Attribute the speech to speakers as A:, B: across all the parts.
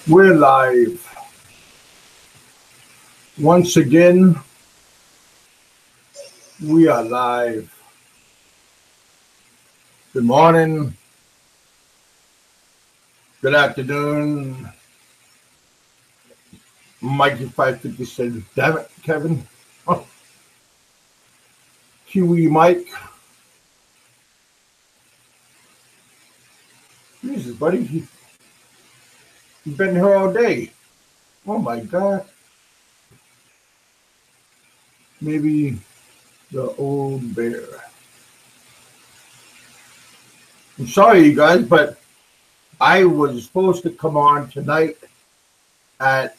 A: We're live. Once again, we are live. Good morning, good afternoon. Mikey 550 said, damn it, Kevin. Oh, Kiwi Mike. Jesus, buddy. You've been here all day. Oh my God. Maybe the old bear. I'm sorry, you guys, but I was supposed to come on tonight at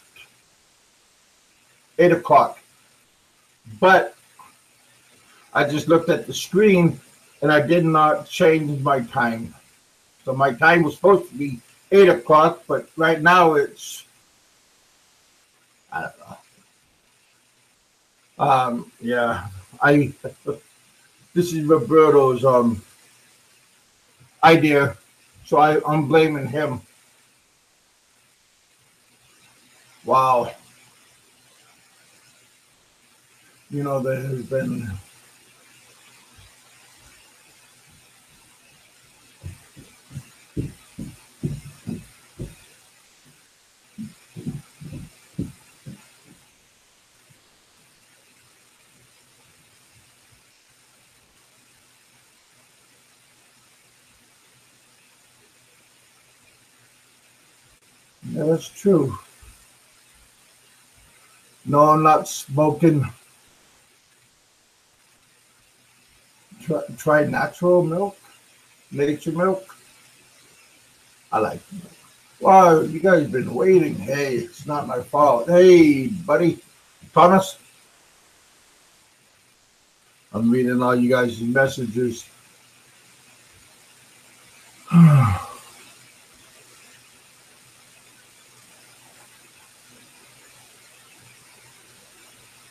A: 8 o'clock. But I just looked at the screen and I did not change my time. So my time was supposed to be 8 o'clock, but right now it's, I don't know. Yeah, this is Roberto's idea, so I'm blaming him. Wow. You know, there has been yeah, that's true. No, I'm not smoking. Try natural milk, nature milk. I like milk. Wow, you guys been waiting. Hey, it's not my fault. Hey, buddy, Thomas. I'm reading all you guys' messages.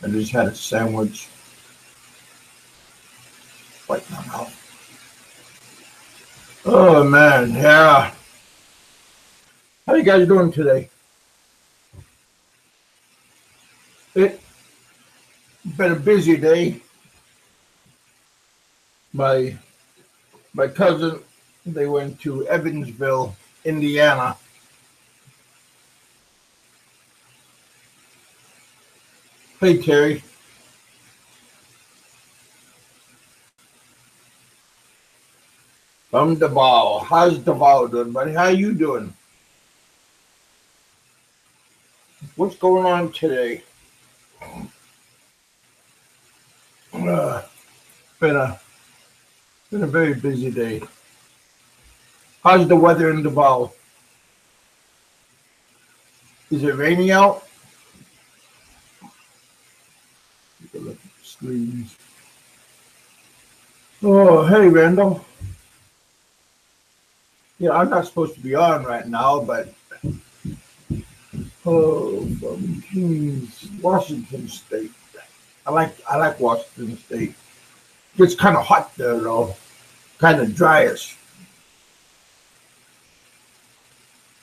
A: I just had a sandwich. Right now. Oh man, yeah. How you guys doing today? It's been a busy day. My cousin, they went to Evansville, Indiana. Hey Terry. From Davao. How's Davao doing, buddy? How you doing? What's going on today? Been a very busy day. How's the weather in Davao? Is it raining out? Take a look at the screens. Oh, hey Randall. Yeah, I'm not supposed to be on right now, but from Kings, Washington State. I like Washington State. It's kind of hot there though, kind of dryish.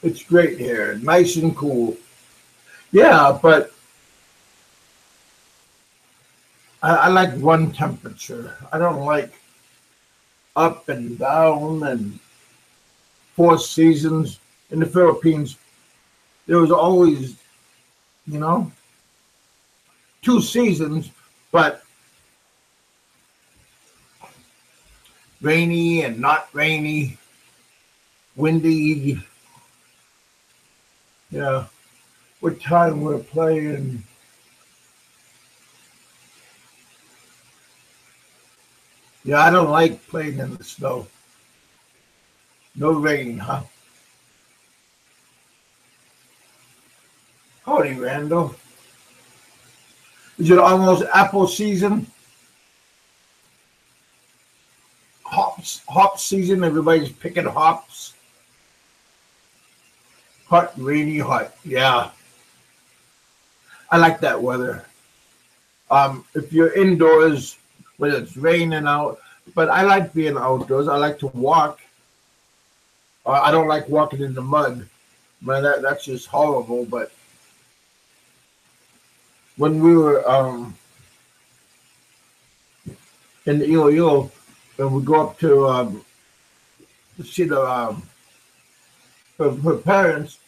A: It's great here, nice and cool. Yeah, but I like one temperature. I don't like up and down and 4 seasons. In the Philippines, there was always, 2 seasons, but rainy and not rainy, windy. Yeah, what time we're playing? Yeah, I don't like playing in the snow. No rain, huh? Howdy, Randall. Is it almost apple season? Hop season, everybody's picking hops. Hot, rainy, hot. Yeah. I like that weather. If you're indoors, when it's raining out, but I like being outdoors. I like to walk. I don't like walking in the mud. Man, that's just horrible. But when we were in the Iloilo, and we go up to see her parents,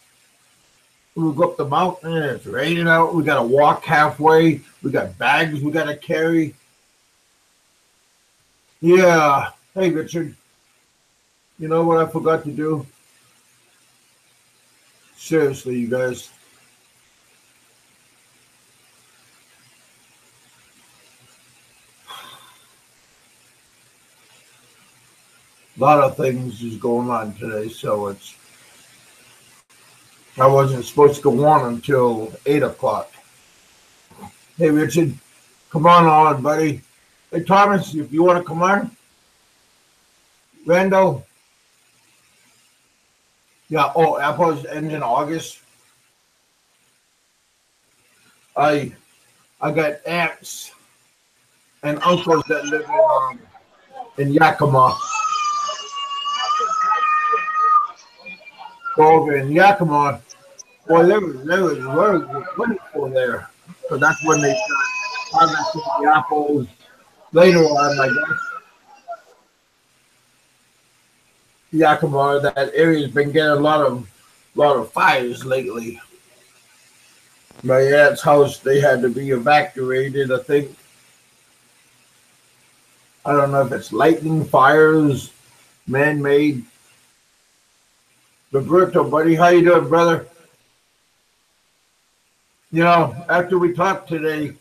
A: we go up the mountain and it's raining out. We got to walk halfway. We got bags we got to carry. Yeah. Hey, Richard, you know what I forgot to do? Seriously, you guys. A lot of things is going on today, so I wasn't supposed to go on until 8 o'clock. Hey, Richard, come on, buddy. Hey, Thomas, if you want to come on. Randall. Yeah, oh, Apple's ends in August. I got aunts and uncles that live in Yakima. Go over in Yakima. Boy, there was very plentiful there. So that's when they started harvesting the apples later on, I guess. Yakima, that area's been getting a lot of fires lately. My aunt's house, they had to be evacuated, I think. I don't know if it's lightning fires, man-made. Roberto, buddy, how you doing, brother? You know, after we talked today,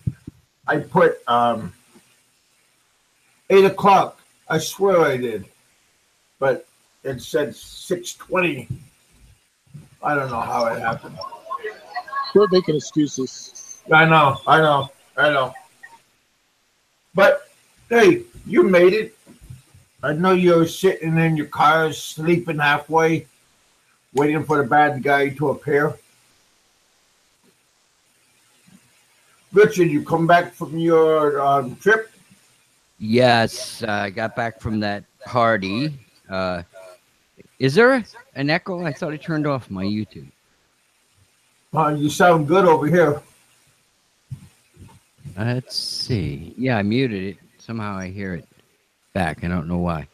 A: I put 8 o'clock. I swear I did. But it said 6:20. I don't know how it happened.
B: We're making excuses.
A: I know. But hey, you made it. I know you're sitting in your car, sleeping halfway, waiting for the bad guy to appear. Richard, you come back from your trip?
C: Yes, I got back from that party. Is there an echo? I thought I turned off my YouTube.
A: You sound good over here.
C: Let's see. Yeah, I muted it. Somehow I hear it back. I don't know why.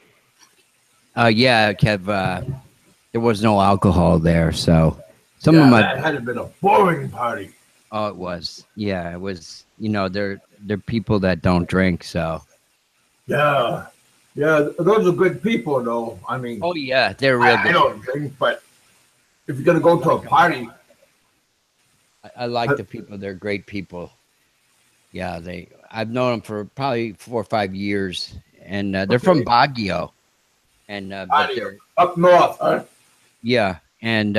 C: Yeah, Kev, there was no alcohol there, so
A: that had been a boring party.
C: Oh, it was. Yeah, it was. You know, they're people that don't drink, so.
A: Yeah, those are good people, though. I mean.
C: Oh yeah, they're real good.
A: I don't drink, but if you're gonna go to a party,
C: I like the people. They're great people. Yeah, I've known them for probably 4 or 5 years, and they're from Baguio, and but they're
A: up north, huh?
C: Yeah, and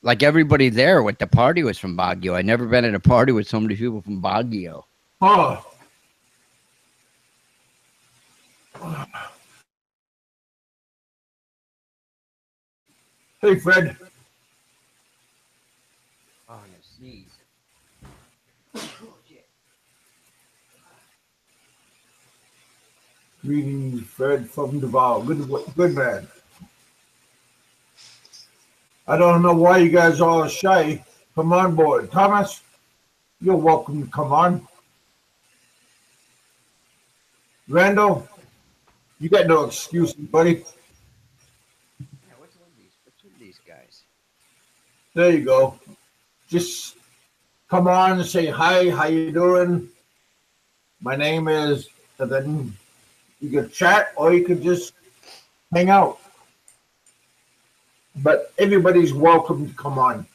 C: like everybody there with the party was from Baguio. I never been at a party with so many people from Baguio.
A: Oh. Hey, Fred.
C: Oh, you sneeze.
A: Greetings, Fred from Duval. Good man. I don't know why you guys are all shy. Come on board. Thomas, you're welcome to come on. Randall, you got no excuse, buddy.
C: Yeah, what's with these guys?
A: There you go. Just come on and say hi. How you doing? My name is, and then you can chat or you can just hang out. But everybody's welcome to come on.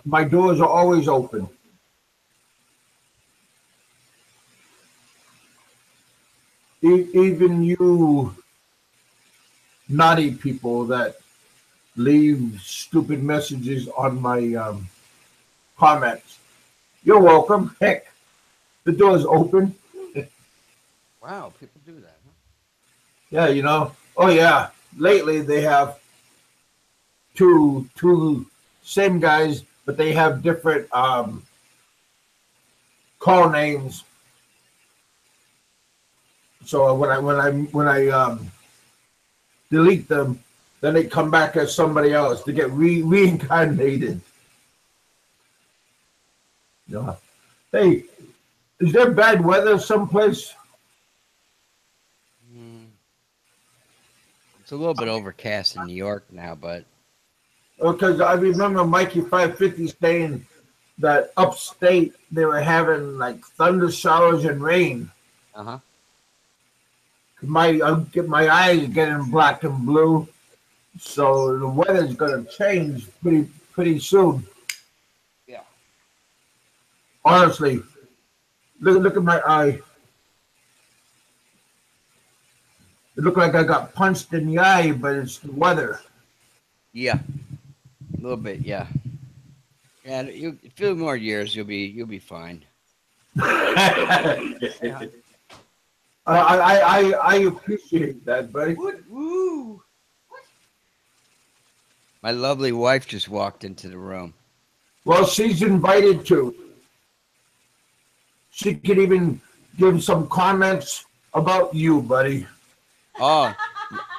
A: My doors are always open. Even you naughty people that leave stupid messages on my comments, you're welcome. Heck, the door's open.
C: Wow, people do that, huh?
A: Yeah, you know. Oh yeah. Lately they have two same guys, but they have different call names. So when I delete them, then they come back as somebody else to get reincarnated. Yeah. Hey, is there bad weather someplace?
C: It's a little bit overcast in New York now, but
A: Because I remember Mikey 550 saying that upstate they were having like thunder showers and rain. My eyes getting black and blue, so the weather's gonna change pretty soon.
C: Yeah.
A: Honestly, look at my eye. It looked like I got punched in the eye, but it's the weather.
C: Yeah, a little bit. Yeah, and a few more years, you'll be fine.
A: I appreciate that, buddy.
C: Woo! My lovely wife just walked into the room.
A: Well, she's invited to. She could even give some comments about you, buddy.
C: Oh,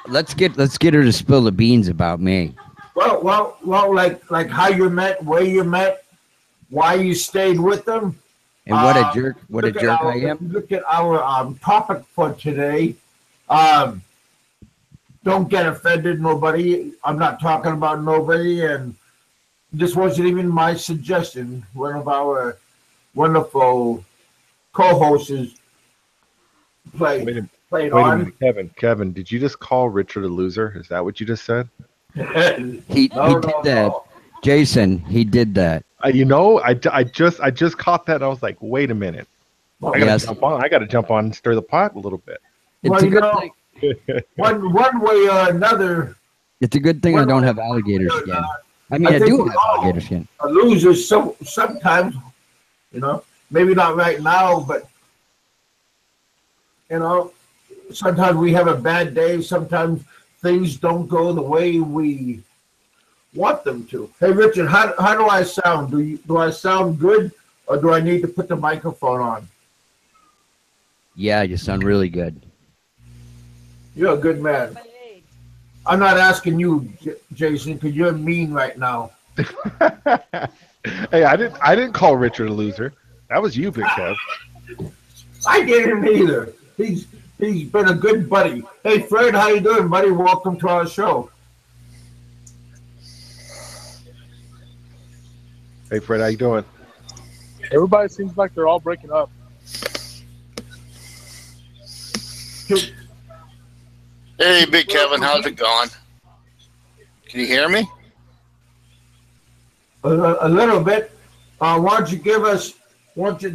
C: let's get her to spill the beans about me.
A: Well, like how you met, where you met, why you stayed with them.
C: And what a jerk! What a jerk I am!
A: Look at our topic for today. Don't get offended, nobody. I'm not talking about nobody, and this wasn't even my suggestion. One of our wonderful co-hosts played on.
D: Wait a minute, Kevin, did you just call Richard a loser? Is that what you just said?
C: He did that. Jason, he did that.
D: I just caught that. And I was like, wait a minute. I gotta jump on and stir the pot a little bit.
C: It's a good thing.
A: One way or another.
C: It's a good thing I don't have alligator skin. I mean, I do have alligator skin.
A: A loser sometimes, maybe not right now, but sometimes we have a bad day. Sometimes things don't go the way we want them to. Hey, Richard, how do I sound? Do I sound good, or do I need to put the microphone on?
C: Yeah, you sound really good.
A: You're a good man. I'm not asking you, Jason, because you're mean right now.
D: Hey, I didn't call Richard a loser. That was you, Big Kev.
A: I didn't either. He's been a good buddy. Hey, Fred, how you doing, buddy? Welcome to our show.
D: Hey, Fred, how you doing?
B: Everybody seems like they're all breaking up.
E: Hey, Big Kevin, how's it going? Can you hear me?
A: A little bit. Why don't you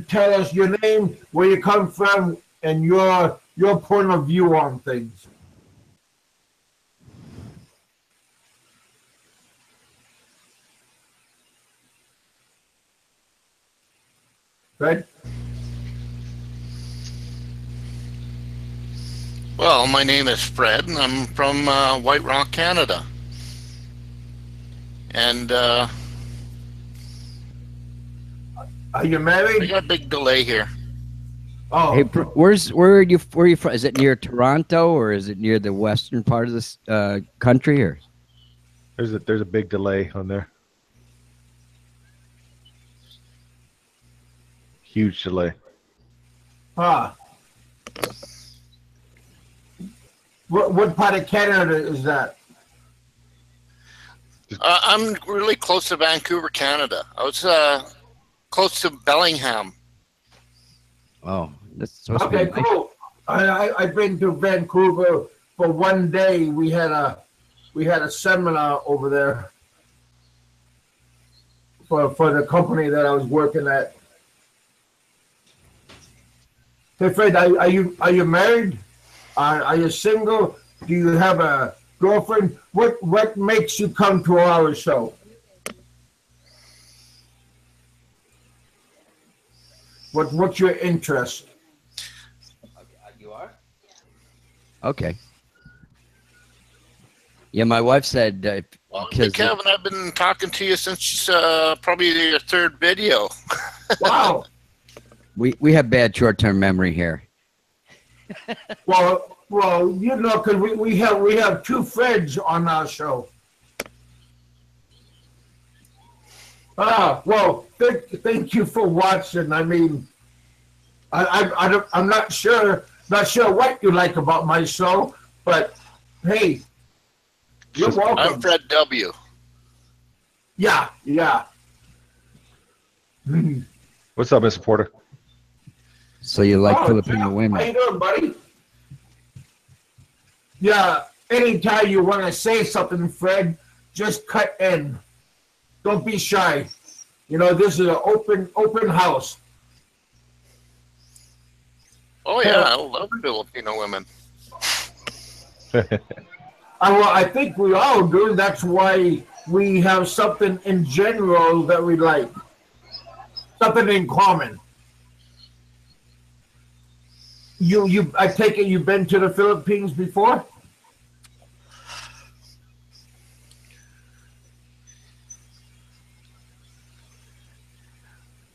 A: tell us your name, where you come from, and your point of view on things? Fred?
E: Well, my name is Fred, and I'm from White Rock, Canada. And
A: Are you married?
E: I got a big delay here.
A: Oh,
C: Hey, where are you from? Is it near Toronto, or is it near the western part of this country? Or
D: There's a big delay on there. Huge delay.
A: What part of Canada is that?
E: I'm really close to Vancouver, Canada. I was close to Bellingham.
C: oh, that's supposed to be
A: Okay, cool. I've been to Vancouver for one day. We had a seminar over there for the company that I was working at. Hey, Fred, are you married? Are you single? Do you have a girlfriend? What makes you come to our show? What's your interest?
C: You are? Okay. Yeah, my wife said
E: Well, Big Kevin, I've been talking to you since probably your third video.
A: Wow.
C: we have bad short-term memory here.
A: Well, Well, you know, because we have two friends on our show. Well, thank you for watching. I mean, I'm not sure what you like about my show, but hey, you're
D: Just-
A: welcome.
E: I'm Fred W.
A: Yeah, yeah.
D: What's up, Mr. Porter?
C: So you like Filipino
A: Jeff, how
C: women?
A: you doing, buddy? Yeah. Anytime you want to say something, Fred, just cut in. Don't be shy. You know, this is an open house.
E: Oh yeah, I love Filipino women.
A: I think we all do. That's why we have something in general that we like. Something in common. I take it you've been to the Philippines before?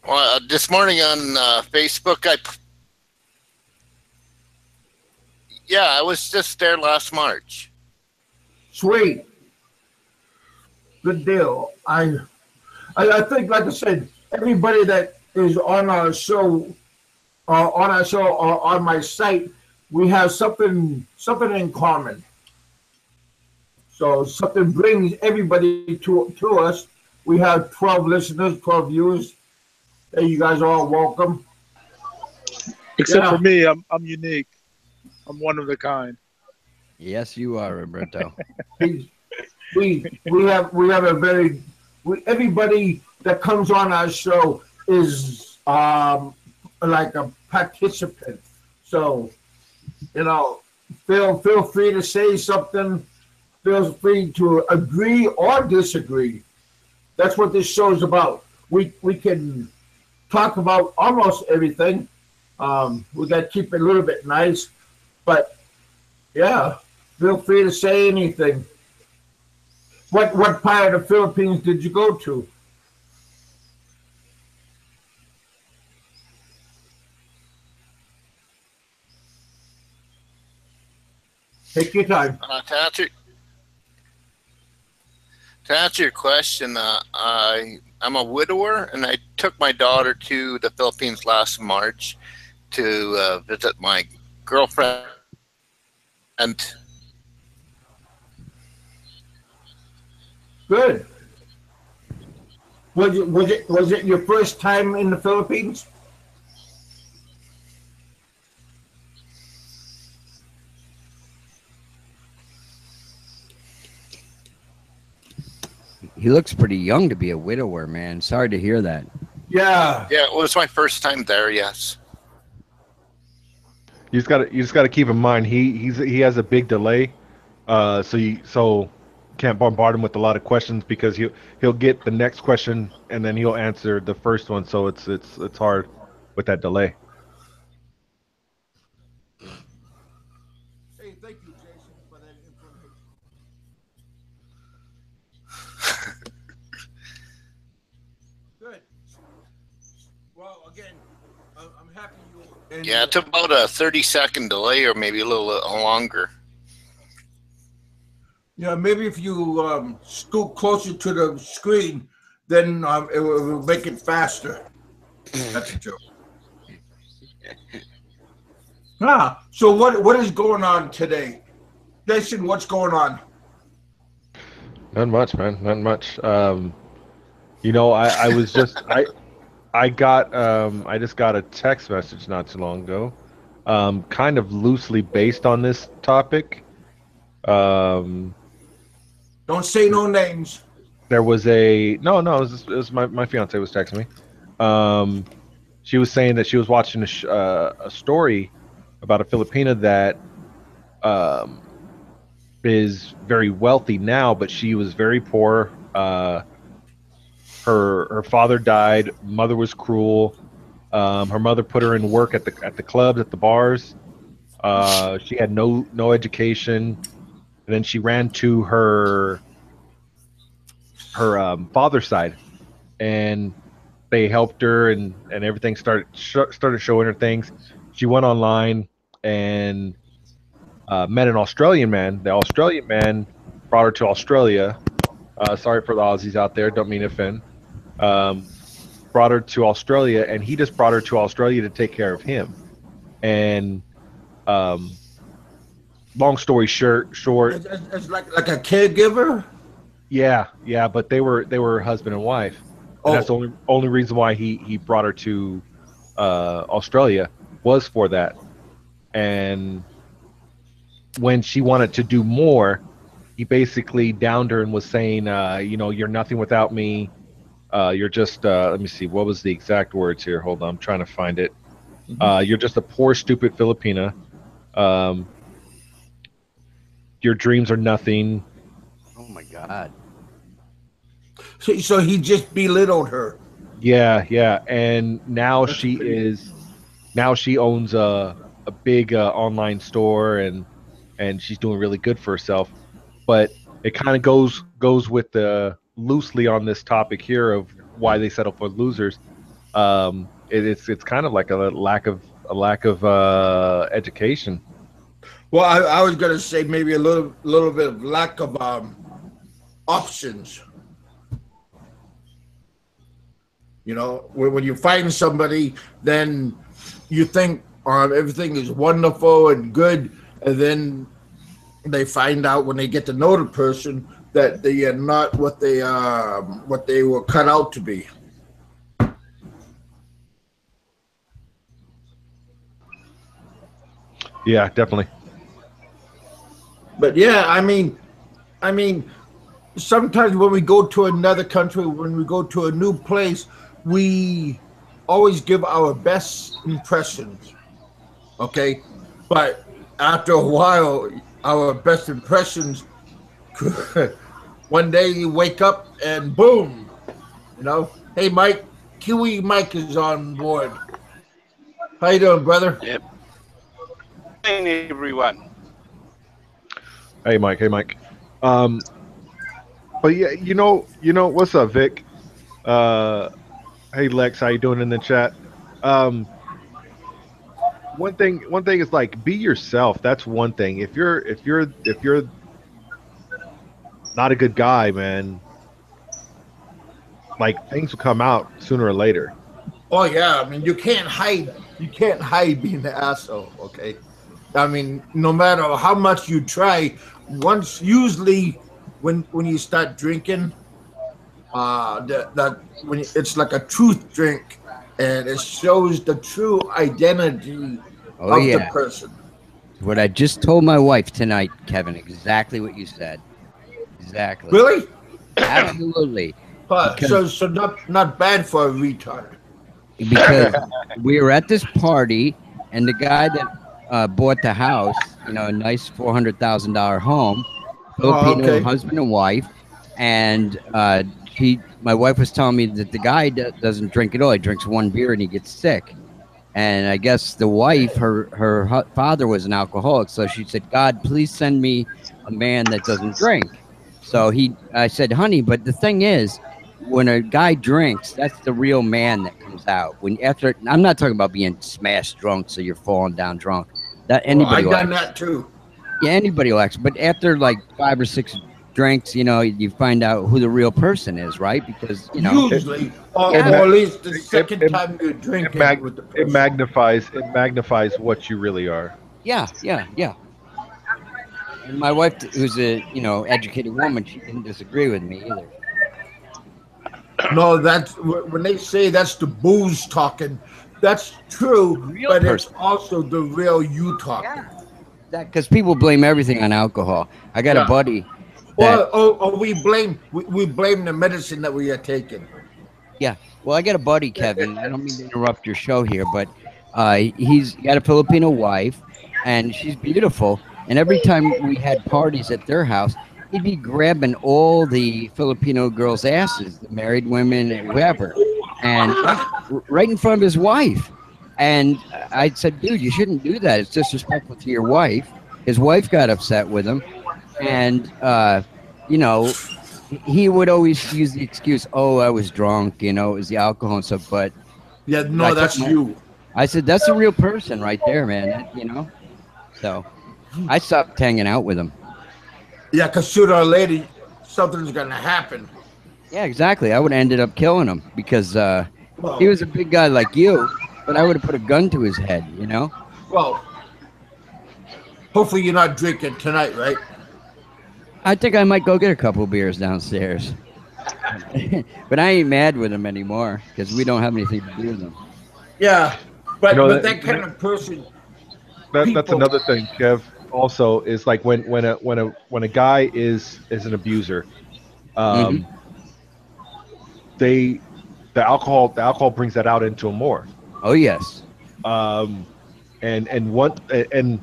E: Well, this morning on Facebook, I was just there last March.
A: Sweet. Good deal. I think, like I said, everybody that is on our show, or on my site, we have something in common. So something brings everybody to us. We have 12 listeners, 12 viewers. Hey, you guys are all welcome.
B: Except
A: Yeah.
B: for me, I'm unique. I'm one of a kind.
C: Yes, you are, Roberto.
A: We have a everybody that comes on our show is like a participant. So, you know, feel free to say something. Feel free to agree or disagree. That's what this show is about. We can talk about almost everything. We got to keep it a little bit nice, but yeah, feel free to say anything. What part of the Philippines did you go to? Take your time.
E: To answer your question, I'm a widower, and I took my daughter to the Philippines last March to visit my girlfriend. And
A: Good. Was it your first time in the Philippines?
C: He looks pretty young to be a widower, man. Sorry to hear that.
A: Yeah.
E: yeah, it was my first time there. Yes.
D: You just got to keep in mind he has a big delay, so can't bombard him with a lot of questions because he'll get the next question and then he'll answer the first one. So it's hard with that delay.
A: Hey, thank you, Jason, for that information. Good. Well, again, I'm happy you. And
E: Yeah, it's about a 30-second delay, or maybe a little longer.
A: yeah, maybe if you scoot closer to the screen, then it will make it faster. That's a joke. So what is going on today, Jason? What's going on?
D: Not much, man. Not much. You know, I was just I just got a text message not too long ago, kind of loosely based on this topic.
A: Don't say no names.
D: There was no, it was my fiance was texting me. She was saying that she was watching a story about a Filipina that is very wealthy now, but she was very poor. Her father died. Mother was cruel. Her mother put her in work at the clubs, at the bars. She had no education, and then she ran to her father's side, and they helped her, and everything started showing her things. She went online and met an Australian man. The Australian man brought her to Australia. Sorry for the Aussies out there. Don't mean to offend. Um, Brought her to Australia, and he just brought her to Australia to take care of him. And um, long story short,
A: It's like a caregiver.
D: yeah. But they were husband and wife, and that's the
A: Oh,
D: only reason why he brought her to Australia was for that. And when she wanted to do more, he basically downed her and was saying, you're nothing without me. You're just, let me see, what was the exact words here? Hold on, I'm trying to find it. You're just a poor, stupid Filipina. Um, your dreams are nothing.
C: Oh my God.
A: so he just belittled her.
D: Yeah. And now
A: That's
D: she
A: pretty.
D: is, now she owns a big online store, and she's doing really good for herself. But it kind of goes with the loosely on this topic here of why they settle for losers. It's kind of like a lack of education.
A: Well, I was gonna say maybe a little bit of lack of options. You know, when you find somebody, then you think everything is wonderful and good, and then they find out when they get to know the person that they are not what they were cut out to be.
D: Yeah, definitely.
A: But yeah, I mean, sometimes when we go to another country, when we go to a new place, we always give our best impressions. Okay, but after a while, our best impressions, one day you wake up and boom, hey Mike, Kiwi Mike is on board. How you doing, brother?
F: Yep. Morning, everyone.
D: Hey, Mike. Hey, Mike. Um, but yeah, what's up, Vic? Uh, hey, Lex, how you doing in the chat? Um, one thing is like be yourself. That's one thing. If you're not a good guy, man, like things will come out sooner or later.
A: Oh yeah, I mean you can't hide being an asshole. Okay, I mean no matter how much you try, once usually when you start drinking, that when it's like a truth drink, and it shows the true identity
C: Oh
A: of the
C: yeah.
A: person.
C: What I just told my wife tonight, Kevin, exactly what you said. Exactly.
A: Really?
C: Absolutely. Because
A: So not bad for a retard.
C: because we were at this party, and the guy that bought the house, a nice $400,000 home,
A: Oh,
C: Filipino
A: okay.
C: husband and wife, and my wife was telling me that the guy doesn't drink at all. He drinks one beer and he gets sick. And I guess the wife, her father was an alcoholic, so she said, "God, please send me a man that doesn't drink." So I said, "Honey, but the thing is, when a guy drinks, that's the real man that comes out. I'm not talking about being smashed drunk, so you're falling down drunk. That
A: Well, I
C: anybody
A: done
C: likes.
A: that too.
C: Yeah, anybody likes. But after like 5 or 6 drinks, you find out who the real person is, right? Because
D: It
A: Usually,
D: it
A: or
D: ma-
A: at least the
D: it,
A: second
D: it,
A: time you're
D: it,
A: drinking
D: mag-
A: with the
D: it
A: person.
D: magnifies what you really are.
C: yeah. And my wife, who's a educated woman, she didn't disagree with me either.
A: No, that's when they say that's the booze talking. That's
C: The
A: true,
C: real
A: but it's
C: person.
A: also the real you talking.
C: Yeah. That because people blame everything on alcohol. I got a
A: Yeah.
C: buddy that
A: Or we blame the medicine that we are taking.
C: yeah. Well, I got a buddy, Kevin. I don't mean to interrupt your show here, but he's got a Filipino wife, and she's beautiful. And every time we had parties at their house, he'd be grabbing all the Filipino girls' asses, the married women, and whoever, and right in front of his wife. And I said, dude, you shouldn't do that. It's disrespectful to your wife. His wife got upset with him, and you know, he would always use the excuse, "Oh, I was drunk," it was the alcohol and stuff. But
A: Yeah,
C: I
A: no,
C: told
A: that's
C: my,
A: you.
C: I said, "That's a real person right there, man." So I stopped hanging out with him.
A: Yeah, because sooner or later, something's going to happen.
C: Yeah, exactly. I would have ended up killing him because
A: Well,
C: he was a big guy like you, but I would have put a gun to his head, you know?
A: well, hopefully you're not drinking tonight, right?
C: I think I might go get a couple beers downstairs. But I ain't mad with him anymore because we don't have anything to do with him.
A: Yeah, but
D: You know,
A: but that kind of person,
D: that's
A: people.
D: another thing, Kev. Also, is like when a guy is an abuser,
C: Hmm.
D: um, they the alcohol brings that out into him more.
C: Oh, yes.
D: Um, and what and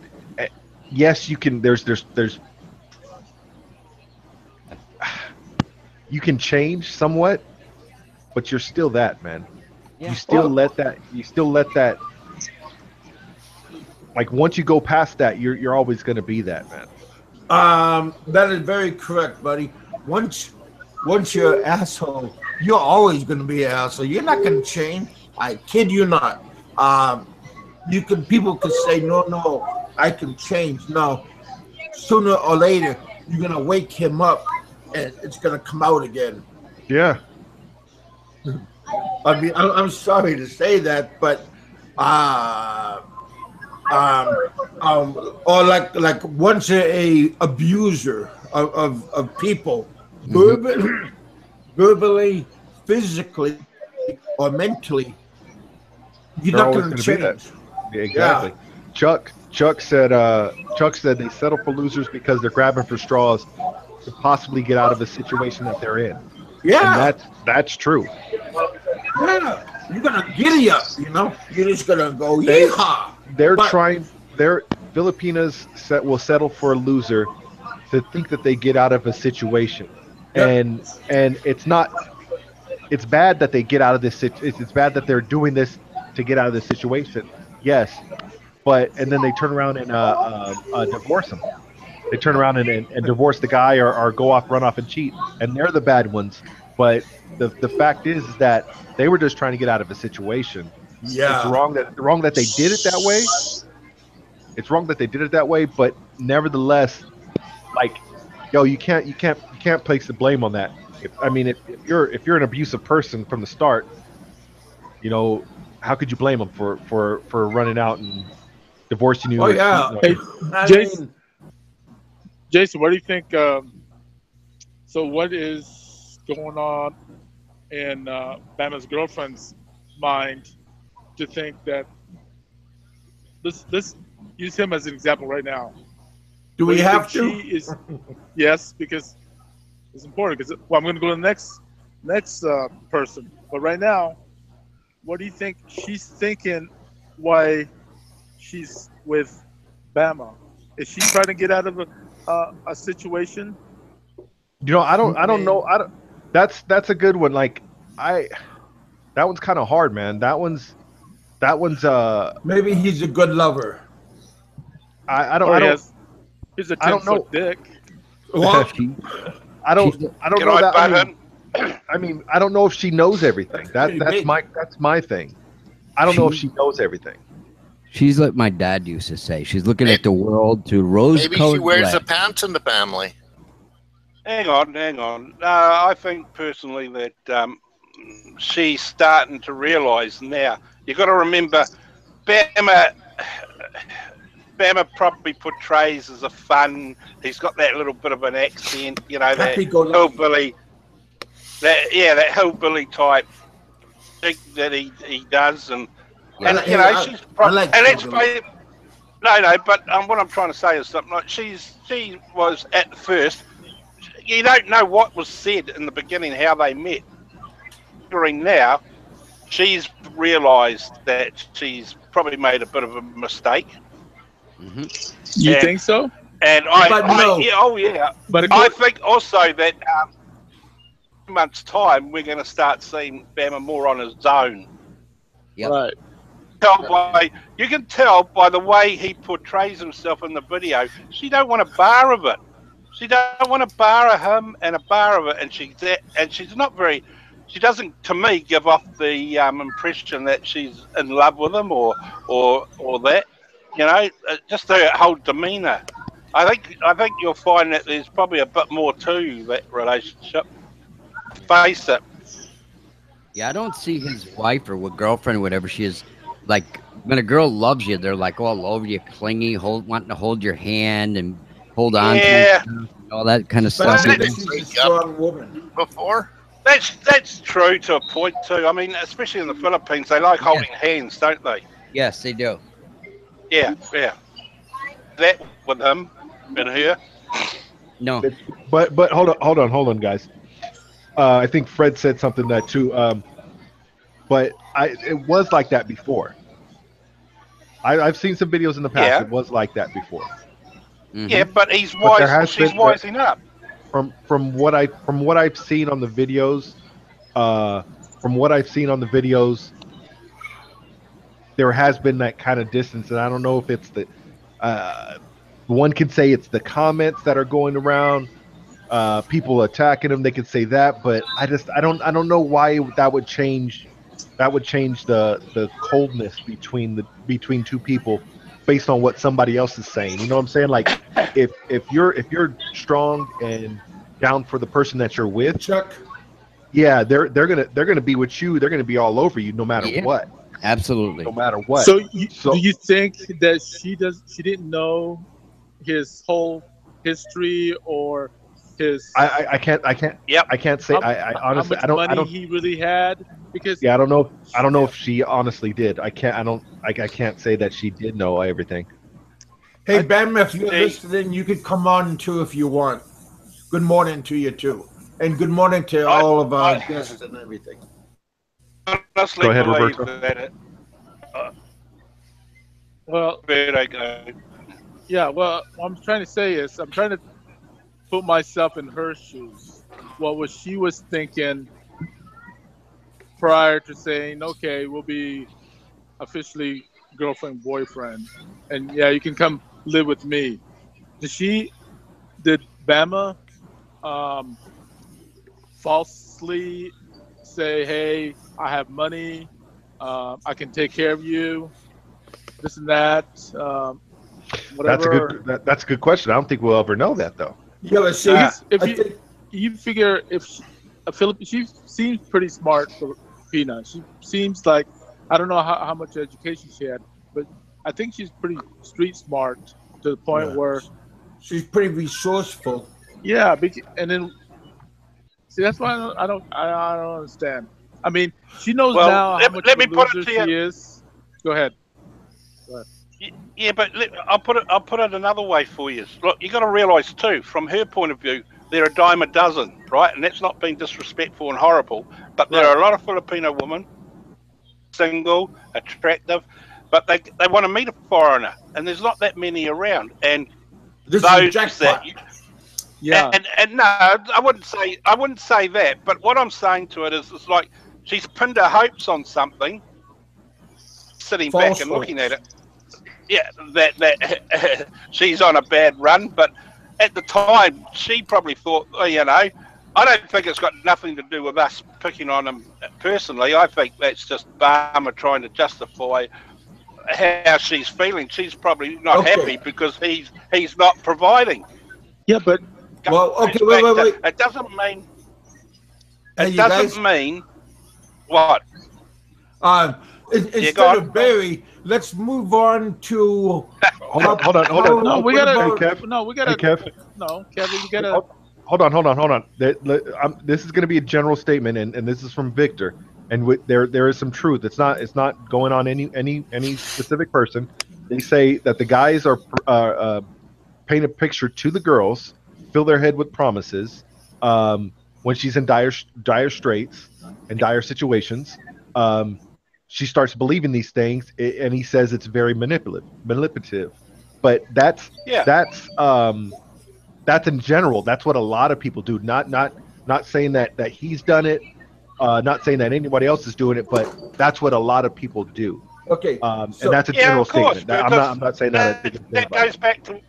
D: yes, you can. There's you can change somewhat, but you're still that man.
C: Yeah.
D: You still let that. You still let that. Like once you go past that, you're always going to be that man.
A: That is very correct, buddy. Once you're an asshole, you're always going to be an asshole. You're not going to change. I kid you not. People could say no, no, I can change. No, sooner or later, you're going to wake him up, and it's going to come out again.
D: Yeah.
A: I mean, I'm sorry to say that, but uh, or like once a abuser of people,
C: Hmm.
A: verbally, physically, or mentally, you're
D: They're
A: not
D: always
A: going
D: going
A: to
D: to be that.
A: change.
D: Yeah,
A: Yeah,
D: exactly. Chuck said they settle for losers because they're grabbing for straws to possibly get out of a situation that they're in, and
A: yeah,
D: that's true.
A: yeah. You're gonna giddy up, you know. You're just gonna go
D: They
A: yeehaw.
D: they're
A: But
D: trying. They're Filipinas will settle for a loser to think that they get out of a situation,
A: yeah,
D: and it's not. It's bad that they get out of this. It's bad that they're doing this to get out of this situation. Yes, but and then they turn around and divorce them. They turn around and divorce the guy or go off, run off and cheat, and they're the bad ones. But the fact is that they were just trying to get out of a situation. It's
A: yeah.
D: wrong that they did it that way. It's wrong that they did it that way, but nevertheless, like, yo, you can't place the blame on that. If you're an abusive person from the start, you know, how could you blame them for running out and divorcing you
A: Oh
D: or
A: yeah.
D: cheating on
B: Hey,
D: you?
A: I
B: Jason,
A: mean,
B: Jason, what do you think? So, what is going on in Bama's girlfriend's mind to think that this use him as an example right now?
A: do
B: What
A: we
B: do you think
A: have
B: she
A: to?
B: is? Yes, because it's important. Because I'm going to go to the next person. But right now, what do you think she's thinking? Why she's with Bama? Is she trying to get out of a situation?
D: You know, I don't know. I don't. That's a good one. Like I, that one's kind of hard, man. That one's.
A: Maybe he's a good lover.
D: I don't.
B: Or
D: I
B: he
D: don't.
B: has he's a
D: I don't
B: 10-foot
D: know.
B: dick.
A: Well,
C: She,
D: I don't.
C: she's,
D: I don't
F: Can
D: know
F: I
D: that.
F: butt in?
D: I mean, I don't know if she knows everything.
A: pretty big.
D: That's my thing. I don't know if
C: she,
D: she knows everything.
C: she's like my dad used to say. She's looking
E: Maybe-
C: at the world through
E: Maybe she
C: rose-colored
E: wears the
C: glasses.
E: pants in the family.
F: Hang on, hang on. I think personally that she's starting to realise now. You've got to remember, Bama, Bama probably portrays as a fun. He's got that little bit of an accent, you know, that
A: happy-go-lucky.
F: hillbilly, that hillbilly type thing that he does, and
C: Yeah.
F: you know she's
A: I like
F: and let's
A: hillbilly.
F: face it, no, but what I'm trying to say is something like she was at first. You don't know what was said in the beginning, how they met. During now, she's realised that she's probably made a bit of a mistake,
C: Hmm.
B: You
F: And-
B: think so?
F: and
A: But no.
F: yeah.
B: But
F: I think also that 2 months' time we're going to start seeing Bama more on his own.
C: Yep.
B: Right.
F: You can tell by the way he portrays himself in the video. She don't want a bar of it. She don't want a bar of him and a bar of it, and she's not very. She doesn't, to me, give off the impression that she's in love with him or that. You know, just her whole demeanour. I think you'll find that there's probably a bit more to that relationship. Face it.
C: Yeah, I don't see his wife or what girlfriend or whatever she is. Like when a girl loves you, they're like all over you, clingy, wanting to hold your hand and hold on to you,
F: Yeah,
C: and all that kind of
A: But
C: stuff.
A: I
C: You
A: think
C: know?
E: Didn't
A: she's a
E: break
A: strong woman.
E: before.
F: that's true to a point too. I mean, especially in the Philippines, they like holding hands, don't they?
C: Yes, they do.
F: Yeah, yeah. That with him and her.
C: No,
D: But hold on, guys. I think Fred said something that too. But it was like that before. I've seen some videos in the past.
F: Yeah,
D: It was like that before.
F: yeah.
C: hmm
F: But he's
D: But there
F: wise.
D: has
F: She's
D: been there,
F: wising up.
D: from what I've seen on the videos. Uh, from what I've seen on the videos, there has been that kind of distance, and I don't know if it's the. Uh, one can say it's the comments that are going around, people attacking him. They could say that, but I don't know why that would change the coldness between two people based on what somebody else is saying. You know what I'm saying? Like if you're strong and down for the person that you're with,
A: Chuck,
D: yeah, they're gonna be with you. They're gonna be all over you no matter
C: yeah,
D: what, no
C: absolutely.
D: matter what.
B: So,
D: So
B: do you think that she didn't know his whole history or his
D: I can't
F: Yep.
D: I can't say
B: how,
D: I
B: how
D: honestly
B: much
D: I
B: money
D: don't
B: he really had? Because
D: yeah I don't know
B: yeah,
D: if she honestly did. I can't say that she did know everything.
A: hey
B: I
A: Ben, if you're
F: See,
A: listening, you could come on too if you want. Good morning to you too, and good morning to
F: I,
A: all of our
F: I
A: guests and everything.
F: honestly
D: Go ahead,
F: believe
D: Roberto.
F: that
B: well,
F: vertigo.
B: yeah. Well, what I'm trying to say is I'm trying to put myself in her shoes. What was she was thinking prior to saying, okay, we'll be officially girlfriend boyfriend, and yeah, you can come live with me. Did Bama um, falsely say, hey, I have money, I can take care of you, this and that,
D: That's a
B: whatever?
D: good that's a good question. I don't think we'll ever know that though.
A: Yeah, but see,
F: Ah,
B: Because if
A: I think
B: you figure if she seems pretty smart, Filipina. She seems like I don't know how much education she had, but I think she's pretty street smart to the point
A: yeah,
B: where
A: she's pretty resourceful.
B: yeah. And then see that's why I don't understand. I mean, she knows
F: well,
B: now how much
F: let
B: of a
F: me put it
B: loser
F: to you.
B: she is. Go ahead. Go ahead.
F: Yeah, but I'll put it another way for you. Look, you got to realise too, from her point of view, they're a dime a dozen, right? And that's not being disrespectful and horrible, but there
B: Right.
F: are a lot of Filipino women, single, attractive, but they want to meet a foreigner, and there's not that many around. And
A: This is a
F: those that
A: jackpot.
B: Yeah.
F: and no, I wouldn't say that. But what I'm saying to it is, it's like she's pinned her hopes on something, sitting back
A: False
F: and looking
A: hopes.
F: at it. Yeah, that she's on a bad run, but at the time she probably thought, oh, you know, I don't think it's got nothing to do with us picking on him personally. I think that's just Barmer trying to justify how she's feeling. She's probably not
A: Okay.
F: happy because he's not providing.
B: Yeah, but
A: Well, okay,
F: Goes
A: wait,
F: back
A: wait,
F: to,
A: wait. Hey,
F: it
A: you guys.
F: doesn't mean what?
A: Um,
F: Yeah, go
A: instead
F: on.
A: of Barry, let's move on to
D: Hold on.
B: no, we
A: what
B: gotta.
D: Hey
A: about
D: Kev.
B: No, we
D: Hey
B: gotta.
D: Kev.
B: No, Kevin, we gotta.
D: Hold on. This is going to be a general statement, and this is from Victor, and there is some truth. It's not going on any specific person. They say that the guys are paint a picture to the girls, fill their head with promises. When she's in dire straits and dire situations, um, she starts believing these things, and he says it's very manipulative. But
F: Yeah,
D: that's in general. That's what a lot of people do. Not saying that he's done it. Not saying that anybody else is doing it, but that's what a lot of people do.
A: okay?
D: And
A: So
D: that's a
F: yeah,
D: general
F: of course,
D: statement.
F: because
D: I'm not saying that a big thing
F: that
D: about
F: goes
D: it.
F: back to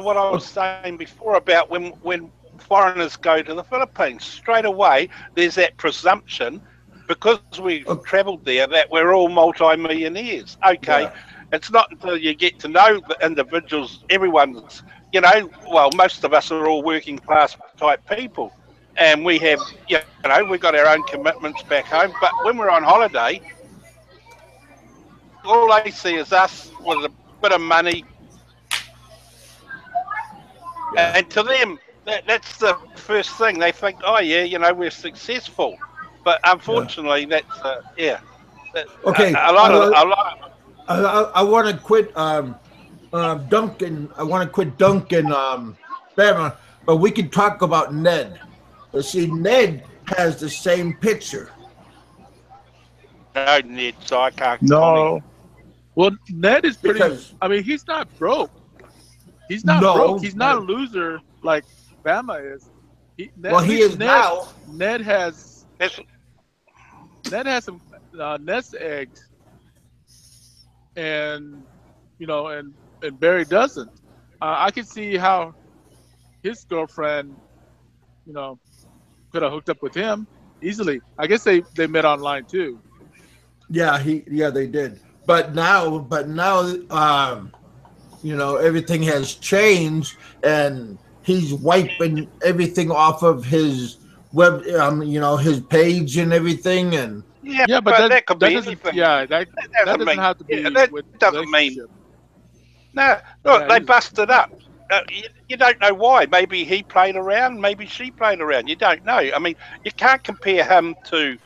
F: what I was saying before about when foreigners go to the Philippines. Straight away, there's that presumption because we've
A: okay,
F: travelled there that we're all multi-millionaires. Okay,
A: yeah,
F: it's not until you get to know the individuals. Everyone's, well, most of us are all working class type people, and we have, we've got our own commitments back home. But when we're on holiday, all they see is us with a bit of money,
A: Yeah.
F: and to them, that's the first thing they think. Oh yeah, we're successful, but unfortunately, that's
A: Okay.
F: a lot of.
A: I want to quit Duncan. I want to quit Duncan Bama, but we can talk about Ned. But see, Ned has the same picture.
F: No, Ned, so I can't comment.
B: No. Well, Ned is pretty.
A: Because-
B: I mean, he's not broke. He's not
A: No,
B: broke. He's not a
A: but-
B: loser like Bama is.
A: Well, he is now.
B: Ned has
F: That's,
B: some nest eggs, and and Barry doesn't. I can see how his girlfriend, could have hooked up with him easily. I guess they met online too.
A: Yeah, they did. But now, everything has changed, and he's wiping everything off of his web, his page and everything, and
B: Yeah, but
F: that could be
B: doesn't.
F: anything.
B: Yeah, that doesn't
F: mean,
B: have to be.
F: that
B: with
F: doesn't mean.
B: relationship.
F: No, look,
B: Yeah,
F: they
B: he's-
F: busted up. You don't know why. Maybe he played around. Maybe she played around. You don't know. I mean, you can't compare him to.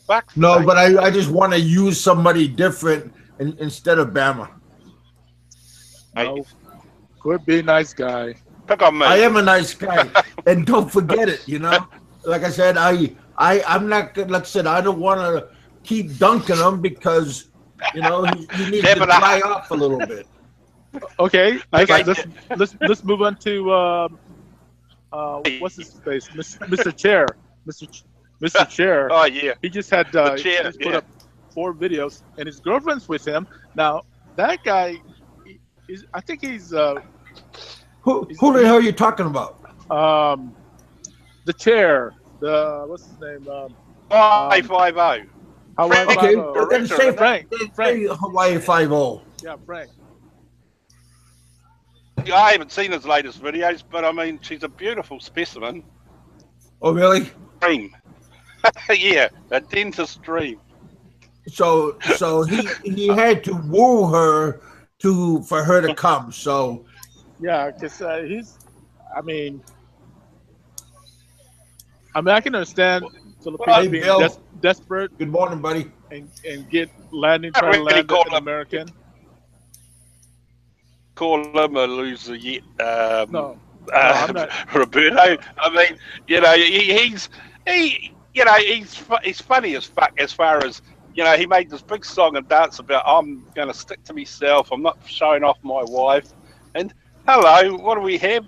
F: Fuck's
A: no.
F: sake.
A: But I just want to use somebody different instead of Bama.
B: No, could be a nice guy.
F: Pick on me.
A: I am a nice guy, and don't forget it. Like I said, I'm not good. Like I said, I don't want to keep dunking him because he needs to
F: Never
A: dry
F: know.
A: off a little bit.
B: Okay,
F: Okay.
B: let's move on to what's his face, Mr. Chair, Mr. Chair.
F: Oh yeah.
B: He just had
F: The
B: he
F: chair,
B: just put
F: yeah.
B: up 4 videos, and his girlfriend's with him now. That guy, I think he's
A: Who the hell are you talking about?
B: the chair. The what's his name?
F: 550.
B: Hawaii
A: Okay,
B: Five-O.
A: but then say
B: Frank.
A: say Hawaii 5-0.
B: Yeah, Frank.
F: I haven't seen his latest videos, but I mean, she's a beautiful specimen.
A: Oh, really?
F: Dream. Yeah, a dentist dream.
A: So he had to woo her for her to come. So
B: Yeah, because he's. I mean, I can understand Filipinos
A: Hey,
B: being
A: Bill.
B: desperate
A: good morning, buddy.
B: and try to
F: really
B: land
F: call
B: an
F: him-
B: American.
F: Call him a loser yet.
B: No, I'm not.
F: Roberto. I mean, he's funny as fuck. As far as he made this big song and dance about I'm going to stick to myself. I'm not showing off my wife. And hello, what do we have?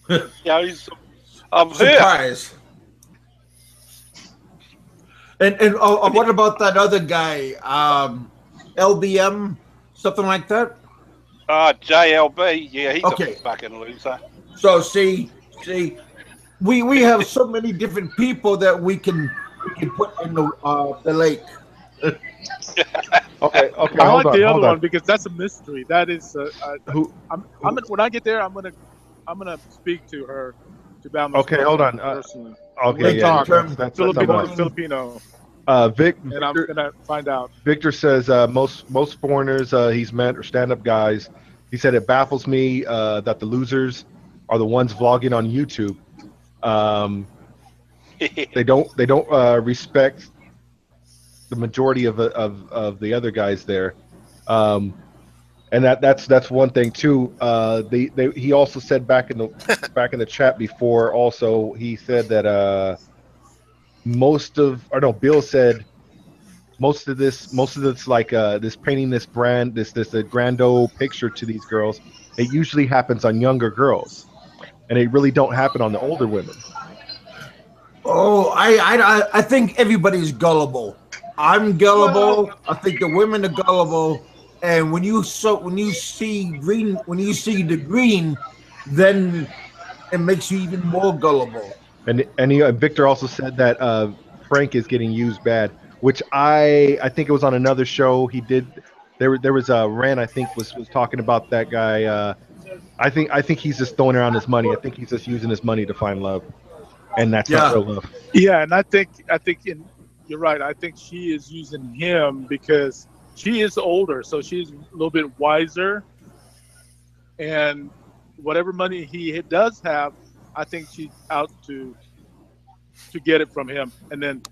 F: I'm here.
A: Surprise. And what about that other guy? LBM, something like that.
F: JLB. Yeah, he's
A: Okay.
F: a fucking loser.
A: So see, we have so many different people that we can put in the lake.
D: Okay,
B: I
D: hold
B: like
D: on,
B: the other
D: hold
B: one
D: on.
B: because that's a mystery. That is.
D: Who?
B: When I get there, I'm gonna speak to her. To Bama's
D: Okay, hold on.
B: personally.
D: Okay,
A: Wait,
D: yeah,
A: term-
D: that's
B: Filipino,
D: enough.
B: Filipino,
D: Victor,
B: and I'm gonna find out.
D: Victor says most foreigners he's met are stand-up guys. He said it baffles me that the losers are the ones vlogging on YouTube. They don't respect the majority of the other guys there, and that's one thing too. He also said back in the chat before. Also, he said that Bill said most of this like this painting this brand this a grand old picture to these girls. It usually happens on younger girls, and it really don't happen on the older women.
A: Oh, I think everybody's gullible. I'm gullible. I think the women are gullible. And when you see the green, then it makes you even more gullible.
D: And Victor also said that Frank is getting used bad, which I think it was on another show. He did There was a Ren, I think, was talking about that guy. I think he's just throwing around his money. I think he's just using his money to find love, and that's not
A: Yeah.
D: real love.
B: Yeah, and I think you're right. I think she is using him because she is older, so she's a little bit wiser, and whatever money he does have, I think she's out to get it from him, and then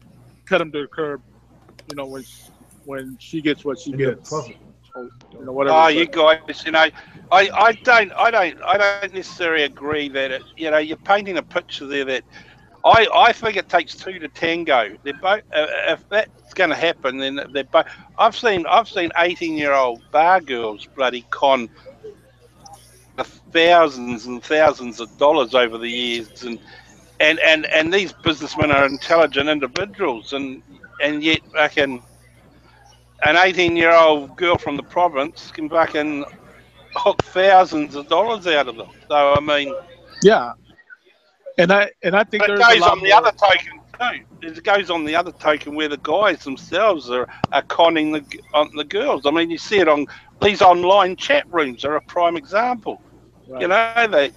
B: cut him to the curb. When she gets what she gets, or, whatever.
F: Oh, you guys, I don't necessarily agree that you're painting a picture there that I think it takes two to tango. They're both if that's going to happen, then they're both. I've seen 18-year-old bar girls bloody con thousands and thousands of dollars over the years, and these businessmen are intelligent individuals, and yet fucking an 18-year-old girl from the province can fucking hook thousands of dollars out of them. So I mean,
B: Yeah, and I think
F: but it
B: there's a
F: goes
B: lot
F: on the
B: more.
F: other token too. It goes on the other token where the guys themselves are conning the girls. I mean, you see it on these online chat rooms are a prime example.
B: Right.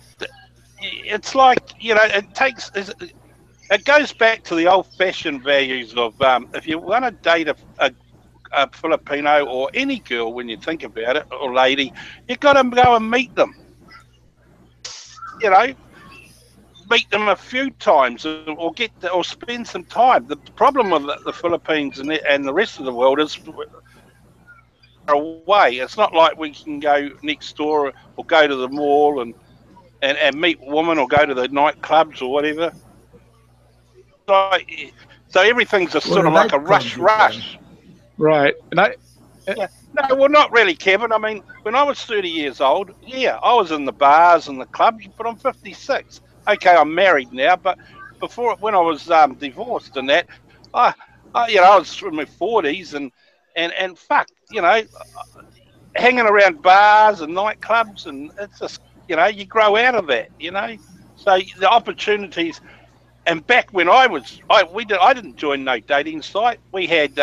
F: It's like it goes back to the old-fashioned values of if you want to date a Filipino or any girl, when you think about it, or lady, you got to go and meet them. You know, meet them a few times, or spend some time. The problem with the Philippines and the rest of the world is we're away. It's not like we can go next door or go to the mall and meet women or go to the nightclubs or whatever. Like, so everything's a sort of like a rush.
B: Right,
F: Yeah. No, well, not really, Kevin. I mean, when I was 30 years old, yeah, I was in the bars and the clubs, but I'm 56. Okay, I'm married now, but before, when I was divorced and that, I was in my 40s and fuck, hanging around bars and nightclubs, and it's just, you grow out of that, So the opportunities, and back when I didn't join no dating site. We had,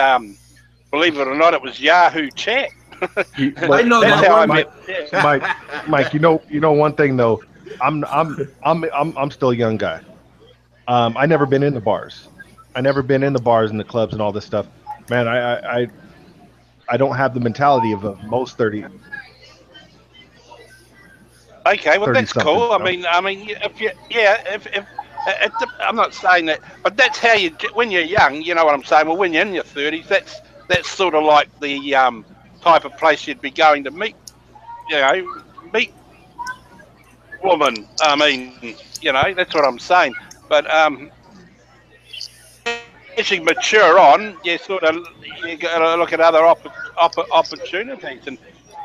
F: believe it or not, it was Yahoo Chat.
A: I know
F: That's
A: that
F: how I
A: one.
F: met. Yeah.
D: Mike, you know one thing though. I'm still a young guy. I never been in the bars. I never been in the bars and the clubs and all this stuff. Man, I don't have the mentality of most 30.
F: Okay, well
D: 30
F: that's
D: something,
F: cool.
D: you know?
F: I mean, if I'm not saying that, but that's how when you're young. You know what I'm saying? Well, when you're in your 30s, that's sort of like the type of place you'd be going to meet. Meet woman. I mean, that's what I'm saying. But as you mature on, you got to look at other opportunities and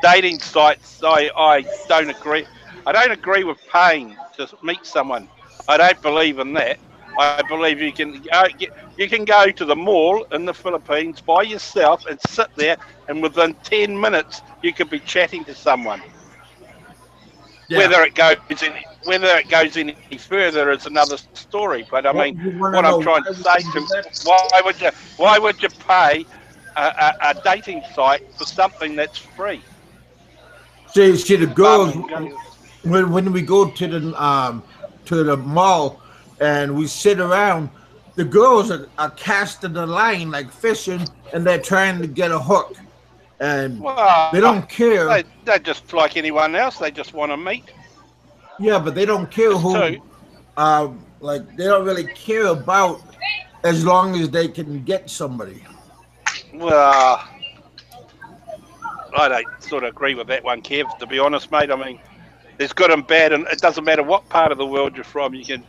F: dating sites. I don't agree. I don't agree with paying to meet someone. I don't believe in that. I believe you can go to the mall in the Philippines by yourself and sit there, and within 10 minutes you could be chatting to someone.
A: Yeah.
F: Whether it goes any further is another story. But I mean,
A: You wanna
F: what I'm
A: know
F: trying
A: why
F: to
A: we
F: say
A: can do
F: to
A: that?
F: why would you pay a dating site for something that's free?
A: See the girls
F: Go-
A: when we go to the mall and we sit around, the girls are casting the line like fishing, and they're trying to get a hook, and they
F: Well,
A: don't care.
F: they're just like anyone else. They just want to meet.
A: Yeah, but they don't care
F: Just
A: who.
F: two.
A: Like they don't really care about as long as they can get somebody.
F: Well, I don't sort of agree with that one, Kev. To be honest, mate. I mean, there's good and bad, and it doesn't matter what part of the world you're from. You can.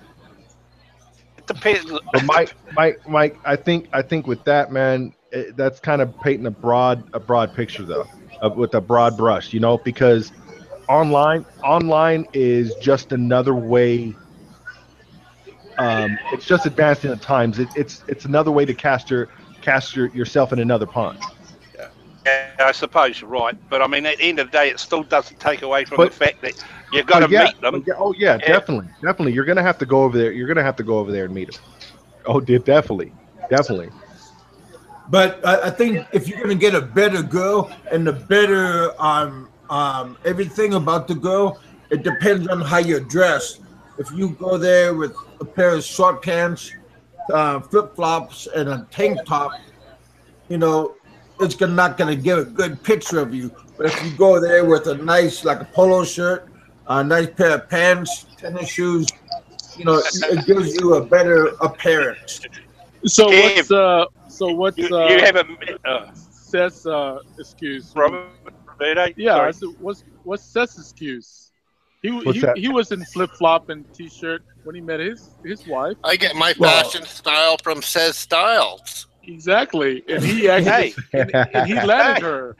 F: It depends.
D: But Mike, I think with that, man, that's kind of painting a broad picture though, with a broad brush, because online is just another way. It's just advancing the times. It's another way to cast yourself in another pond.
F: Yeah, I suppose you're right, but I mean, at the end of the day, it still doesn't take away from
D: But
F: the fact that you've got to meet them.
D: oh yeah, definitely. You're gonna have to go over there. You're gonna have to go over there and meet them. Oh, definitely.
A: But I think if you're gonna get a better girl and the better everything about the girl, it depends on how you're dressed. If you go there with a pair of short pants, flip flops, and a tank top, you know, it's not gonna give a good picture of you. But if you go there with a nice, like a polo shirt, a nice pair of pants, tennis shoes, you know, it gives you a better appearance.
B: So
F: Kev,
B: what's
F: you haven't
B: Seth's excuse?
F: Roberto?
B: Yeah, I
F: Sorry.
B: said, what's Seth's excuse?
D: What's that?
B: He was in flip flop and t-shirt when he met his wife.
E: I get my
A: Well-
E: fashion style from Says Styles.
B: Exactly, and he actually and he landed her.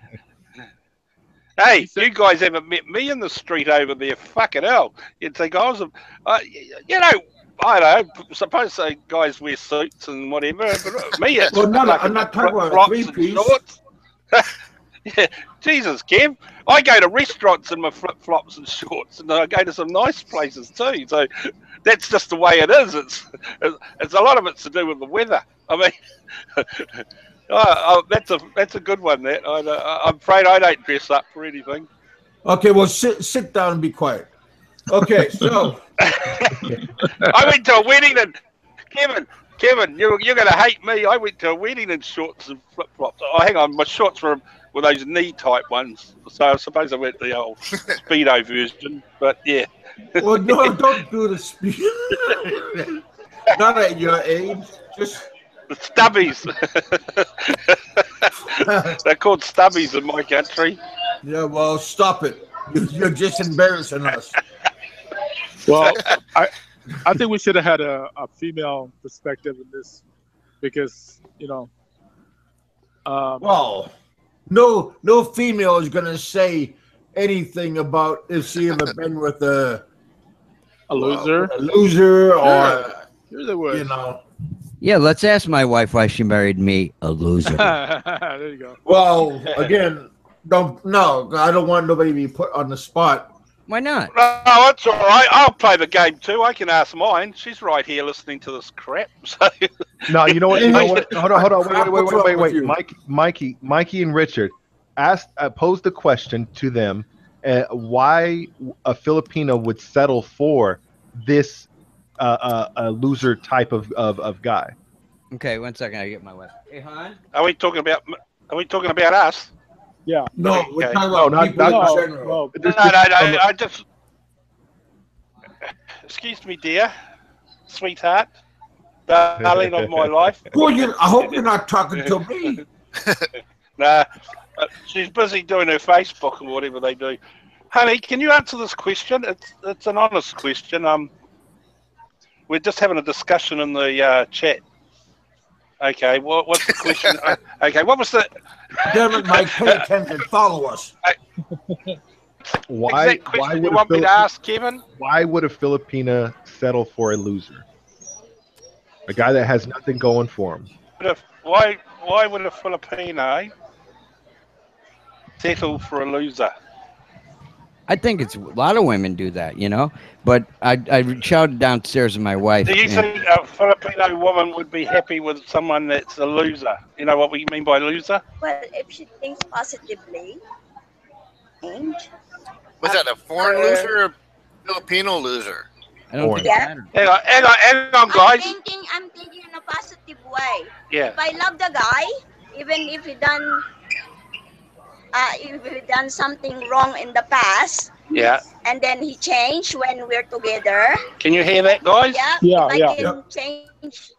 F: Hey, you guys haven't met me in the street over there. Fucking hell. You'd think I was you know, I don't know. Suppose say guys wear suits and whatever, but me, it's
A: Well, no,
F: fucking
A: I'm not talking about a
F: flip-flops and
A: three-piece.
F: shorts. Yeah, Jesus, Kev. I go to restaurants in my flip flops and shorts, and I go to some nice places too. So that's just the way it is. It's a lot of it's to do with the weather. I mean, that's a good one. That I'm afraid I don't dress up for anything.
A: Okay, well, sit down and be quiet. Okay, so
F: I went to a wedding and Kevin, you're gonna hate me. I went to a wedding in shorts and flip flops. Oh, hang on, my shorts were those knee type ones. So I suppose I went the old speedo version. But yeah,
A: well, no, don't do the speed. Not at your age. Just
F: the stubbies. They're called stubbies in my country.
A: yeah. Well, stop it. You're just embarrassing us.
B: Well, I think we should have had a female perspective in this because
A: Well, no female is gonna say anything about if she ever been with a
B: loser.
A: a loser, or
B: Sure they would.
A: you know.
C: Yeah, let's ask my wife why she married me, a loser.
B: There you go.
A: Well, again, I don't want nobody to be put on the spot.
C: Why not?
F: No, that's all right. I'll play the game too. I can ask mine. She's right here listening to this crap. So
D: No, you know what? Hold on.
A: What's
D: Wait. Mikey, and Richard posed the question to them: why a Filipino would settle for this a loser type of guy?
C: Okay, 1 second. I get my wife. Hey, hon.
F: are we talking about us?
B: Yeah.
A: No, we're
F: Okay.
A: talking
D: No,
A: about
D: not-
A: people
D: not-
A: in general.
B: No.
F: No. I just. Excuse me, dear, sweetheart, darling of my life.
A: Well, I hope you're not talking to me.
F: Nah, she's busy doing her Facebook or whatever they do. Honey, can you answer this question? It's an honest question. We're just having a discussion in the chat. Okay, what's the question? Okay, what was the
A: Damn it, Mike, pay attention. Follow us.
D: Why
F: exact question you
D: would
F: want me to ask, Kevin?
D: why would a Filipina settle for a loser? A guy that has nothing going for him.
F: Why would a Filipino settle for a loser?
C: I think it's a lot of women do that, But I shouted downstairs to my wife.
F: Do you
C: and-
F: think a Filipino woman would be happy with someone that's a loser? You know what we mean by loser?
G: Well, if she thinks positively, and
E: Was that a foreign loser or a Filipino loser?
C: I don't think it
G: Yeah.
C: matters.
F: Hang on, guys.
G: I'm thinking in a positive way.
F: Yeah.
G: If I love the guy, even if he done something wrong in the past,
F: Yeah.
G: and then he changed when we're together,
F: Can you hear that, guys?
G: yeah,
B: Yeah,
G: if I
B: yeah.
G: can change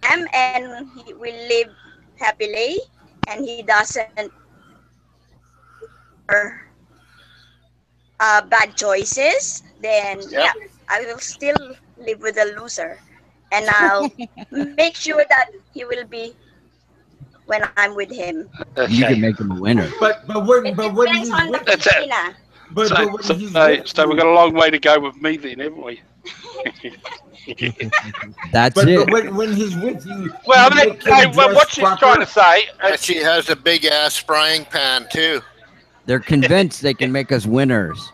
G: him and he will live happily, and he doesn't bad choices, then
E: Yeah.
G: I will still live with a loser, and I'll make sure that he will be when I'm with him.
C: You can make him a winner.
A: But
G: It
A: when
G: depends
A: he's
G: on the
A: with,
F: That's it.
G: Filipina.
A: but
F: So,
A: when
F: so,
A: he's
F: so,
A: with
F: so we've
A: you-
F: got a long way to go with me then, haven't we?
C: That's
A: but
C: it.
A: when he's with you,
F: Well,
A: you make him
F: well,
A: dress
F: what she's
A: proper.
F: trying to say,
E: And she has a big ass frying pan too.
C: They're convinced they can make us winners.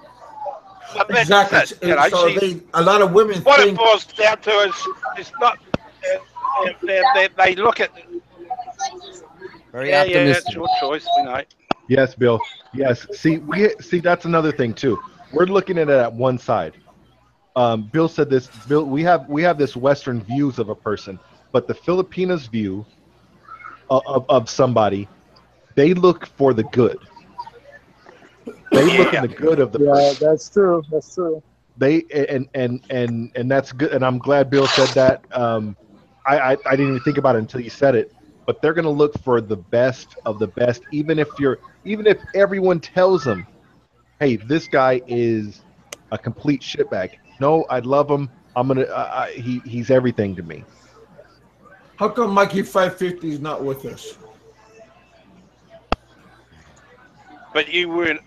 A: Exactly.
F: You know,
A: So a lot of women
F: what it
A: think
F: boils down to is it's not. They look at
C: Very
F: Yeah,
C: optimistic.
F: it's your choice. We know.
D: Yes, Bill. Yes. See that's another thing too. We're looking at it at one side. Bill said this. Bill, we have this Western views of a person, but the Filipinas view of somebody, they look for the good. They look in
F: Yeah.
D: the good of the
B: Yeah,
D: person.
B: that's true. That's true.
D: They and that's good. And I'm glad Bill said that. I didn't even think about it until you said it. But they're gonna look for the best of the best, even if everyone tells them, "Hey, this guy is a complete shitbag." No, I love him. He's everything to me.
A: How come Mikey 550 is not with us?
F: But you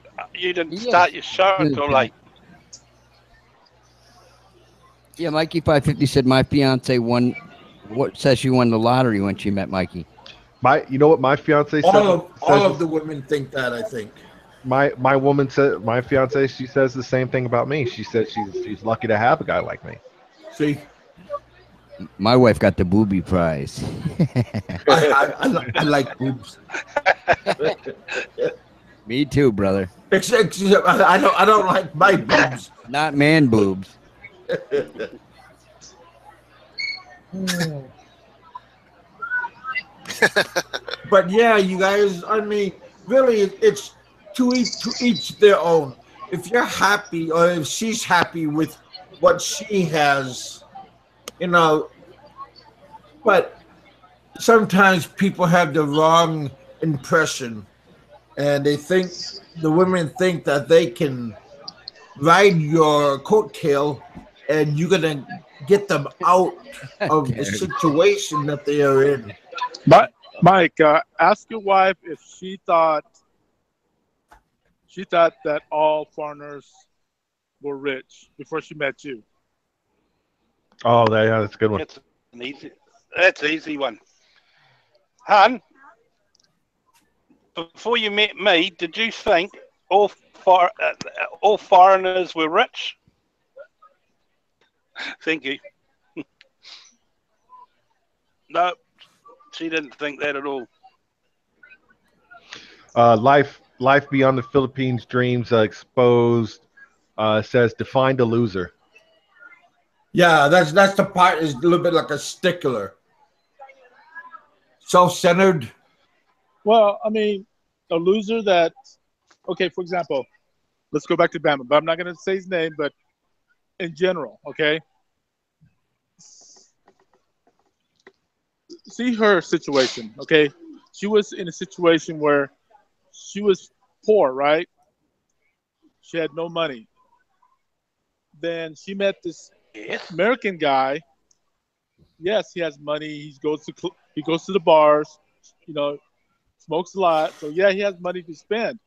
F: didn't
C: He
F: start
C: is.
F: your show until late.
C: Yeah, Mikey 550 said my fiance won. What says she won the lottery when she met Mikey?
D: You know what my fiance
A: All
D: says
A: of the women think that. I think.
D: my woman said my fiance she says the same thing about me. She said she's lucky to have a guy like me.
A: See,
C: My wife got the booby prize.
A: I like boobs.
C: Me too, brother.
A: Except I don't like my boobs.
C: Not man boobs.
A: But yeah, you guys. I mean, really, it's to each their own. If you're happy, or if she's happy with what she has, you know. But sometimes people have the wrong impression, and the women think that they can ride your coattail, and you're gonna get them out of the
C: Dude.
A: situation that they are in.
B: But Mike, ask your wife if she thought that all foreigners were rich before she met you.
D: Oh, that's a good one.
F: That's an easy one. Hun, before you met me, did you think all foreigners were rich? Thank you. No, she didn't think that at all.
D: Life beyond the Philippines dreams exposed says defined a loser.
A: Yeah, that's the part is a little bit like a stickler, self-centered.
B: Well, I mean, a loser that, okay, for example, let's go back to Bama, but I'm not going to say his name, but in general, okay? See her situation, okay? She was in a situation where she was poor, right? She had no money. Then she met this
F: Yes.
B: American guy. Yes, he has money. He goes to the bars, you know, smokes a lot. So yeah, he has money to spend.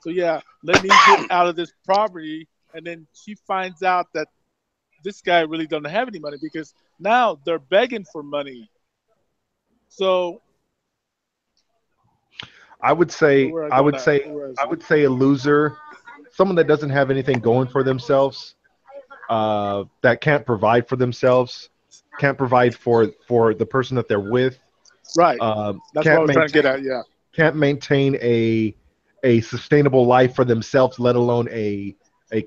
B: So yeah, let me get out of this poverty. And then she finds out that this guy really doesn't have any money because now they're begging for money. So
D: I would say
B: where I
D: I
B: going
D: would
B: at?
D: say
B: Where is
D: I
B: it?
D: would say a loser, someone that doesn't have anything going for themselves, that can't provide for themselves, can't provide for the person that they're with,
B: Right. That's what I
D: can't
B: was trying to get
D: maintain
B: at. Yeah,
D: can't maintain a sustainable life for themselves, let alone a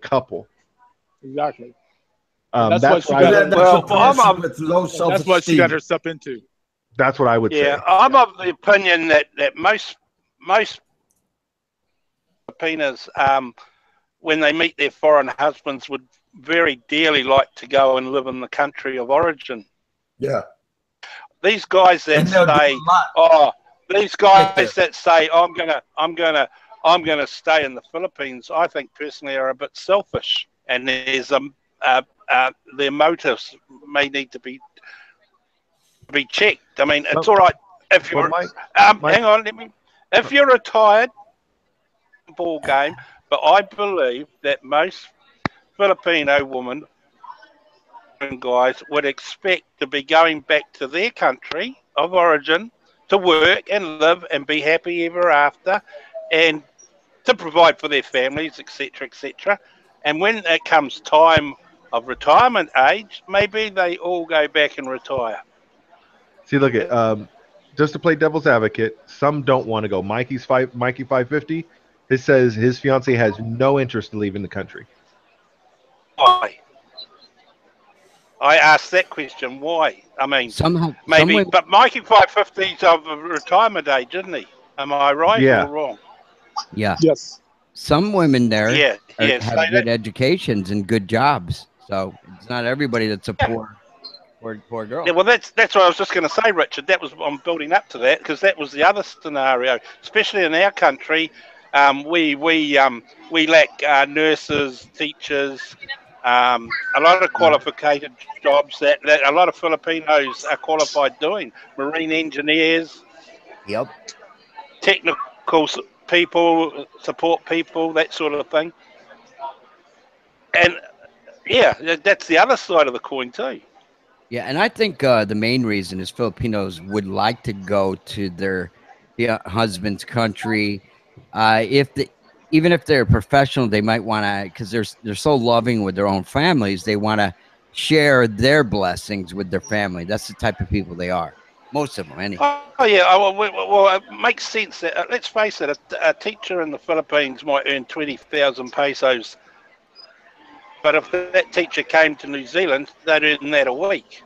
D: couple.
B: exactly. And that's what
D: That's
B: she
D: what
B: got
D: I
B: her.
A: That's a
F: Well,
A: person with low
B: And that's what she got
A: self-esteem.
B: herself into.
D: that's what I would
F: yeah,
D: say.
F: I'm of the opinion that most Filipinas, when they meet their foreign husbands, would very dearly like to go and live in the country of origin.
A: Yeah,
F: These guys that
A: and they'll do
F: say,
A: a lot
F: "Oh, these
A: to get
F: guys
A: there.
F: that say I'm gonna stay in the Philippines," I think personally are a bit selfish, and their motives may need to be checked. I mean, it's
D: Well,
F: all right if
D: well,
F: you're.
D: my
F: Hang on, If you're retired, ball game, but I believe that most Filipino women and guys would expect to be going back to their country of origin to work and live and be happy ever after, and to provide for their families, etc., etc. And when it comes time of retirement age, maybe they all go back and retire.
D: see, look at just to play devil's advocate, some don't want to go. Mikey 550. It says his fiance has no interest in leaving the country.
F: Why? I asked that question. Why? I mean,
C: Somehow, some
F: maybe,
C: women,
F: but Mikey 550's of a retirement age, isn't he? Am I right
D: Yeah.
F: or wrong?
C: yeah,
B: Yes.
C: some women there
F: Yeah, yeah. So
C: have good
F: that,
C: educations and good jobs. So it's not everybody that's a
F: yeah.
C: poor girl.
F: Yeah, well, that's what I was just going to say, Richard. That was I'm building up to that because that was the other scenario, especially in our country. We lack nurses, teachers, a lot of qualified jobs that a lot of Filipinos are qualified doing. Marine engineers,
C: Yep.
F: technical people, support people, that sort of thing. And yeah, that's the other side of the coin too.
C: Yeah, and I think the main reason is Filipinos would like to go to their husband's country. If the even if they're professional, they might want to because they're so loving with their own families. They want to share their blessings with their family. That's the type of people they are. Most of them, anyway.
F: Oh yeah, well, it makes sense. That, let's face it, a teacher in the Philippines might earn 20,000 pesos, but if that teacher came to New Zealand, they'd earn that a week.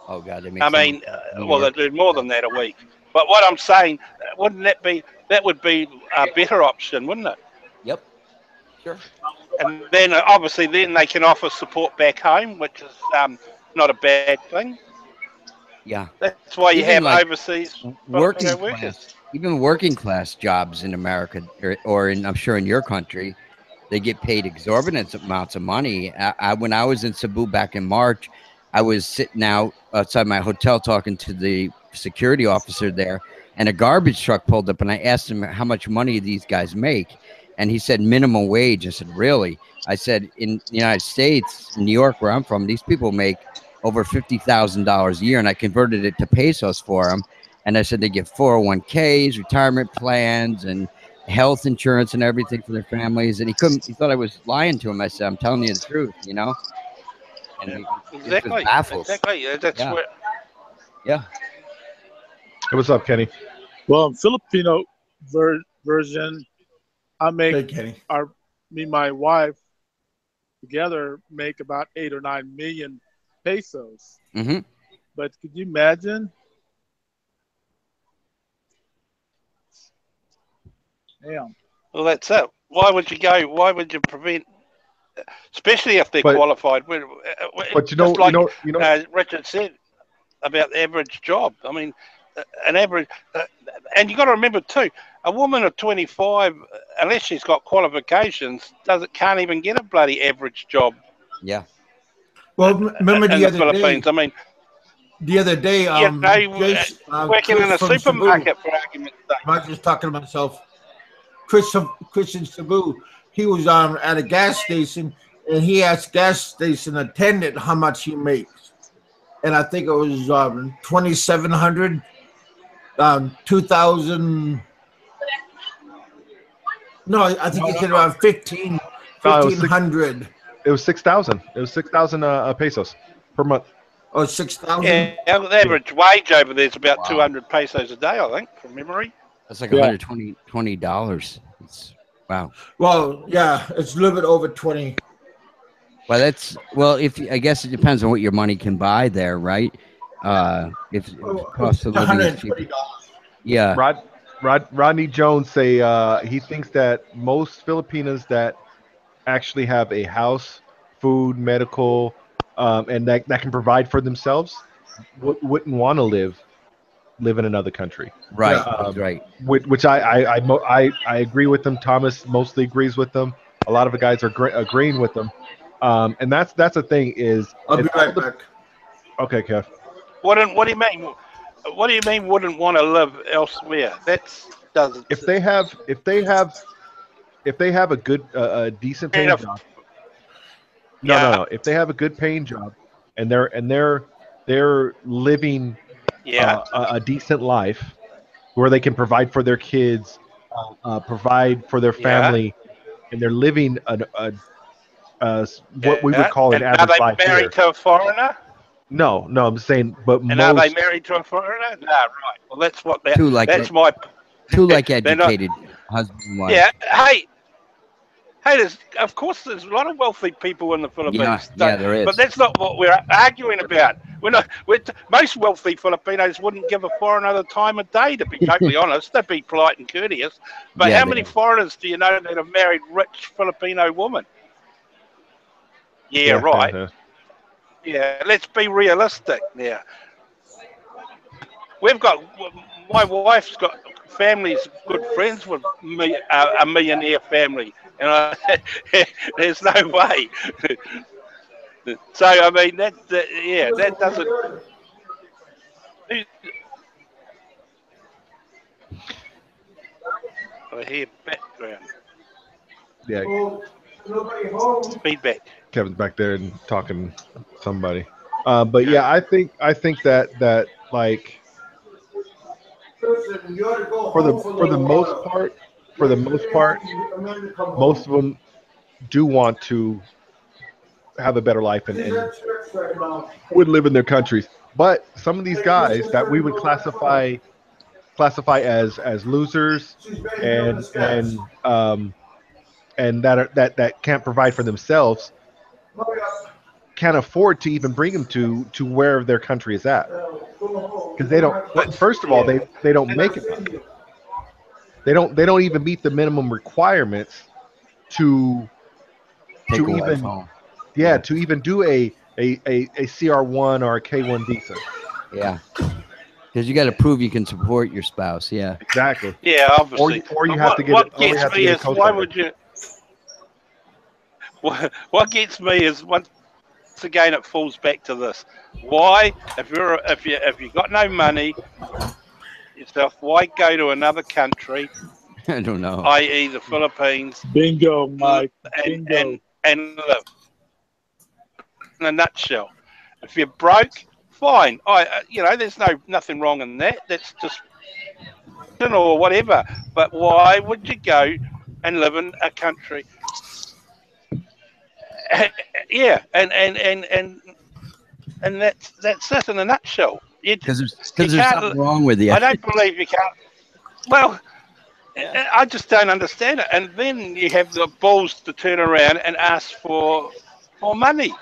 C: Oh God, they make
F: I
C: so
F: mean,
C: much money
F: well,
C: there.
F: they'd earn more than that a week. But what I'm saying, wouldn't that would be a better option, wouldn't it?
C: Yep, sure.
F: And then obviously then they can offer support back home, which is not a bad thing.
C: Yeah,
F: That's why you
C: even
F: have
C: like
F: overseas
C: working
F: Filipino
C: class,
F: workers.
C: even working class jobs in America or in I'm sure in your country, they get paid exorbitant amounts of money. When I was in Cebu back in March, I was sitting out outside my hotel talking to the security officer there, and a garbage truck pulled up, and I asked him how much money these guys make, and he said minimum wage. I said, really? I said, in the United States, in New York, where I'm from, these people make over $50,000 a year, and I converted it to pesos for them. And I said they get 401ks, retirement plans, and health insurance and everything for their families. And he thought I was lying to him. I said, I'm telling you the truth. And
F: Yeah,
C: he just was
F: exactly,
C: baffled.
F: exactly. Yeah, that's
C: Yeah,
F: where.
C: yeah.
D: Hey, what's up, Kenny?
B: Well, Filipino version, I make
A: Hey, Kenny.
B: me and my wife together make about 8 or 9 million pesos.
C: Mm-hmm.
B: But could you imagine? Damn.
F: Well, that's it. Why would you go? Why would you prevent? Especially if they're
D: But
F: qualified.
D: but you
F: Just
D: know you
F: like
D: know you know
F: Richard said about the average job. I mean, an average, and you got to remember too, a woman of 25, unless she's got qualifications, can't even get a bloody average job
C: Yeah.
A: Well, remember
F: in
A: the
F: the
A: other day,
F: Philippines. I mean,
A: the other day, Jace,
F: working in
A: Chris
F: a
A: from Cebu,
F: supermarket for argument's sake.
A: I was just talking to myself. Chris in Cebu, he was at a gas station, and he asked gas station attendant how much he makes, and I think it was 2,700, 2,000. No, I think
D: no
A: he
D: no
A: said
D: no
A: around 15,
D: no it was
A: 1,500
D: it was 6,000. It was 6,000 pesos per month.
A: or 6,000.
F: Yeah, the average wage over there is about
C: Wow.
F: 200 pesos a day, I think, from memory.
C: That's like
B: Yeah.
C: $120. It's wow.
A: Well, yeah, it's a little bit over 20.
C: Well, if I guess it depends on what your money can buy there, right? If
A: Oh,
C: cost of
A: it's
C: living is cheap.
A: $120.
C: Yeah.
D: Rodney Jones say he thinks that most Filipinas that actually have a house, food, medical, and that can provide for themselves wouldn't want to live in another country.
C: Right.
A: Yeah.
C: He's right.
D: Which I agree with them. Thomas mostly agrees with them. A lot of the guys are agreeing with them. And that's the thing is.
A: I'll be
D: if all
A: right
D: the-
A: back.
D: Okay, Kev.
F: What do you mean? What do you mean wouldn't want to live elsewhere? That's doesn't.
D: If they have a good decent paying
F: Enough.
D: job.
F: Yeah.
D: No. If they have a good paying job and they're living
F: Yeah.
D: a decent life where they can provide for their kids, provide for their family, and they're living what we would call an
F: And are
D: average
F: they
D: life
F: married
D: here.
F: to a foreigner?
D: No, I'm saying, but
F: And are they
D: most.
F: married to a foreigner? No, right. Well, that's what that.
C: Two like
F: That's my.
C: two like
F: They're not.
C: educated husband and wife.
F: Yeah. Hey, of course, there's a lot of wealthy people in the Philippines.
C: Yeah, there is.
F: But that's not what we're arguing about. Most wealthy Filipinos wouldn't give a foreigner the time of day, to be totally honest. They'd be polite and courteous. But
C: Yeah,
F: how
C: they
F: many
C: are.
F: foreigners do you know that have married rich Filipino women? Yeah, right. Yeah, let's be realistic now. My wife's got families, good friends with me, a millionaire family, and there's no way. So I mean that doesn't. I hear background
D: Yeah,
F: feedback.
D: Kevin's back there and talking to somebody. But yeah, I think that like for the most part, most of them do want to have a better life and would live in their countries. But some of these guys that we would classify as losers and that can't provide for themselves can't afford to even bring them to where their country is at, because they don't. First of all, they don't make enough. They don't even meet the minimum requirements to
C: Take a wife
D: even
C: home.
D: to even do a CR1 or a K1 visa.
C: Yeah. Because you got to prove you can support your spouse. Yeah.
D: Exactly.
F: Yeah, obviously.
D: Or you have to get
F: what
D: it. Or you
F: gets
D: have to
F: me
D: get a
F: is
D: co-signer.
F: why would you? What gets me is once again it falls back to this: why, if you got no money yourself, why go to another country,
C: I don't know.
F: i.e. the Philippines,
B: Bingo, Mike. Bingo.
F: and live? In a nutshell, if you're broke, fine. There's nothing wrong in that. That's just or whatever. But why would you go and live in a country? Yeah, and that's it in a nutshell.
C: Because there's something wrong with you.
F: I don't believe you can't. Well, I just don't understand it. And then you have the balls to turn around and ask for money.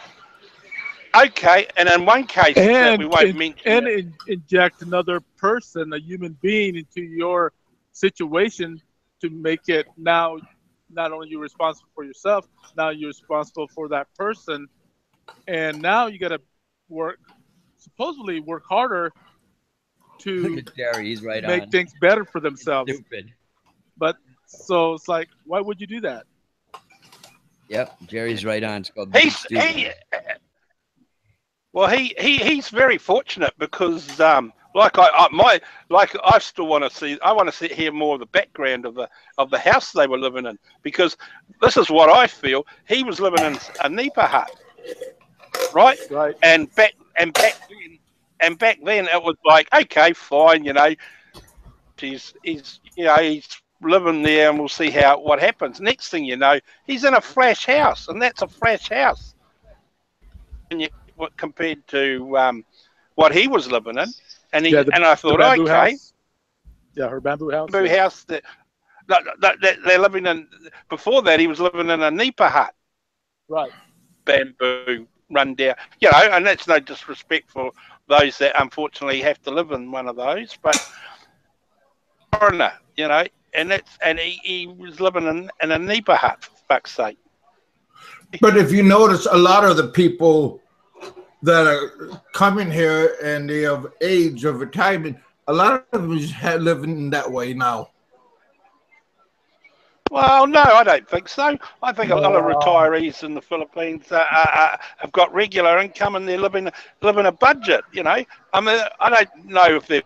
F: Okay, and in one case that we won't mention,
B: and inject another person, a human being, into your situation to make it now not only you're responsible for yourself, now you're responsible for that person, and now you got to supposedly work harder to
C: Look at Jerry, he's right
B: make
C: on.
B: things better for themselves.
C: Stupid.
B: But so it's like, why would you do that?
C: Yep, Jerry's right on. It's called
F: he's very fortunate because I still want to hear more of the background of the house they were living in, because this is what I feel. He was living in a nipa hut, right? And back then it was like, okay, fine, he's living there and we'll see what happens. Next thing you know, he's in a flash house, and that's a flash house. Compared to what he was living in, and I thought, okay,
B: house. Yeah, her bamboo house.
F: Bamboo house that they're living in. Before that, he was living in a nipa hut,
B: right?
F: Bamboo run down, and that's no disrespect for those that unfortunately have to live in one of those, but foreigner, and he was living in a nipa hut, for fuck's sake.
A: But if you notice, a lot of the people that are coming here and they have age of retirement, a lot of them is living that way now.
F: Well, no, I don't think so. I think a lot of retirees in the Philippines have got regular income and they're living a budget. I mean, I don't know if they're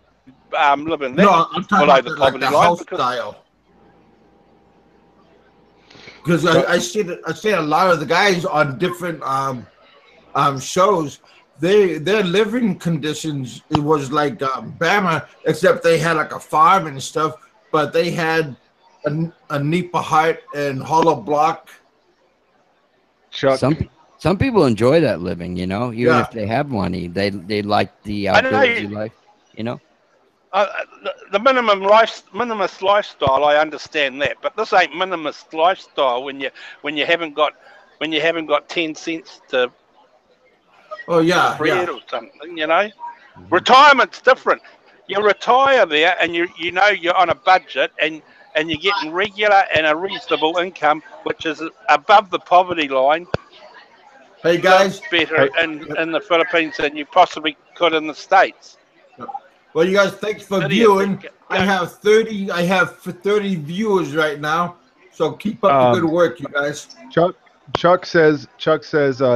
F: living
A: I'm talking
F: below
A: about
F: the
A: like
F: poverty
A: the
F: line
A: house style. Because I see a lot of the guys on different shows. Their living conditions, it was like Bama, except they had like a farm and stuff, but they had a nipa hut and hollow block.
D: Chuck,
C: Some people enjoy that living, even
A: Yeah.
C: if they have money, they like the
F: I know
C: outdoorsy life,
F: the minimalist lifestyle. I understand that, but this ain't minimalist lifestyle when you haven't got 10 cents to
A: Oh yeah,
F: bread
A: yeah.
F: or something. Retirement's different. You retire there, and you're on a budget, and you're getting regular and a reasonable income, which is above the poverty line.
A: Hey
F: Live
A: guys.
F: better
D: Hey,
F: in the Philippines than you possibly could in the States.
A: Well, you guys, thanks for
F: What do you
A: viewing.
F: think?
A: I have 30 viewers right now. So keep up the good work, you guys.
D: Chuck says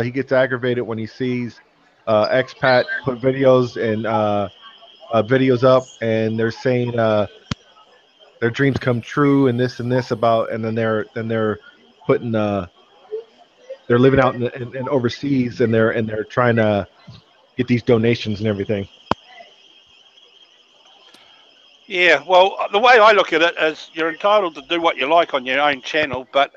D: he gets aggravated when he sees expat put videos up, and they're saying their dreams come true and this about, and then they're putting they're living out in overseas, and they're trying to get these donations and everything.
F: Yeah, well, the way I look at it is you're entitled to do what you like on your own channel, but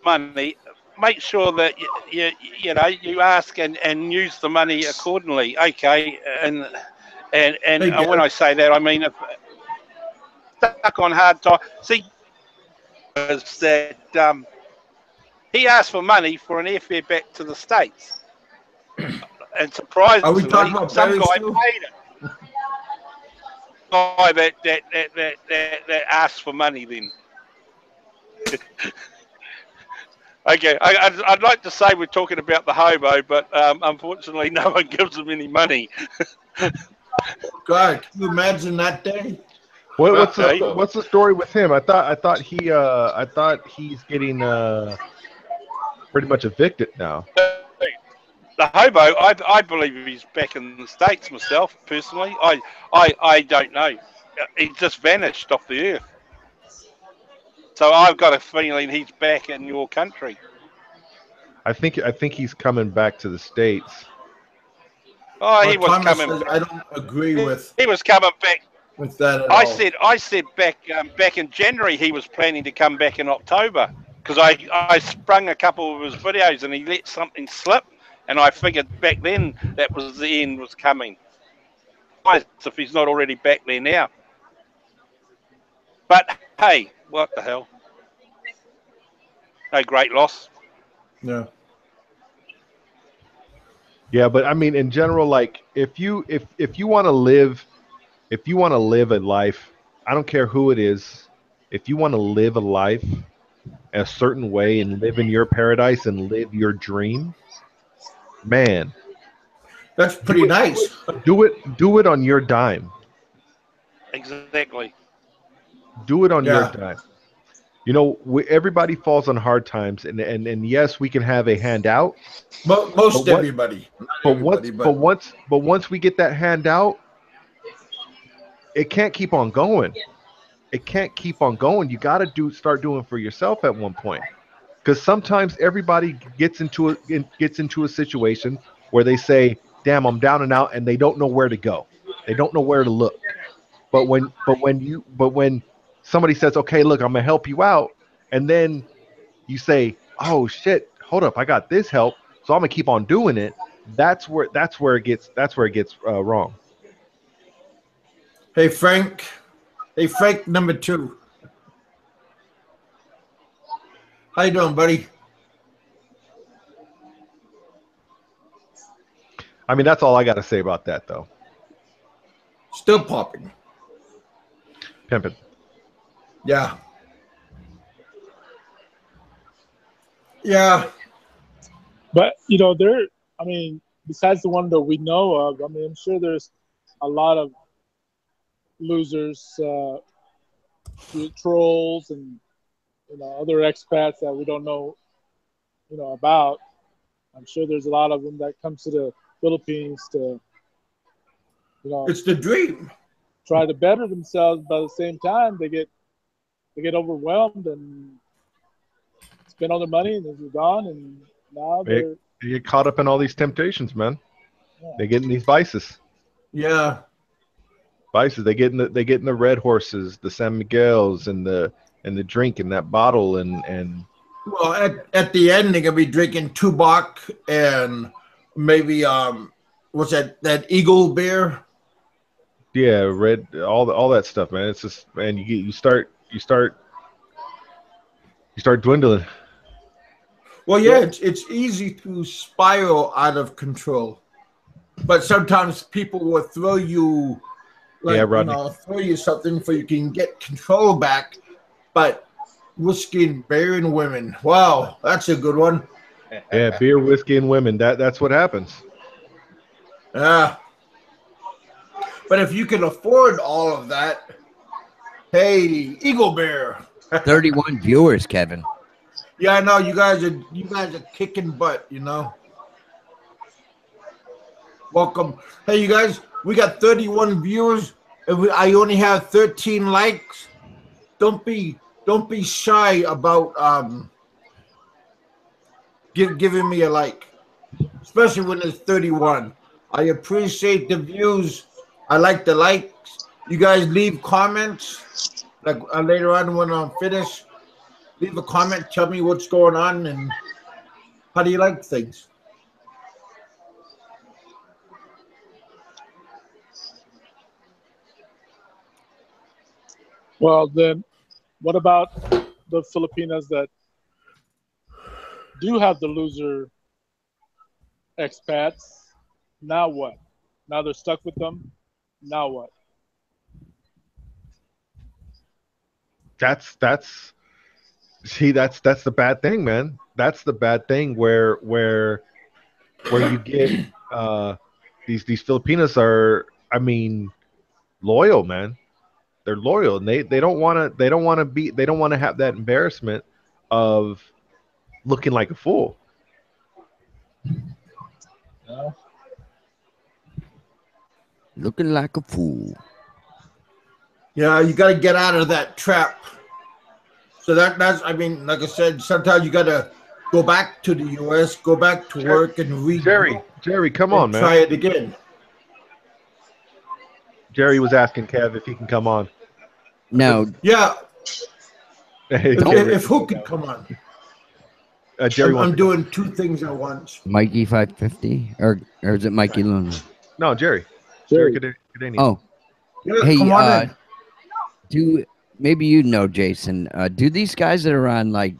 F: money, make sure that you ask and use the money accordingly. Okay, and
A: Hey,
F: when I
A: Gary.
F: say that, I mean if stuck on hard time. See, is that he asked for money for an airfare back to the States, and
A: Are we talking
F: surprisingly,
A: about
F: some
A: Barry
F: guy
A: still?
F: paid it. Guy that asked for money then. Okay, I'd like to say we're talking about the hobo, but unfortunately, no one gives him any money.
A: God, can you imagine that day?
D: What's
F: Hey,
D: the story with him? I thought he's getting pretty much evicted now.
F: the hobo, I believe he's back in the States myself, personally. I don't know. He just vanished off the earth. So I've got a feeling he's back in your country.
D: I think he's coming back to the States.
F: Oh, he
A: What
F: was
A: Thomas
F: coming
A: says,
F: back.
A: I don't agree
F: He was coming back.
A: with that at
F: I
A: all.
F: said back in January he was planning to come back in October because I sprung a couple of his videos and he let something slip, and I figured back then that was the end was coming. If he's not already back there now. But hey, what the hell? No great loss.
A: Yeah.
D: Yeah, but I mean, in general, like if you want to live, if you want to live a life, I don't care who it is. If you want to live a life a certain way and live in your paradise and live your dream, man,
A: That's
D: do
A: pretty
D: it,
A: nice.
D: do it on your dime.
F: Exactly.
D: Do it on your
A: Yeah.
D: dime. Everybody falls on hard times, and yes, we can have a handout.
A: Most
D: But what?
A: everybody. Not
D: But
A: everybody,
D: once we get that handout, it can't keep on going. It can't keep on going. You got to start doing for yourself at one point, because sometimes everybody gets into a situation where they say, "Damn, I'm down and out," and they don't know where to go. They don't know where to look. But when somebody says, "Okay, look, I'm gonna help you out," and then you say, "Oh shit, hold up, I got this help, so I'm gonna keep on doing it." That's where it gets wrong.
A: hey, Frank. Hey, Frank, number 2. How you doing, buddy?
D: I mean, that's all I got to say about that, though.
A: Still popping.
D: Pimpin'.
A: Yeah. Yeah.
B: But there. I mean, besides the one that we know of, I mean, I'm sure there's a lot of losers, trolls, and other expats that we don't know, about. I'm sure there's a lot of them that comes to the Philippines to,
A: It's the dream.
B: try to better themselves. But at the same time, they get overwhelmed and spend all their money, and they're gone. And now
D: They get caught up in all these temptations, man.
B: yeah.
D: They get in these vices.
A: Yeah.
D: They get in the Red Horses, the San Miguel's, and the drink and that bottle, and
A: Well, at the end, they're gonna be drinking Tubac and maybe what's that Eagle beer?
D: Yeah, red, all that stuff, man. It's just, man, you start dwindling.
A: Well, yeah, it's easy to spiral out of control, but sometimes people will throw you
D: Yeah,
A: like
D: Rodney.
A: throw you something so you can get control back. But whiskey and beer and women, wow, that's a good one.
D: Yeah, beer, whiskey, and women. That's what happens.
A: Yeah, but if you can afford all of that, hey, Eagle Bear.
C: 31 viewers, Kevin.
A: Yeah, I know you guys are kicking butt. Welcome. Hey, you guys, we got 31 viewers, and I only have 13 likes. Don't be shy about giving me a like, especially when it's 31. I appreciate the views. I like the likes. You guys leave comments. Like later on when I'm finished, leave a comment. Tell me what's going on and how do you like things.
B: Well, then, what about the Filipinas that do have the loser expats? Now what? Now they're stuck with them. Now what?
D: That's see, that's the bad thing, man. That's the bad thing where you get these Filipinos are, I mean, loyal, man. They're loyal, and they don't want to have that embarrassment of looking like a fool.
B: No?
C: Looking like a fool.
A: Yeah, you got to get out of that trap. So that's I mean, like I said, sometimes you got to go back to the U.S., go back to work, and
D: Jerry, come on,
A: and
D: man.
A: try it again.
D: Jerry was asking Kev if he can come on.
C: No,
A: Yeah,
D: Hey,
A: if who could come on?
D: Jerry wants
A: I'm
D: to come.
A: doing two things at once.
C: Mikey 550 or is it Mikey Luna?
D: No, Jerry.
B: Jerry.
D: Cadenian.
C: Oh,
A: Yeah,
C: hey,
A: come on in.
C: do maybe you know, Jason? Do these guys that are on like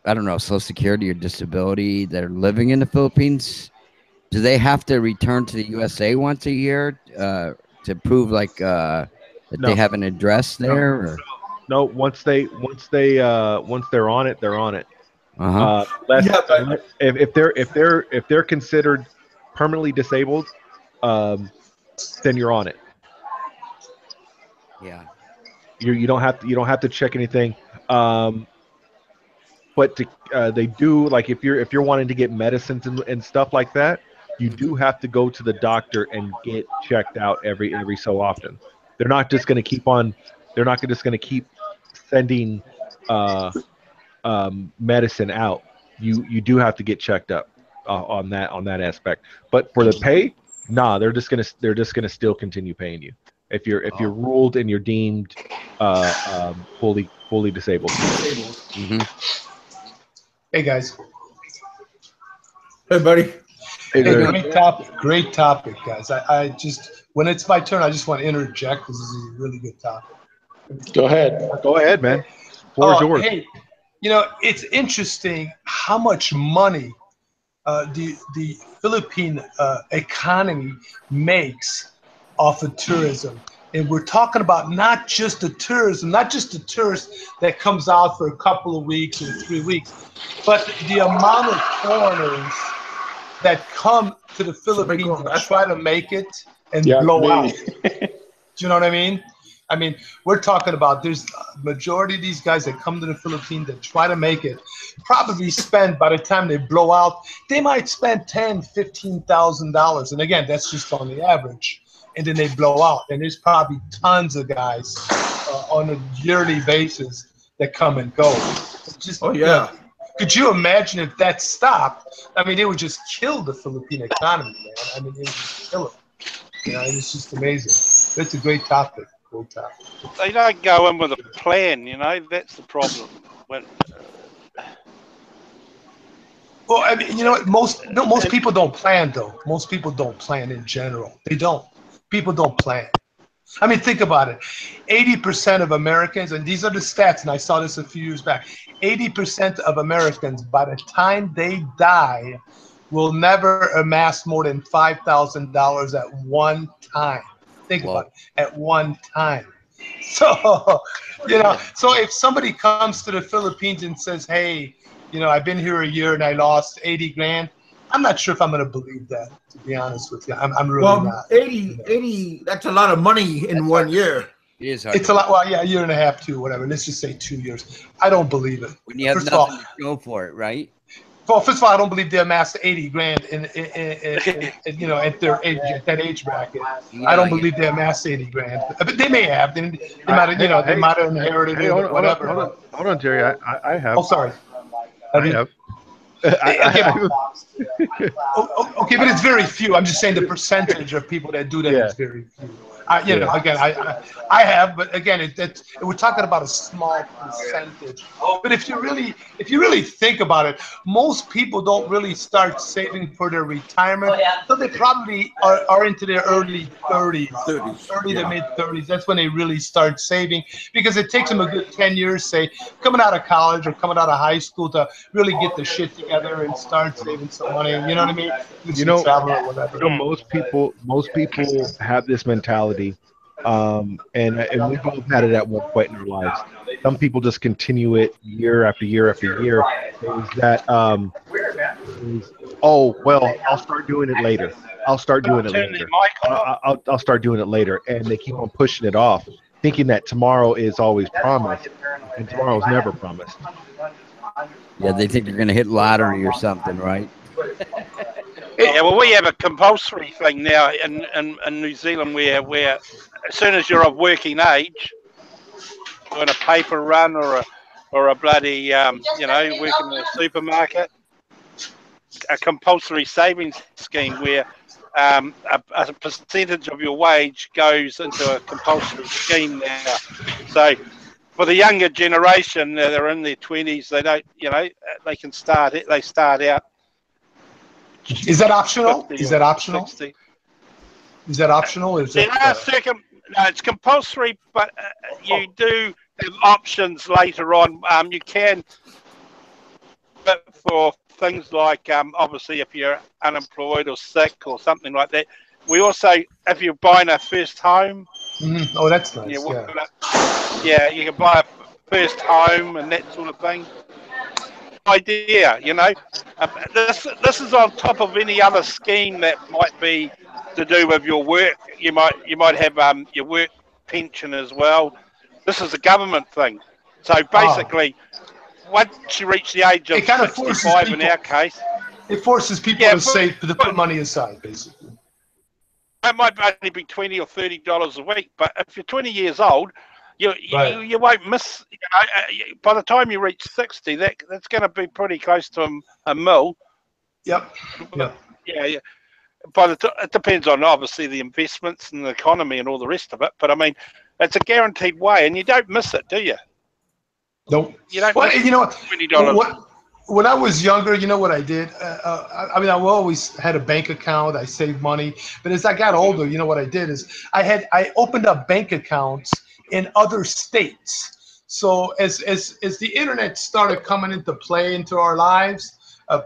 C: I don't know Social Security or disability that are living in the Philippines? Do they have to return to the USA once a year to prove like that they
D: No.
C: have an address there? Or?
D: No, once they're on it, they're on it.
C: Uh-huh.
A: Yeah, but
D: If they're considered permanently disabled, then you're on it.
C: Yeah.
D: You don't have to check anything. But they do, like, if you're wanting to get medicines and stuff like that, you do have to go to the doctor and get checked out every so often. They're not just going to keep on. They're not just going to keep sending medicine out. You do have to get checked up on that aspect. But for the pay, nah, they're just gonna still continue paying you if you're ruled and you're deemed fully disabled.
C: Mm-hmm.
H: Hey guys.
A: hey, buddy.
D: Hey,
H: Hey,
D: there.
H: great topic, guys. I just when it's my turn, I just want to interject because this is a really good topic.
B: Go ahead.
D: Go ahead, man. Floor's yours.
H: Hey, it's interesting how much money the Philippine economy makes off of tourism. And we're talking about not just the tourism, not just the tourist that comes out for a couple of weeks or 3 weeks, but the amount of foreigners that come to the Philippines and try to make it and blow out. Do you know what I mean? I mean, we're talking about there's a majority of these guys that come to the Philippines that try to make it, probably spend, by the time they blow out, they might spend $10,000-$15,000. And again, that's just on the average. And then they blow out. And there's probably tons of guys on a yearly basis that come and go. Just, could you imagine if that stopped? I mean, it would just kill the Philippine economy, man. I mean, it would just kill it. It's just amazing. It's a great topic.
F: They don't go in with a plan, that's the problem.
H: Well, I mean, you know what? Most people don't plan though. Most people don't plan in general. They don't. People don't plan. I mean, think about it. 80% of Americans, and these are the stats, and I saw this a few years back. 80% of Americans, by the time they die, will never amass more than $5,000 at one time. Think about it. At one time. So, so if somebody comes to the Philippines and says, hey, I've been here a year and I lost 80 grand, I'm not sure if I'm going to believe that, to be honest with you. I'm really not.
A: 80, that's a lot of money in 1 year.
C: It is hard.
H: It's a lot. Well, yeah, a year and a half, too, whatever. Let's just say 2 years. I don't believe it.
C: When you have nothing to show for it, right?
H: Well, first of all, I don't believe they amassed 80 grand in at their age, at that age bracket.
C: Yeah,
H: I don't believe they amassed 80 grand. But they may have. They might have, they might have inherited it or whatever.
D: Hold on, Jerry. I have.
H: Oh, sorry.
D: I have.
H: Okay, but it's very few. I'm just saying the percentage of people that do that is very few. Again, I have, but again, we're talking about a small percentage. But if you really think about it, most people don't really start saving for their retirement. So they probably are into their early 30s, early to mid 30s. That's when they really start saving, because it takes them a good 10 years, say, coming out of college or coming out of high school, to really get the shit together and start saving some money. You know what I mean? Travel or whatever.
D: Most people have this mentality. And we've all had it at one point in our lives. Some people just continue it year after year after year. Is that I'll start doing it later. I'll start doing it later. I'll start doing it later, and they keep on pushing it off, thinking that tomorrow is always promised, and tomorrow's never promised.
C: Yeah, they think you're going to hit lottery or something, right?
F: Yeah, well, we have a compulsory thing now in New Zealand where as soon as you're of working age, doing a paper run or a bloody working in a supermarket, a compulsory savings scheme where a percentage of your wage goes into a compulsory scheme now. So for the younger generation, they're in their 20s. They don't, they can start it. They start out.
H: Is that optional? Is that optional?
F: 60.
H: Is that optional? Is
F: that, no, it's compulsory, but you do have options later on. You can, but for things like obviously if you're unemployed or sick or something like that. We also, if you're buying a first home.
H: Mm-hmm. Oh, that's nice.
F: Yeah, you can buy a first home and that sort of thing. Idea, this is on top of any other scheme that might be to do with your work. You might have your work pension as well. This is a government thing. So basically, once you reach the age of 65, in our case,
H: it forces people to save, to put money aside, basically.
F: It might only be $20 or $30 a week, but if you're 20 years old, you won't miss. By the time you reach 60, that's going to be pretty close to a mil.
H: Yep.
F: Yeah. It depends on obviously the investments and the economy and all the rest of it. But I mean, it's a guaranteed way, and you don't miss it, do you?
H: Nope.
F: You don't.
H: Well,
F: $20.
H: When I was younger, you know what I did? I always had a bank account. I saved money. But as I got older, you know what I did is I opened up bank accounts in other states. So as the internet started coming into play into our lives,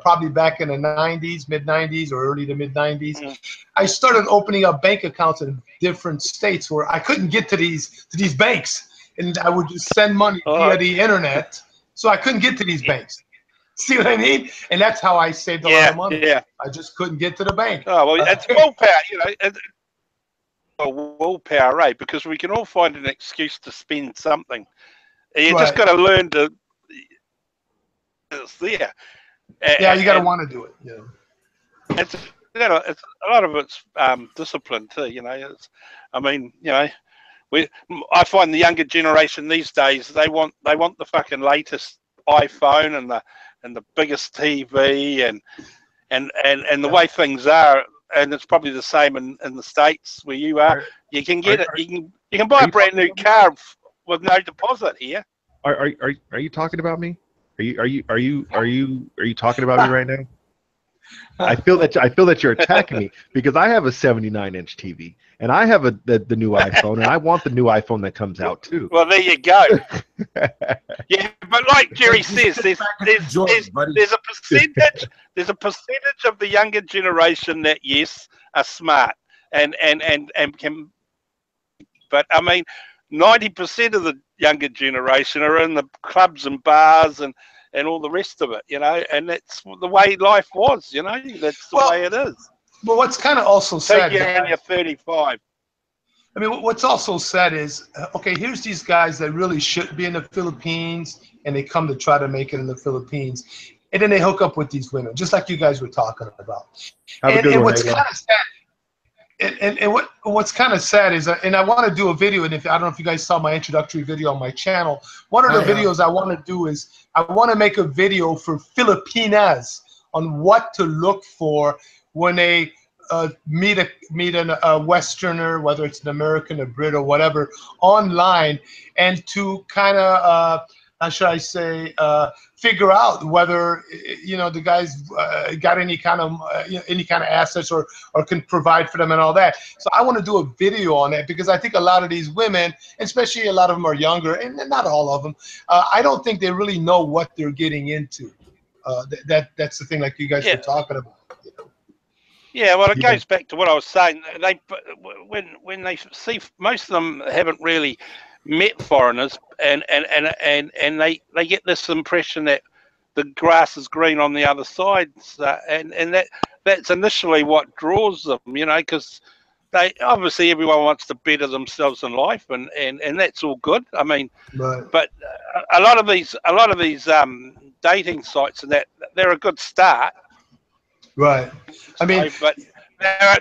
H: probably back in the 90s, mid 90s or early to mid 90s, I started opening up bank accounts in different states where I couldn't get to these banks, and I would just send money via the internet. So I couldn't get to these banks. See what I mean? And that's how I saved a lot of money.
F: Yeah.
H: I just couldn't get to the bank.
F: Oh, well, it's willpower, willpower, right? Because we can all find an excuse to spend something. And you just got to learn to. It's there.
H: You got to want to do it. Yeah.
F: It's a lot of it's discipline too. I find the younger generation these days they want the fucking latest iPhone and the biggest TV and the way things are, and it's probably the same in the States where you are. You can get you can buy a brand new car with no deposit here.
D: Are you talking about me? Are you talking about me right now? I feel that you're attacking me because I have a 79-inch TV and I have the new iPhone and I want the new iPhone that comes out too.
F: Well, there you go. Yeah, but like Jerry says, there's a percentage of the younger generation that yes are smart and can, but I mean, 90% of the younger generation are in the clubs and bars and all the rest of it, you know, and that's the way life was, you know, that's the way it is.
H: Well, what's kind of also sad,
F: you're 35.
H: I mean, what's also sad is, okay, here's these guys that really shouldn't be in the Philippines, and they come to try to make it in the Philippines, and then they hook up with these women, just like you guys were talking about.
D: Have a good one,
H: what's
D: Halo.
H: kind of sad, and what's kind of sad is, and I want to do a video, and if I don't know if you guys saw my introductory video on my channel, one of the videos I want to do is I want to make a video for Filipinas on what to look for when they meet a Westerner, whether it's an American, a Brit, or whatever, online, and to kind of how should I say, figure out whether the guy's got any kind of assets or can provide for them and all that. So I want to do a video on that because I think a lot of these women, especially a lot of them are younger, and not all of them, I don't think they really know what they're getting into. That's the thing, like you guys were talking about.
F: Yeah, well, it goes back to what I was saying. When they see, most of them haven't really met foreigners, and they get this impression that the grass is green on the other side, and that's initially what draws them, you know, because they obviously everyone wants to better themselves in life, and that's all good. I mean, but a lot of these dating sites and that they're a good start.
H: Right. I mean,
F: but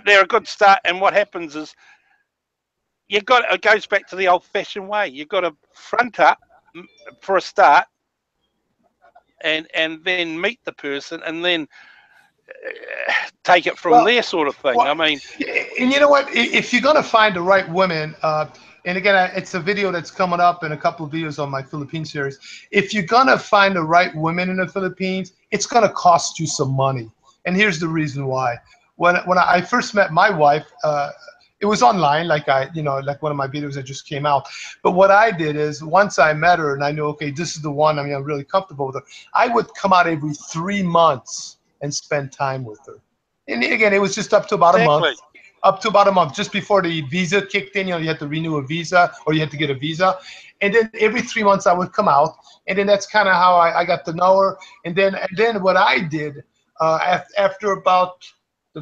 F: they're a good start, and what happens is it goes back to the old-fashioned way. You've got to front up for a start, and then meet the person, and then take it from there, sort of thing. I mean,
H: and you know what? If you're gonna find the right woman, and again, it's a video that's coming up in a couple of videos on my Philippine series. If you're gonna find the right woman in the Philippines, it's gonna cost you some money. And here's the reason why. When I first met my wife, it was online, like one of my videos that just came out. But what I did is, once I met her and I knew, okay, this is the one, I mean, I'm really comfortable with her, I would come out every 3 months and spend time with her. And again, it was just up to about a month. Up to about a month, just before the visa kicked in. You had to renew a visa, or you had to get a visa. And then every 3 months I would come out. And then that's kind of how I got to know her. And then what I did, after about the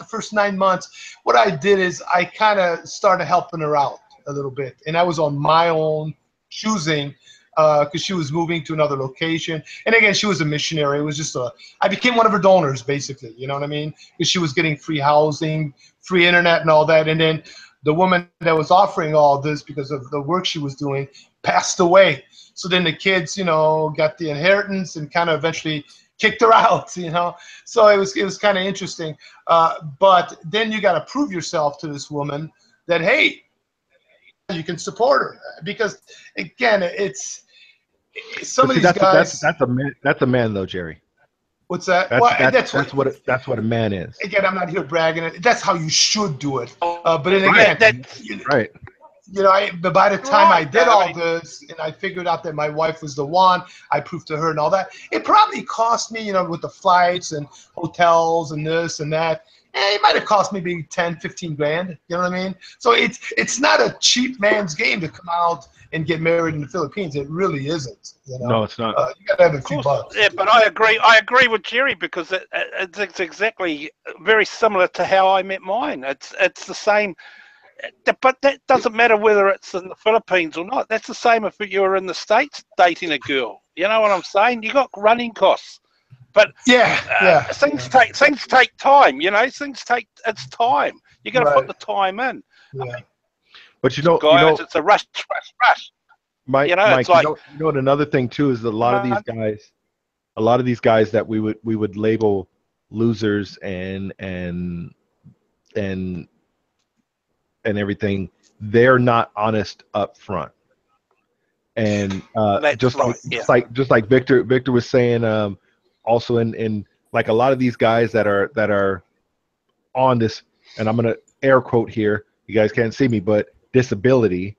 H: first 9 months, what I did is I kind of started helping her out a little bit, and I was on my own choosing, because she was moving to another location, and again, she was a missionary. It was just I became one of her donors, basically. You know what I mean? Because she was getting free housing, free internet, and all that. And then the woman that was offering all this, because of the work she was doing, passed away. So then the kids, got the inheritance and kind of eventually kicked her out, So it was kind of interesting. But then you got to prove yourself to this woman that, hey, you can support her. Because again, it's some of these guys.
D: That's a man though, Jerry.
H: What's that?
D: That's what a man is.
H: Again, I'm not here bragging. That's how you should do it. But then again,
D: right.
H: But by the time I did all this and I figured out that my wife was the one, I proved to her and all that, it probably cost me, with the flights and hotels and this and that, it might have cost me maybe 10, 15 grand. You know what I mean? So it's not a cheap man's game to come out and get married in the Philippines. It really isn't.
D: No, it's not.
H: You got to have a few bucks.
F: Yeah, but I agree with Jerry, because it's exactly very similar to how I met mine. It's the same. But that doesn't matter whether it's in the Philippines or not. That's the same if you were in the States dating a girl. You know what I'm saying? You got running costs. But things take time. It's time. You got to put the time in.
H: Yeah.
F: I mean,
D: but
F: guys, it's a rush.
D: Mike,
F: it's like,
D: another thing too is a lot of these guys that we would label losers and everything, they're not honest up front. And
F: That's
D: just
F: right,
D: like
F: yeah.
D: just like Victor was saying, also in like a lot of these guys that are on this, and I'm gonna air quote here. You guys can't see me, but disability.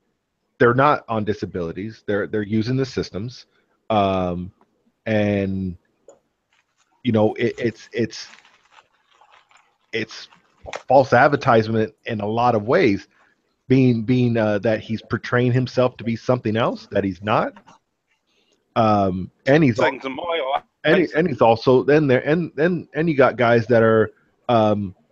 D: They're not on disabilities. They're using the systems, and you know it's false advertisement in a lot of ways. Being that he's portraying himself to be something else that he's not, and he's
F: Things in my eye.
D: and he's also then there and you got guys that are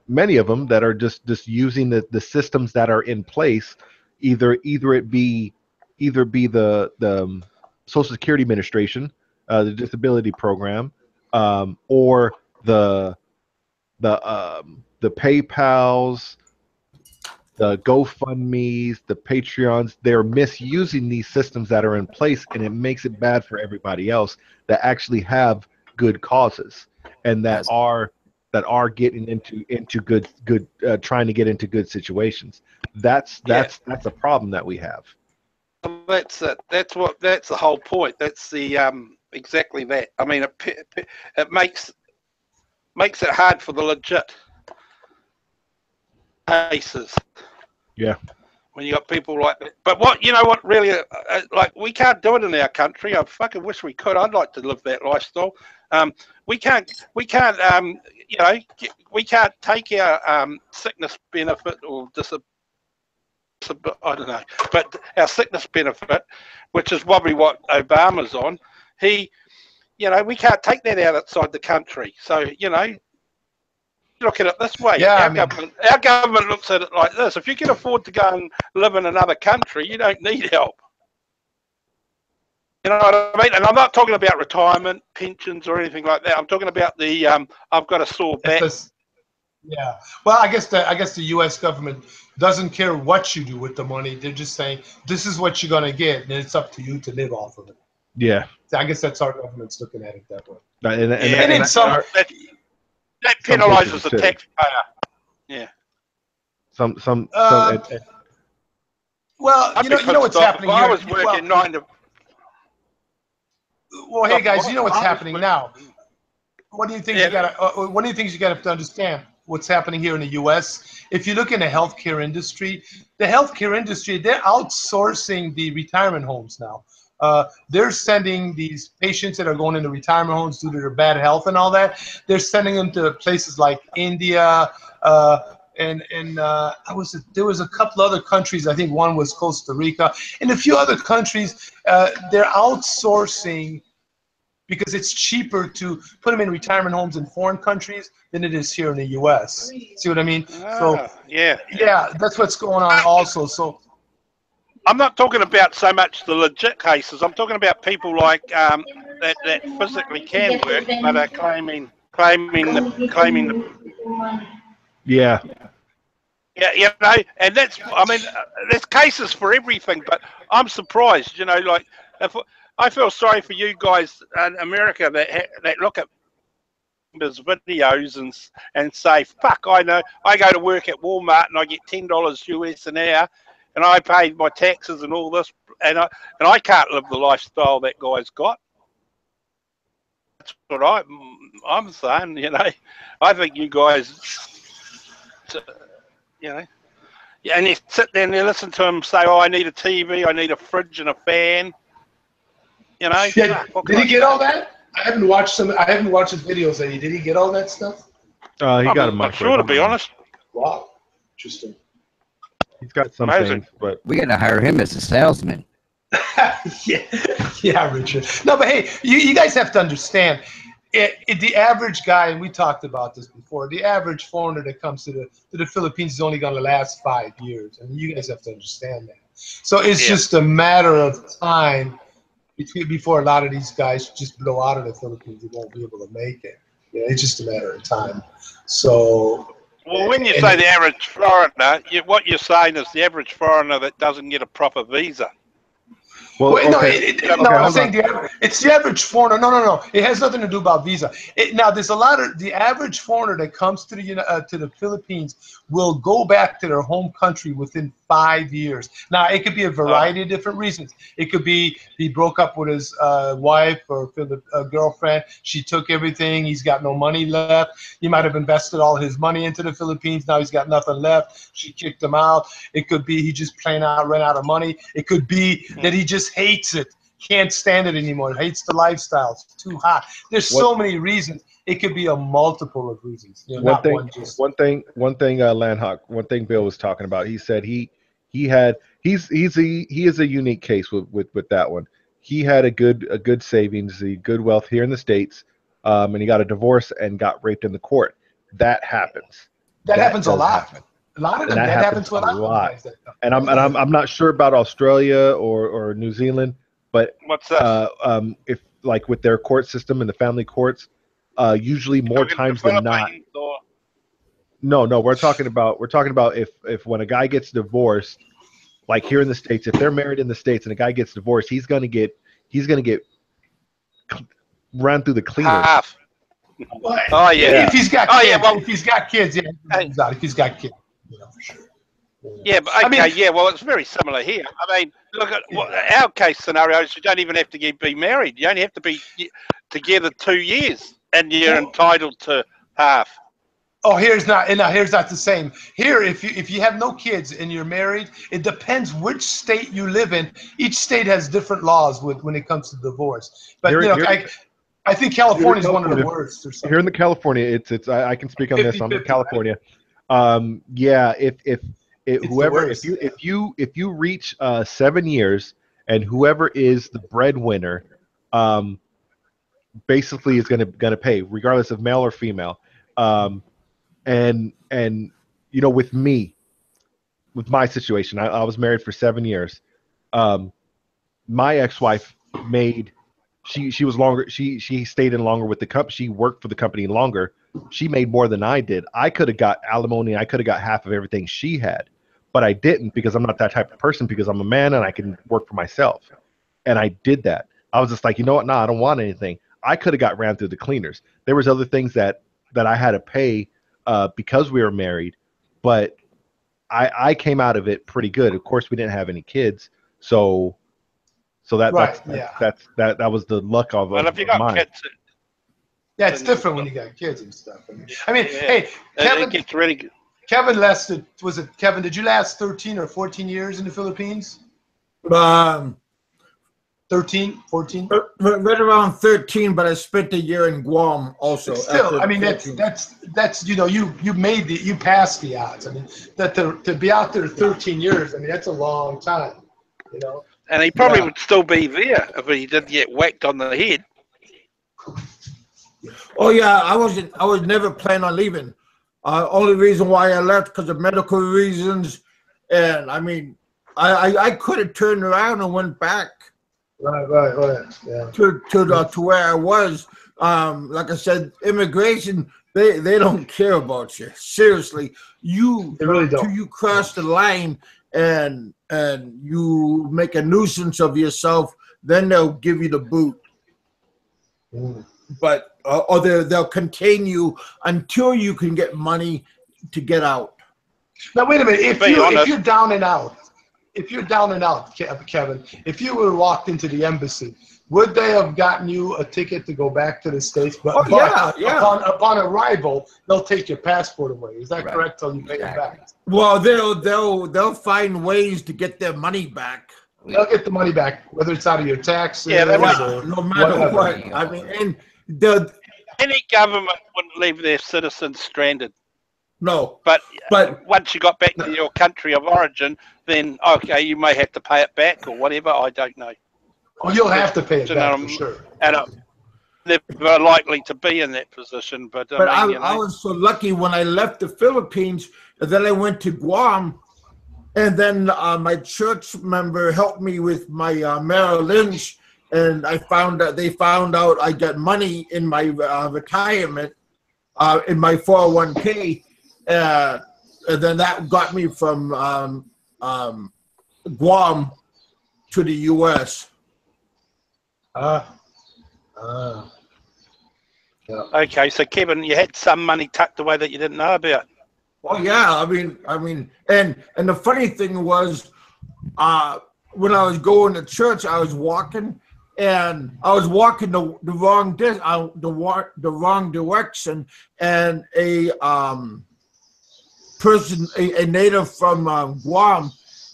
D: many of them that are just using the systems that are in place, either it be the Social Security Administration, the disability program, or the PayPals, the GoFundMe's, the Patreons. They're misusing these systems that are in place, and it makes it bad for everybody else that actually have good causes and that are getting into good trying to get into good situations. That's a problem that we have.
F: That's it. That's the whole point. That's the exactly that. I mean, it makes it hard for the legit cases.
D: Yeah.
F: When you got people like that. But what really, like, we can't do it in our country. I fucking wish we could. I'd like to live that lifestyle. We can't we can't take our sickness benefit or I don't know, but our sickness benefit, which is probably what Obama's on, we can't take that outside the country. So, look at it this way.
H: Yeah,
F: our government looks at it like this. If you can afford to go and live in another country, you don't need help. You know what I mean? And I'm not talking about retirement, pensions, or anything like that. I'm talking about the I've got a sore back.
H: Yeah. Well, I guess the U.S. government doesn't care what you do with the money. They're just saying this is what you're gonna get, and it's up to you to live off of it.
D: Yeah.
H: So I guess that's our government's looking at it that way.
F: That penalizes the taxpayer. Yeah.
H: Well, you know what's happening here.
F: I was working 9 to.
H: Well, hey guys, you know what's happening now. What do you think you gotta? One of the things you got to understand what's happening here in the U.S. If you look in the healthcare industry, they're outsourcing the retirement homes now. They're sending these patients that are going into retirement homes due to their bad health and all that. They're sending them to places like India, and there was a couple other countries. I think one was Costa Rica, and a few other countries. They're outsourcing because it's cheaper to put them in retirement homes in foreign countries than it is here in the U.S. See what I mean? Yeah, that's what's going on also. So.
F: I'm not talking about so much the legit cases. I'm talking about people like that physically can work but are claiming the.
D: Yeah.
F: Yeah, and that's. I mean, there's cases for everything, but I'm surprised. Like if I feel sorry for you guys in America that look at his videos and say, "Fuck, I know. I go to work at Walmart and I get $10 US an hour." And I paid my taxes and all this, and I can't live the lifestyle that guy's got. That's what I'm saying. I think you guys, and you sit there and you listen to him say, "Oh, I need a TV, I need a fridge and a fan."
H: Yeah, did he get all that? I haven't watched his videos. Did he get all that stuff?
D: He got a
F: I'm sure, to be honest.
H: Wow, interesting.
D: He's got some things, but
C: we got to hire him as a salesman.
H: yeah, Richard. No, but hey, you guys have to understand. The average guy, and we talked about this before. The average foreigner that comes to the Philippines is only going to last 5 years, and you guys have to understand that. So it's just a matter of time before a lot of these guys just blow out of the Philippines. They won't be able to make it. It's just a matter of time. So.
F: Well, when you say the average foreigner, what you're saying is the average foreigner that doesn't get a proper visa.
H: Well, I'm saying it's the average foreigner. No. It has nothing to do about visa. Now, there's a lot of the average foreigner that comes to the Philippines will go back to their home country within 5 years. Now, it could be a variety of different reasons. It could be he broke up with his wife or girlfriend. She took everything. He's got no money left. He might have invested all his money into the Philippines. Now he's got nothing left. She kicked him out. It could be he just plain out ran out of money. It could be that he just hates it. Can't stand it anymore. Hates the lifestyle. It's too hot. There's so many reasons. It could be a multiple of reasons. You know, one thing,
D: Landhawk. One thing Bill was talking about. He said he is a unique case with that one. He had a good savings, a good wealth here in the States, and he got a divorce and got raped in the court. That happens.
H: That happens a lot. Happen. A lot of them. That happens to a lot.
D: And I'm not sure about Australia or New Zealand. But
F: what's that?
D: If like with their court system and the family courts, usually more times than not. No, we're talking about if when a guy gets divorced, like here in the States, if they're married in the States and a guy gets divorced, he's gonna get run through the cleaners.
F: Half. Oh yeah.
H: If he's got kids, if he's got kids, if he's got kids, you know, for sure.
F: Yeah, but okay, well, it's very similar here. I mean, look at our case scenarios. You don't even have to be married. You only have to be together 2 years, and you're entitled to half.
H: Oh, here's not the same. Here, if you have no kids and you're married, it depends which state you live in. Each state has different laws when it comes to divorce. But I think California is one of the worst. Or something.
D: Here in the California, it's I can speak on this. I'm in California. Right? If you reach 7 years and whoever is the breadwinner, basically is gonna pay regardless of male or female. And you know, with my situation, I was married for 7 years. My ex-wife made she was longer. She stayed in longer with the company. She worked for the company longer. She made more than I did. I could have got alimony. I could have got half of everything she had. But I didn't because I'm not that type of person because I'm a man and I can work for myself. And I did that. I was just like, you know what? Nah, I don't want anything. I could have got ran through the cleaners. There was other things that I had to pay because we were married, but I came out of it pretty good. Of course, we didn't have any kids, so that was the luck of
F: well, if you got
D: mine.
F: kids,
H: it's different when you got kids and stuff. I mean, hey, Kevin,
F: it gets really good.
H: Kevin lasted, Kevin, did you last 13 or 14 years in the Philippines? 13, 14?
A: Right around 13, but I spent a year in Guam also.
H: Still, I mean, that's you know, you passed the odds. I mean, to be out there 13 years, I mean, that's a long time, you know.
F: And he probably would still be there if he didn't get whacked on the head.
A: Oh yeah, I was never planning on leaving. Only reason why I left because of medical reasons, and I mean, I could have turned around and went back.
H: Right. Yeah.
A: To where I was. Like I said, immigration, they don't care about you. Seriously,
H: they really don't.
A: Till you cross the line and you make a nuisance of yourself, then they'll give you the boot. But or they'll contain you until you can get money to get out.
H: Now wait a minute. If you're down and out, Kevin, if you were walked into the embassy, would they have gotten you a ticket to go back to the States? But upon arrival, they'll take your passport away. Is that correct? Till you pay it back.
A: Well, they'll find ways to get their money back.
H: They'll get the money back, whether it's out of your taxes.
A: Yeah, no matter what. I mean, and
F: any government wouldn't leave their citizens stranded.
A: No,
F: but once you got back to your country of origin, then okay, you may have to pay it back or whatever. I don't know.
H: Oh, you'll have to pay it back for sure.
F: And they're likely to be in that position, but
A: I was so lucky when I left the Philippines, and then I went to Guam, and then my church member helped me with my Merrill Lynch, and they found out I got money in my retirement, in my 401k. And then that got me from Guam to the U.S.
F: Okay, so Kevin, you had some money tucked away that you didn't know about.
A: Oh yeah, and the funny thing was, when I was going to church, I was walking, and I was walking the wrong direction, and a person, a native from Guam,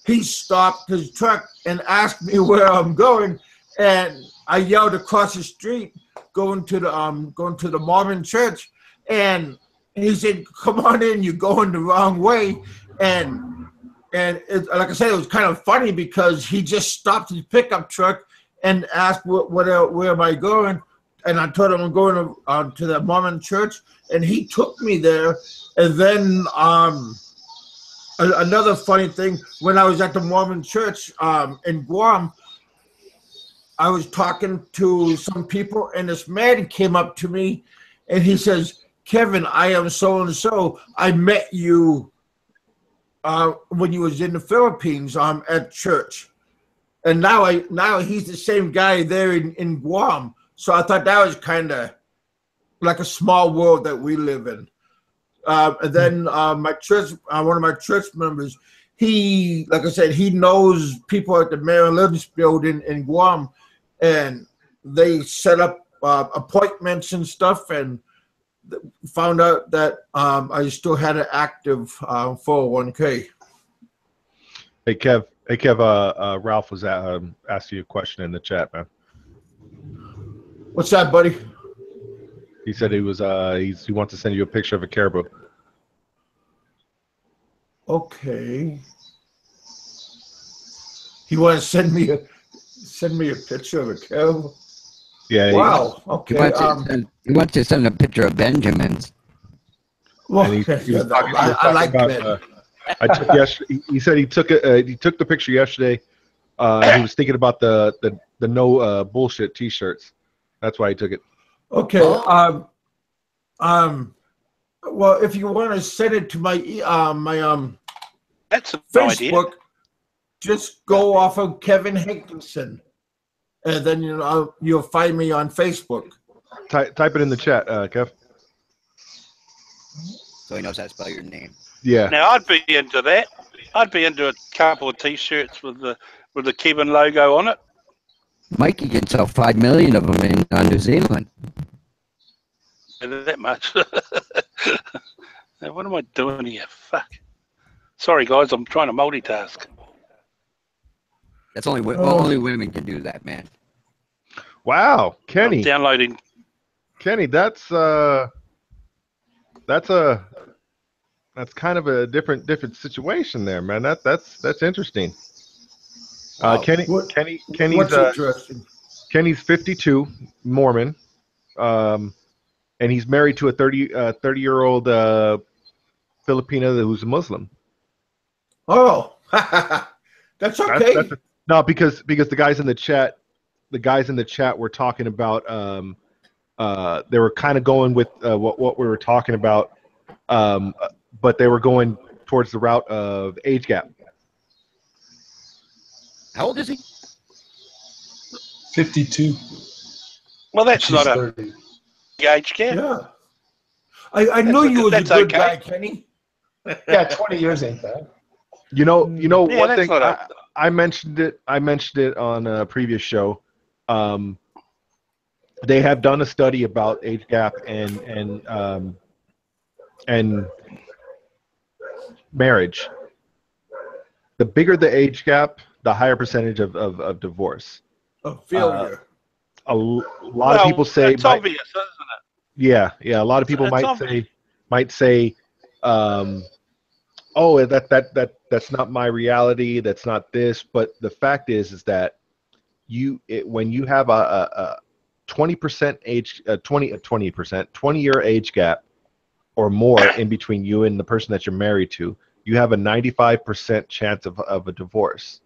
A: he stopped his truck and asked me where I'm going, and I yelled across the street, going to the Mormon church, and he said, "Come on in, you're going the wrong way," and like I said, it was kind of funny because he just stopped his pickup truck and asked, where am I going? And I told him I'm going to the Mormon church, and he took me there. And then another funny thing, when I was at the Mormon church in Guam, I was talking to some people, and this man came up to me, and he says, "Kevin, I am so and so. I met you when you was in the Philippines at church, and now he's the same guy there in Guam." So I thought that was kind of like a small world that we live in. And then my church, one of my church members, he, like I said, he knows people at the Maryland's building in Guam, and they set up appointments and stuff, and found out that I still had an active 401k.
D: Hey Kev, Ralph was asking you a question in the chat, man.
A: What's that, buddy?
D: He said he was he wants to send you a picture of a caribou.
A: Okay. He wants to send me a picture of a caribou.
D: Yeah.
A: Wow. Okay.
C: He wants to send a picture of Benjamin's.
A: Well, I like
D: about,
A: Ben.
D: I took yesterday. He said he took it. He took the picture yesterday. He was thinking about the no bullshit T-shirts. That's why he took it.
A: Okay. Well, if you want to send it to my
F: That's a
A: Facebook,
F: idea.
A: just go off of Kevin Hankinson, and then you'll find me on Facebook.
D: Type it in the chat, Kev.
C: So he knows how to spell your name.
D: Yeah.
F: Now I'd be into that. I'd be into a couple of T-shirts with the Kevin logo on it.
C: Mikey can sell 5 million of them in New Zealand.
F: That much. Now, what am I doing here? Fuck. Sorry, guys. I'm trying to multitask.
C: That's only women can do that, man.
D: Wow, Kenny.
F: I'm downloading.
D: Kenny, that's kind of a different situation there, man. That's interesting. Kenny's
A: What's interesting?
D: Kenny's 52, Mormon, and he's married to a 30-year-old Filipina who's a Muslim.
A: Oh, that's okay.
D: No, because the guys in the chat were talking about they were kind of going with what we were talking about, but they were going towards the route of age gap.
C: How old is he?
H: 52.
F: Well, that's
H: She's
F: not
H: 30.
F: a age gap.
A: Yeah. I knew you was a good guy, Kenny.
H: Yeah, 20 years ain't bad.
D: You know
F: Yeah,
D: one
F: that's
D: thing
F: not
D: I mentioned it on a previous show. They have done a study about age gap and marriage. The bigger the age gap, the higher percentage of divorce.
A: A failure.
D: A lot of people say
F: it's obvious, isn't it?
D: Yeah. A lot of people might say, oh, that's not my reality. That's not this. But the fact is that when you have a 20% age, 20-year age gap or more in between you and the person that you're married to, you have a 95% chance of a divorce.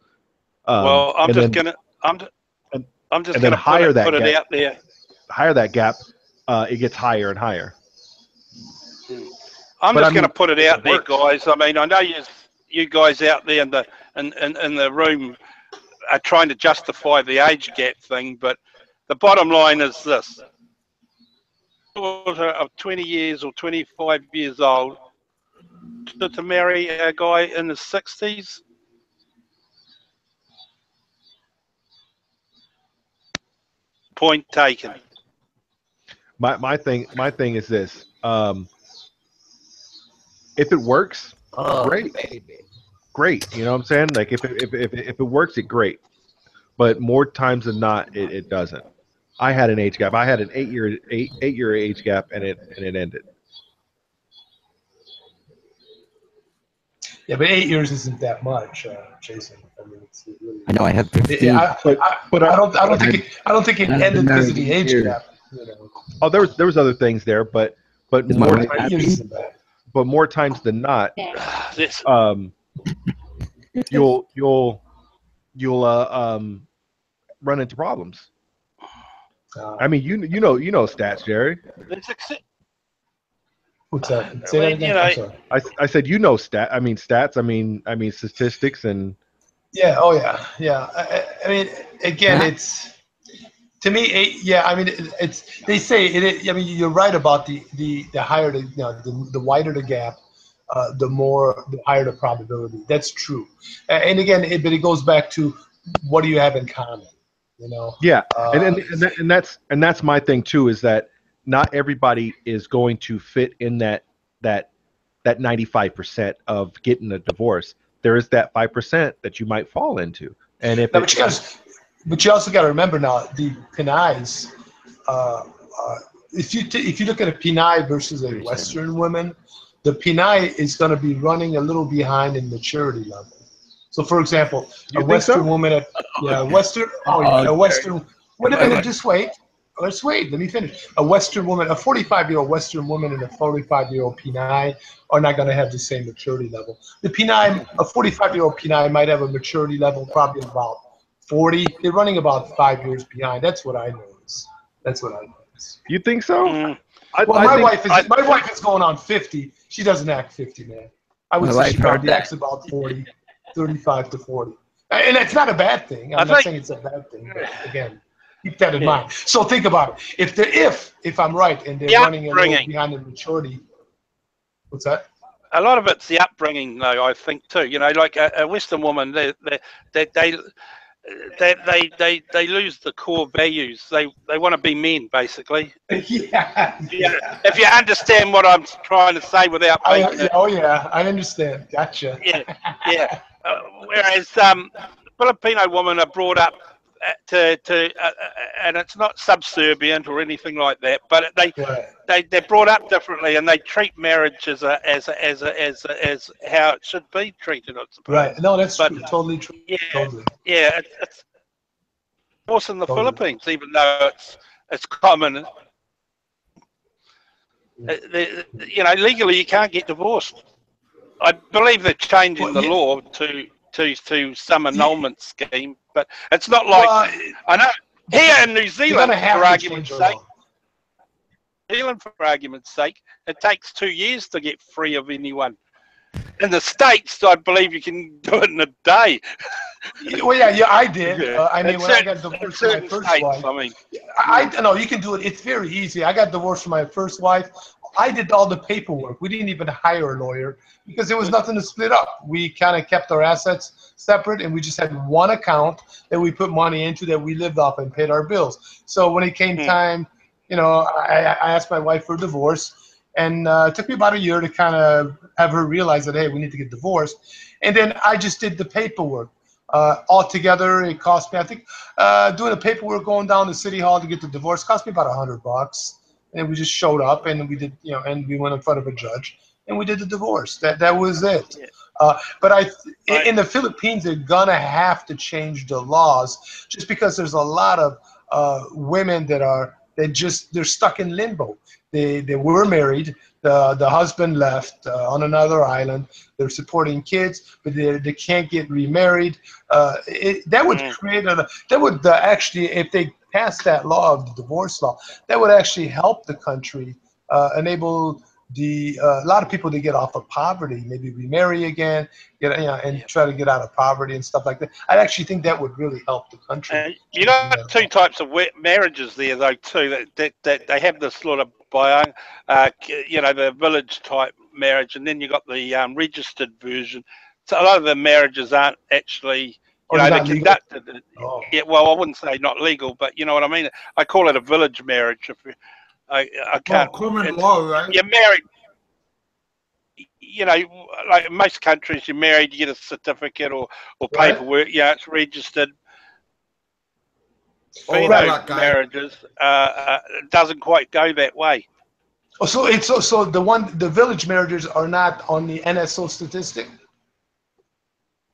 F: Well, I'm just gonna
D: higher
F: put it out there.
D: Higher that gap, it gets higher and higher.
F: I'm just going to put it out there, guys. I mean, I know you guys out there in the room are trying to justify the age gap thing, but the bottom line is this: daughter of 20 years or 25 years old to marry a guy in his 60s? Point taken.
D: My thing is this. If it works, great. Great. You know what I'm saying? Like if it works, it great. But more times than not, it doesn't. I had an age gap. I had an 8-year age gap, and it ended.
H: Yeah, but 8 years isn't that much, Jason. I mean, it's really.
C: I know I have 15.
H: Yeah, I don't think it
C: I've been
H: ended because of
C: married
H: the age
C: 8 years.
H: gap. You know,
D: Oh, there was other things there, but
C: Is my
D: more
C: wife
D: times,
H: 8 years isn't bad.
D: but more times than not,
F: This,
D: you'll run into problems. I mean, you know stats, Jerry.
F: let's accept.
H: What's that? Say that
F: Well,
H: again.
F: you know,
H: I'm sorry.
D: I said you know stats. I mean statistics and
H: Yeah. Oh, yeah. Yeah. I mean, again, it's to me. Yeah. I mean, it's. They say it. I mean, you're right about the higher the the wider the gap, the higher the probability. That's true. And again, but it goes back to what do you have in common? You know.
D: yeah, and that's my thing too, is that not everybody is going to fit in that 95% of getting a divorce. There is that 5% that you might fall into, and if
H: No, but you also got to remember now the Pinays. If you look at a Pinay versus a Western woman, the Pinay is going to be running a little behind in maturity level. So, for example,
D: You
H: a
D: think
H: Western
D: so?
H: woman, a Western. Wait a minute, just wait. Let's wait. Let me finish. A Western woman, a 45-year-old Western woman, and a 45-year-old Pinay are not going to have the same maturity level. The Pinay, a 45-year-old Pinay might have a maturity level probably about 40. They're running about 5 years behind. That's what I notice.
D: You think so?
F: Mm.
H: Well, my wife is going on 50. She doesn't act 50, man. I would say she probably acts about 40, 35 to 40. And that's not a bad thing. I'm not saying it's a bad thing, but again, keep that in mind. So think about it. If I'm right and they're running a little behind in maturity, what's that?
F: A lot of it's the upbringing, though. I think too. You know, like a Western woman, they lose the core values. They want to be men, basically.
H: Yeah.
F: If you understand what I'm trying to say without making it.
H: Oh yeah, I understand. Gotcha.
F: Yeah. Whereas Filipino women are brought up to and it's not subservient or anything like that, but they're brought up differently, and they treat marriage as how it should be treated, I suppose.
H: Right. No, that's true. Totally true.
F: Yeah.
H: Totally.
F: Yeah. It's worse in the Philippines, even though it's common. You know, legally you can't get divorced. I believe they're changing the law to some annulment scheme, but it's not like I know here in New Zealand, for argument's sake, it takes 2 years to get free of anyone. In the States, I believe you can do it in a day.
H: Well, yeah, I did.
F: Yeah.
H: I mean, when I got divorced from my first wife, I know you can do it. It's very easy. I got divorced from my first wife. I did all the paperwork. We didn't even hire a lawyer because there was nothing to split up. We kind of kept our assets separate, and we just had one account that we put money into that we lived off and paid our bills. So when it came time, you know, I asked my wife for a divorce, and it took me about a year to kind of have her realize that, hey, we need to get divorced. And then I just did the paperwork. Altogether, it cost me, I think, doing the paperwork, going down to City Hall to get the divorce, cost me about $100. And we just showed up, and we did, you know, and we went in front of a judge, and we did the divorce. That was it. But in the Philippines, they're gonna have to change the laws, just because there's a lot of women they're stuck in limbo. They were married. The husband left on another island. They're supporting kids, but they can't get remarried. That would create actually, if they passed that law of the divorce law, that would actually help the country, enable a lot of people to get off of poverty, maybe remarry again, and try to get out of poverty and stuff like that. I actually think that would really help the country.
F: You got two types of marriages there, though, too. That they have this sort of the village type marriage, and then you got the registered version. So a lot of the marriages aren't actually, they're conducted.
H: Oh.
F: Yeah, well, I wouldn't say not legal, but you know what I mean. I call it a village marriage. If I can't.
A: Common law, right?
F: You're married. Like in most countries, you're married, you get a certificate or
H: Right.
F: paperwork. Yeah, it's registered.
A: Oh,
F: Right. Marriages doesn't quite go that way.
H: Oh, so the village marriages are not on the NSO statistic.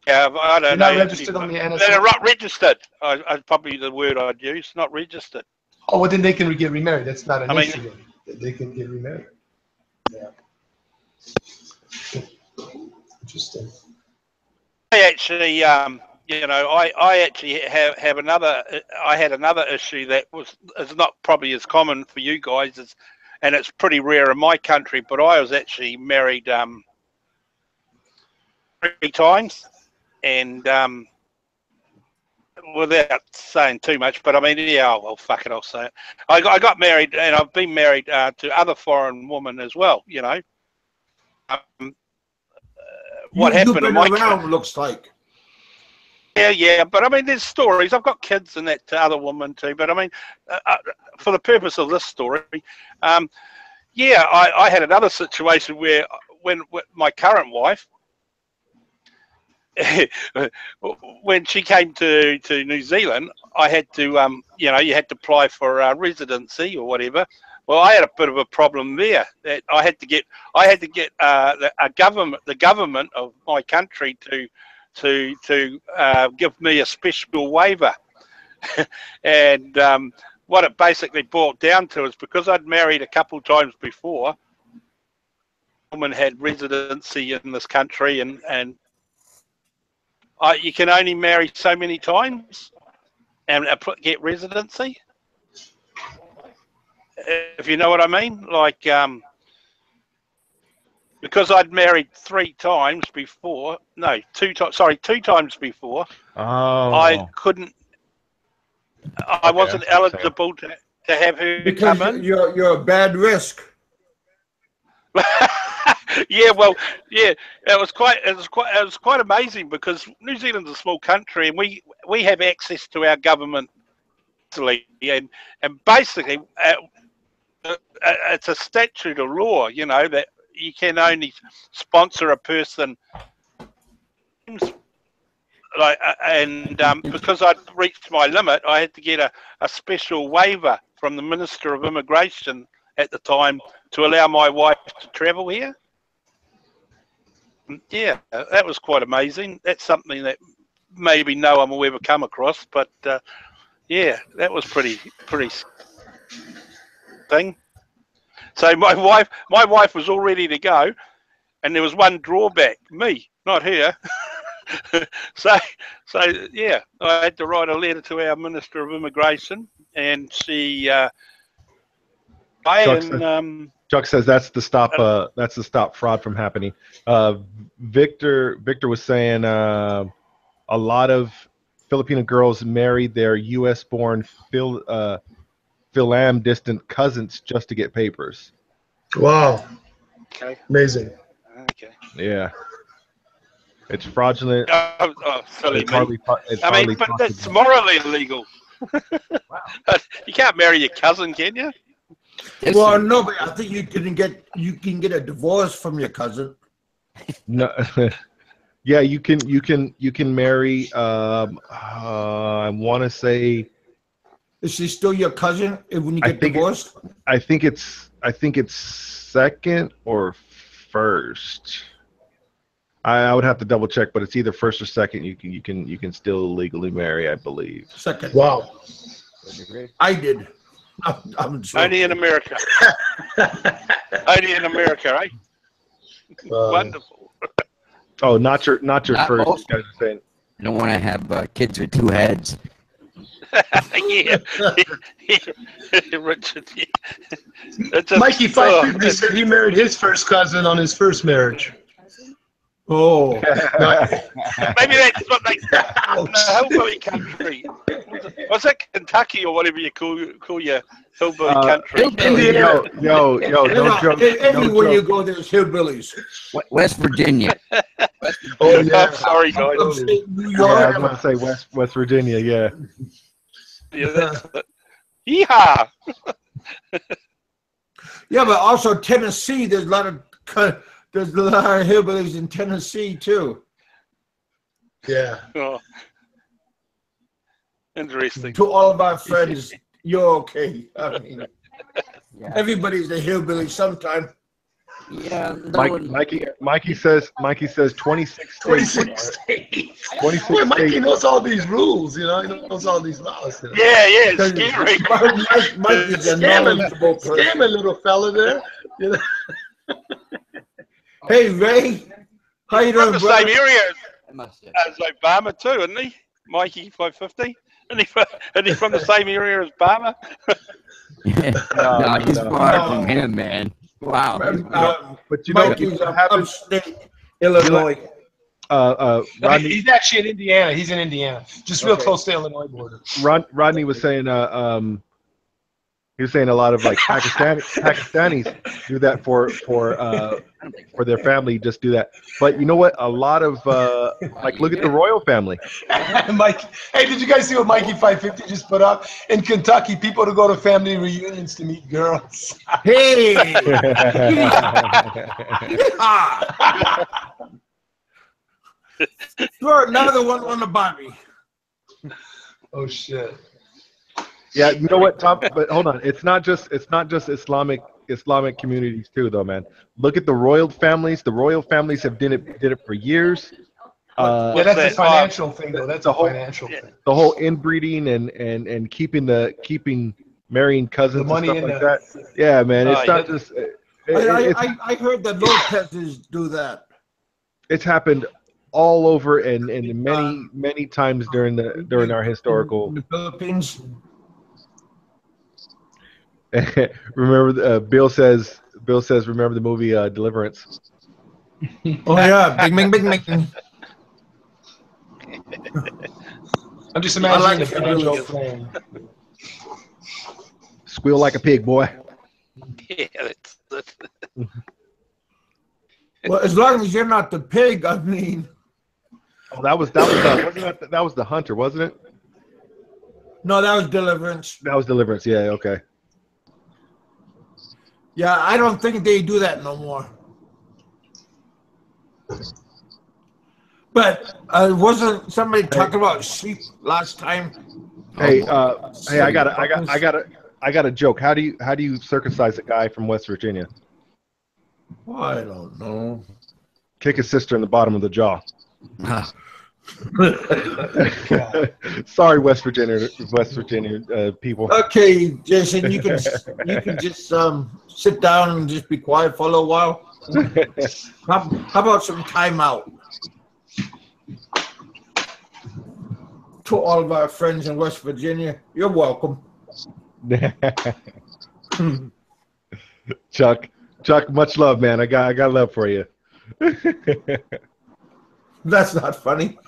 F: Yeah, I don't know.
H: They're not registered on the NSO.
F: They're not registered. I probably the word I'd use. Not registered.
H: Oh, well, then they can get remarried. That's not an
F: I mean-
H: issue. Then. They can get remarried. Yeah. Interesting.
F: I actually, I actually have another. I had another issue that is not probably as common for you guys as, and it's pretty rare in my country. But I was actually married 3 times, and without saying too much, but I mean, yeah, well, fuck it, I'll say it. I got married, and I've been married to other foreign women as well. What happened in my country?
A: Looks like.
F: Yeah, but I mean, there's stories. I've got kids and that other woman too. But I mean, for the purpose of this story, I had another situation where when my current wife, when she came to New Zealand, I had to, you had to apply for residency or whatever. Well, I had a bit of a problem there. That I had to get the government of my country to give me a special waiver, and what it basically boiled down to is because I'd married a couple of times before, a woman had residency in this country, and you can only marry so many times and get residency. If you know what I mean, like because I'd married 3 times before. No, 2 times. Sorry, 2 times before.
D: Oh.
F: I couldn't. I wasn't eligible to have her
A: Because
F: come in.
A: you're a bad risk.
F: Yeah, well, yeah, it was quite amazing because New Zealand's a small country and we have access to our government easily, and basically it's a statute of law, that you can only sponsor a person because I'd reached my limit, I had to get a special waiver from the Minister of Immigration at the time to allow my wife to travel here. Yeah, that was quite amazing. That's something that maybe no one will ever come across, but yeah, that was pretty thing. So my wife was all ready to go, and there was one drawback: me, not her. so yeah, I had to write a letter to our Minister of Immigration, and she.
D: Chuck says that's to stop fraud from happening. Victor was saying a lot of Filipino girls married their U.S.-born Philam distant cousins just to get papers.
H: Wow.
F: Okay.
H: Amazing.
F: Okay.
D: Yeah. It's fraudulent.
F: Silly
D: it's
F: me. But that's morally illegal.
D: Wow.
F: You can't marry your cousin, can you?
A: Well, no, but I think you can get a divorce from your cousin.
D: No. Yeah, you can marry. I want to say.
A: Is she still your cousin when you get divorced?
D: I think it's second or first. I would have to double check, but it's either first or second. You can still legally marry, I believe.
A: Second.
H: Wow.
A: I did. I'm
F: only in America. Only in America, right? Wonderful.
D: Oh, not your first.
C: Most.
D: Guys are saying.
C: You don't want to have kids with 2 heads.
F: Yeah. Richard. Yeah.
H: Mikey 550 said he married his first cousin on his first marriage.
A: Oh,
F: Maybe that's what they the hillbilly country. Was it Kentucky or whatever you call your hillbilly country?
D: Yo, no joke.
A: Everywhere
D: No
A: you
D: joke.
A: go, there's hillbillies.
C: West Virginia.
H: Oh yeah.
F: I'm sorry, guys.
A: Upstate New
D: Yeah, I
A: York.
D: was about to say West Virginia. Yeah.
F: Yeah, that's it. Yeehaw!
A: Yeah, but also Tennessee. There's a lot of hillbillies in Tennessee too.
H: Yeah.
F: Oh. Interesting.
A: To all of our friends, you're okay. I mean, everybody's a hillbilly sometime.
C: Yeah.
D: Mikey says 26
H: 26 states.
D: 26
H: Boy, Mikey
D: states.
H: knows all these rules, you know. He knows all these laws. You know?
F: Yeah, it's scary.
A: Mikey's a knowledgeable person.
H: Scamming little fella there. You know?
A: Hey, Ray. How you
F: From
A: doing,
F: the
A: brother?
F: same area as Obama too, isn't he? Mikey 550. Isn't he from the same area as Obama?
C: No, he's far from him, man. Wow.
D: But you know
A: Mikey's
D: what happens?
A: upstate Illinois.
D: Rodney,
H: He's actually in Indiana. He's in Indiana, just real
D: Okay.
H: close to Illinois border.
D: Rodney was saying he was saying a lot of like Pakistanis do that for their family, just do that. But you know what? A lot of like look at the royal family.
H: Mike, hey, did you guys see what Mikey 550 just put up? In Kentucky, people to go to family reunions to meet girls.
A: Hey! Throw another one on the Bobby.
H: Oh shit.
D: Yeah, you know what, Tom? But hold on, it's not just Islamic communities too, though, man. Look at the royal families. The royal families have did it for years.
H: Yeah, that's a financial thing, though. That's a financial thing.
D: The whole inbreeding and keeping marrying cousins
H: The money
D: and stuff
H: in
D: like that. Yeah, man, it's not just.
A: I heard that Lopez's do that.
D: It's happened all over and many times during our historical.
A: In the Philippines.
D: Remember, Bill says, remember the movie Deliverance?
A: Oh yeah, bing, bing, bing, bing.
H: I'm just imagining
A: like
H: the banjo playing.
D: Squeal like a pig, boy.
F: Yeah, that's
A: Well, as long as you're not the pig, I mean.
D: Oh, that was the hunter, wasn't it?
A: No, that was Deliverance.
D: That was Deliverance. Yeah, okay.
A: Yeah, I don't think they do that no more. But wasn't somebody talking about sheep last time?
D: Hey, I got a joke. How do you circumcise a guy from West Virginia?
A: Oh, I don't know.
D: Kick his sister in the bottom of the jaw. Sorry, West Virginia people.
A: Okay, Jason, you can just sit down and just be quiet for a little while. How about some time out? To all of our friends in West Virginia, you're welcome.
D: Chuck, much love, man. I got love for you.
A: That's not funny.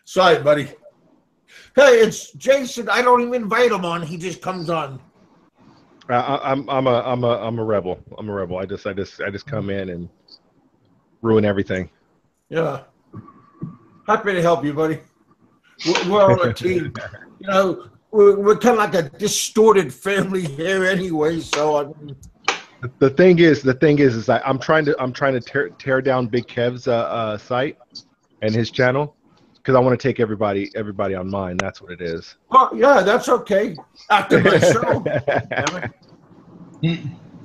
A: Sorry, buddy. Hey, it's Jason. I don't even invite him on. He just comes on.
D: I'm a rebel. I'm a rebel. I just come in and ruin everything.
A: Yeah. Happy to help you, buddy. We're on a team. You know, we're kind of like a distorted family here anyway. So I mean,
D: the thing is I'm trying to tear down Big Kev's site and his channel because I want to take everybody on mine. That's what it is.
A: oh yeah, that's okay. After my show,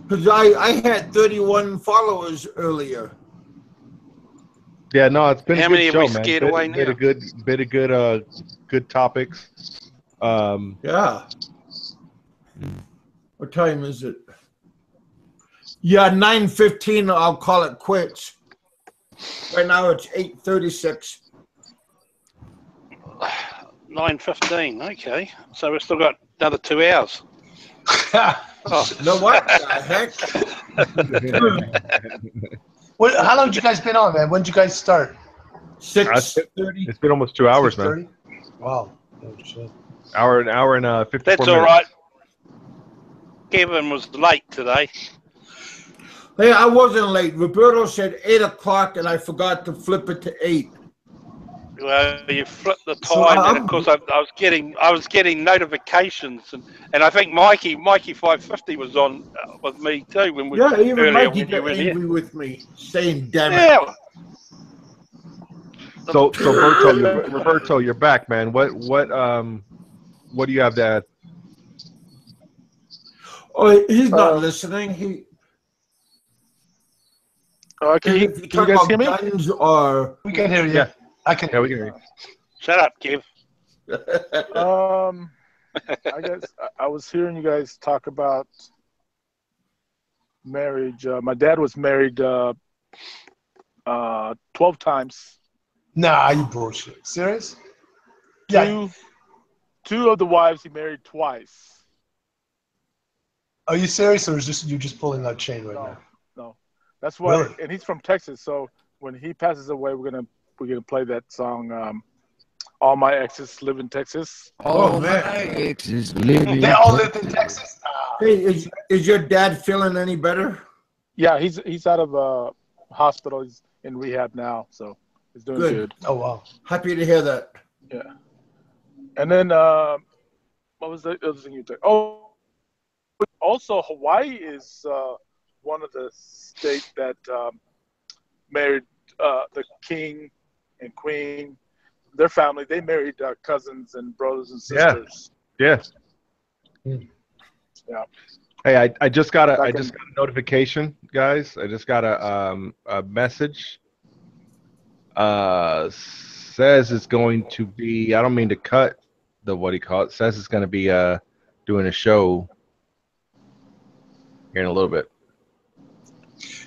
A: because I had 31 followers earlier.
D: Yeah, no, it's been
F: How
D: a
F: many
D: good
F: have we
D: show, man.
F: scared away now?
D: Bit of good topics.
A: Yeah. What time is it? Yeah, 9:15. I'll call it quits. Right now it's 8:36.
F: 9:15. Okay, so we've still got another 2 hours.
A: You know what? The heck?
H: How long have you guys been on, man? When did you guys start?
A: 6:30.
D: It's been almost 2 hours, man.
H: 6:30? Wow. Oh, shit.
D: Hour and 54
F: That's
D: minutes.
F: all right. Kevin was late today.
A: Hey, I wasn't late. Roberto said 8 o'clock, and I forgot to flip it to 8.
F: Well, you flipped the time,
H: So
F: and of course I was getting notifications, and I think Mikey 550 was on with me too when we
A: Yeah, even
F: earlier
A: Mikey
F: when you
A: got
F: were here.
A: angry with me, saying, "Damn it."
F: Yeah.
D: So Roberto, you're back, man. What do you have to add?
A: Oh, he's not listening. He.
B: Can you
A: If you talk
B: guys hear
A: about
B: me?
A: guns or
H: We can hear you.
D: Yeah.
H: I can.
D: Yeah, we can hear you.
F: Shut up, Kev.
B: I guess I was hearing you guys talk about marriage. My dad was married 12 times.
H: Nah, you bullshit. Serious? Yeah.
B: Two of the wives he married twice.
H: Are you serious, or is this you just pulling that chain right now?
B: No, that's why.
H: Really?
B: And he's from Texas, so when he passes away, we're gonna play that song. All my exes live in Texas.
C: All
A: man.
C: my exes living.
H: They all lived in Texas.
A: hey, is your dad feeling any better?
B: Yeah, he's out of hospital. He's in rehab now, so he's doing good.
H: Oh wow.
A: Happy to hear that.
B: Yeah. And then what was the other thing you took? Oh, also Hawaii is one of the states that married the king and queen. Their family, they married cousins and brothers and sisters.
D: Yeah.
B: Yeah.
D: Hey, I just got a notification, guys. I just got a message. Says it's going to be. I don't mean to cut the what he called. Says it's going to be doing a show here in a little bit.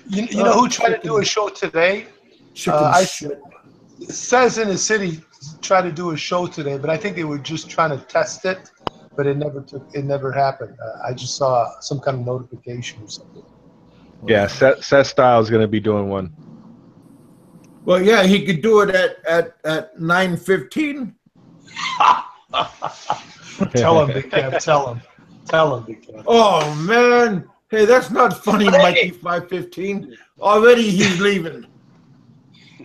H: You know who tried to do a show today? It says in the city tried to do a show today, but I think they were just trying to test it, but it never happened. I just saw some kind of notification or something.
D: Yeah, Seth Style is going to be doing one.
A: Well, yeah, he could do it at 9:15.
H: Tell him, Big Kev. Tell him, Big Kev.
A: Oh man, hey, that's not funny, Mikey. 5:15. Already he's leaving.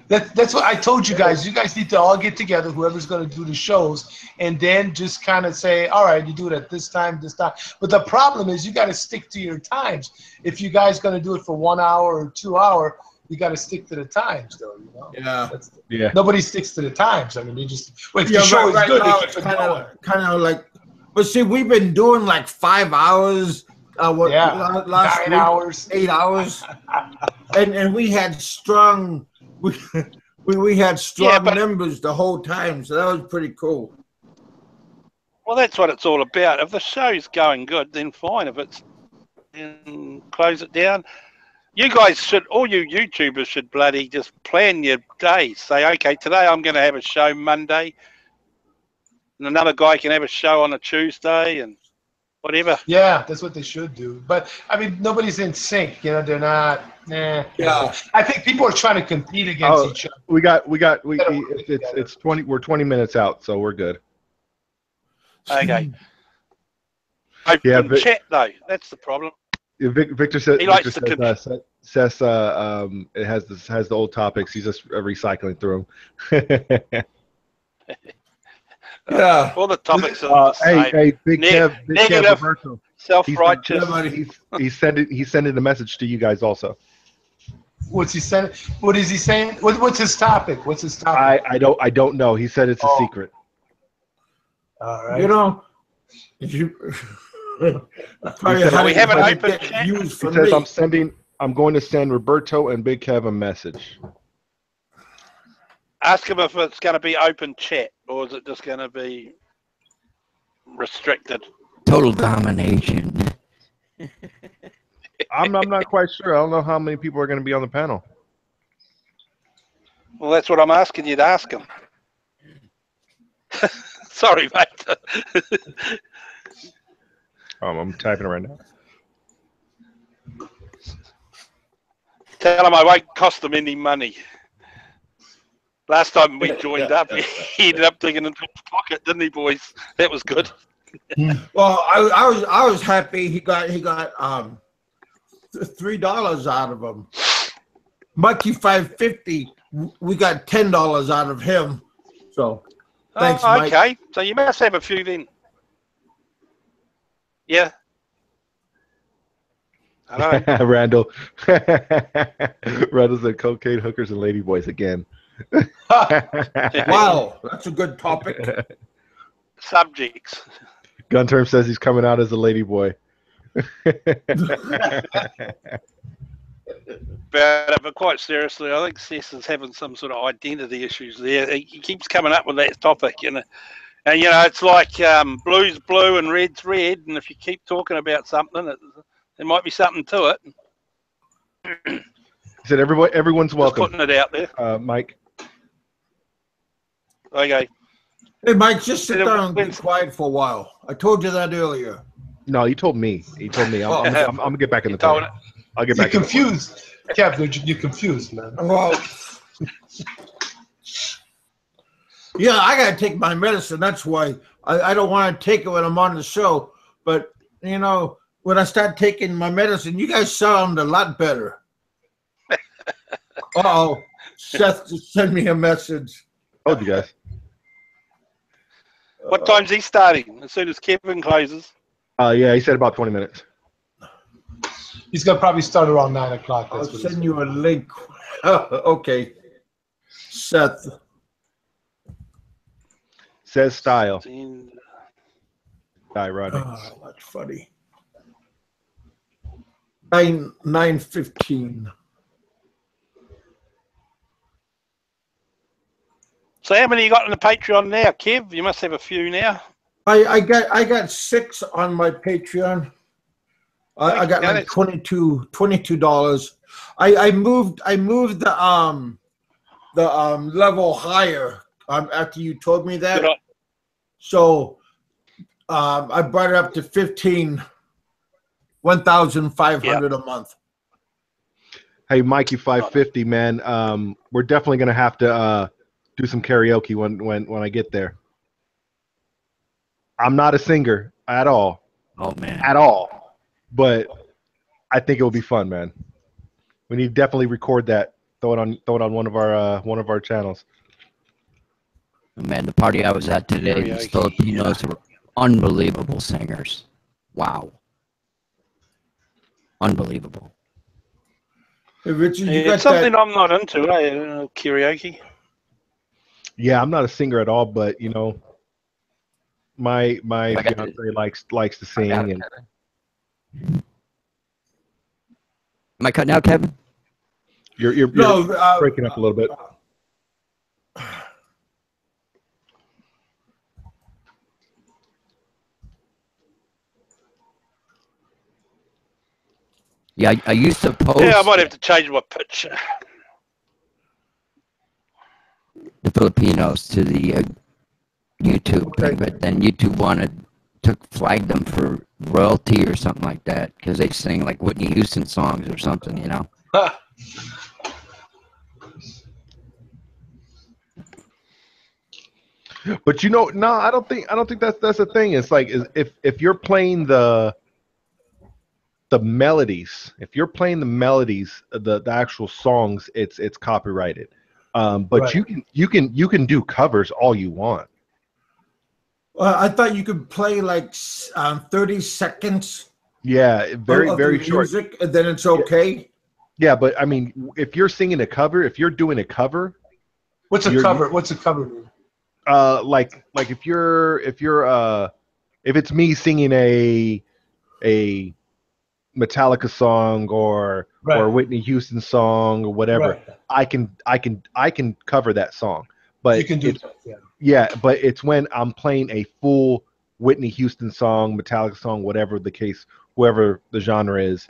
H: That's what I told you guys. You guys need to all get together, whoever's going to do the shows, and then just kind of say, all right, you do it at this time, this time. But the problem is you got to stick to your times. If you guys going to do it for 1 hour or 2 hours, you got to stick to the times, though. You know?
A: Yeah.
H: Nobody sticks to the times. I mean, they just. Well, if the
A: Yeah,
H: show is good,
A: now
H: they
A: it's
H: keep it going.
A: kind of like. But see, we've been doing like 5 hours. Last
H: 9
A: week,
H: hours,
A: 8 hours, and we had strong. We had strong members the whole time, so that was pretty cool.
F: Well, that's what it's all about. If the show's going good, then fine. If it's then close it down. You guys should, all you YouTubers should bloody just plan your days. Say, okay, today I'm going to have a show Monday, and another guy can have a show on a Tuesday, and whatever.
H: Yeah, that's what they should do. But I mean, nobody's in sync. You know, they're not. Yeah. I think people are trying to compete against each other.
D: It's 20. We're 20 minutes out, so we're good.
F: Okay. Open chat though. That's the problem.
D: Yeah, Victor said.
F: He likes
D: says it has the old topics. He's just recycling through them.
A: Yeah.
F: All the topics are the same.
D: Hey, Big Kev,
F: negative,
D: Roberto.
F: Self-righteous.
D: He's sending a message to you guys also.
H: What's he saying? What is he saying? What's his topic? What's his topic?
D: I don't know. He said it's a secret.
H: All right.
A: You know,
F: we have an open chat.
D: He says I'm going to send Roberto and Big Kev a message.
F: Ask him if it's going to be open chat or is it just going to be restricted?
C: Total domination.
D: I'm not quite sure. I don't know how many people are going to be on the panel.
F: Well, that's what I'm asking you to ask him. Sorry, mate.
D: I'm typing it right now.
F: Tell him I won't cost them any money. Last time we joined up, he ended up digging into his pocket, didn't he, boys? That was good.
A: Well, I was happy he got $3 out of him. Mikey 550, we got $10 out of him. So thanks, Mike.
F: Okay, so you must have a few then. Yeah. I know.
D: Randall. Randall said cocaine hookers and ladyboys again.
A: Wow, that's a good topic.
F: Subjects.
D: Gun Term says he's coming out as a ladyboy.
F: But quite seriously, I think Seth is having some sort of identity issues there. He keeps coming up with that topic, you know. And, you know, it's like blue's blue and red's red. And if you keep talking about something, there might be something to it.
D: He said everyone's welcome.
F: Just putting it out there.
D: Mike.
F: Okay.
A: Hey, Mike, just sit down and be quiet for a while. I told you that earlier.
D: No, he told me. He told me. I'm going to get back in the corner. I'll get back.
H: You're confused. Captain, you're confused, man.
A: Well, yeah, I got to take my medicine. That's why I don't want to take it when I'm on the show. But, you know, when I start taking my medicine, you guys sound a lot better. Uh-oh. Seth just sent me a message.
D: Told you guys.
F: What time's he starting? As soon as Kevin closes.
D: Yeah, he said about 20 minutes.
H: He's going to probably start around 9 o'clock.
A: I'll send you a link. Okay. Seth.
D: Says style. Ironic.
A: Oh, that's funny. 9:15.
F: So how many you got on the Patreon now, Kev? You must have a few now.
A: I got 6 on my Patreon. I got like $22. I moved the level higher after you told me that. So I brought it up to 1,500 a month.
D: Hey, Mikey 550, man. We're definitely gonna have to do some karaoke when I get there. I'm not a singer at all.
C: Oh man.
D: At all. But I think it will be fun, man. We need to definitely record that. Throw it on one of our channels.
C: Man, the party I was at today, these Filipinos were unbelievable singers. Wow. Unbelievable.
A: Hey, Richard, you
F: it's something I'm not into, karaoke.
D: Yeah, I'm not a singer at all, but you know, my fiance likes to sing. And
C: am I cutting out, Kevin?
D: You're breaking up a little bit.
C: Yeah, I used to post.
F: Yeah, I might have to change my pitch.
C: The Filipinos to the YouTube thing, but then YouTube flagged them for royalty or something like that because they sing like Whitney Houston songs or something, you know.
D: But you know, no, I don't think that's the thing. It's like if you're playing the melodies, if you're playing the melodies, the actual songs, it's copyrighted. But right. you can do covers all you want.
A: I thought you could play like 30 seconds.
D: Yeah, very short.
A: Music, and then it's okay.
D: Yeah, but I mean, if you're singing a cover, if you're doing a cover,
H: what's a cover? What's a cover mean?
D: Like if it's me singing a Metallica song or Whitney Houston song or whatever, right. I can cover that song. But
H: you can do that,
D: yeah, but it's when I'm playing a full Whitney Houston song, Metallica song, whatever the case, whoever the genre is.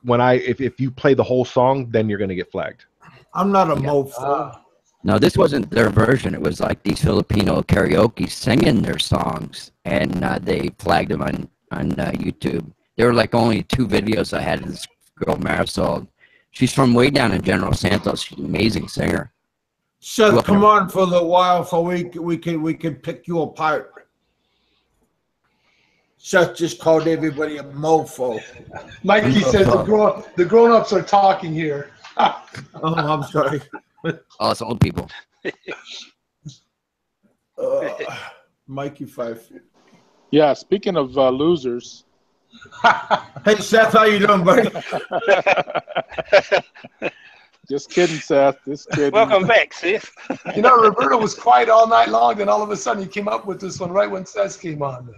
D: If you play the whole song, then you're gonna get flagged.
A: I'm not a mofo.
C: No, this wasn't their version. It was like these Filipino karaoke singing their songs, and they flagged them on YouTube. There were like only 2 videos I had of this girl, Marisol. She's from way down in General Santos. She's an amazing singer.
A: Seth, come on for a little while so we can pick you apart. Seth just called everybody a mofo.
H: Mikey says the grown-ups are talking here.
A: Oh, I'm sorry.
C: Oh, it's old people.
A: Mikey 5.
B: Yeah, speaking of losers.
A: Hey, Seth, how you doing, buddy?
B: Just kidding, Seth. Just kidding.
F: Welcome back, Seth.
H: You know, Roberto was quiet all night long, then all of a sudden he came up with this one right when Seth came on.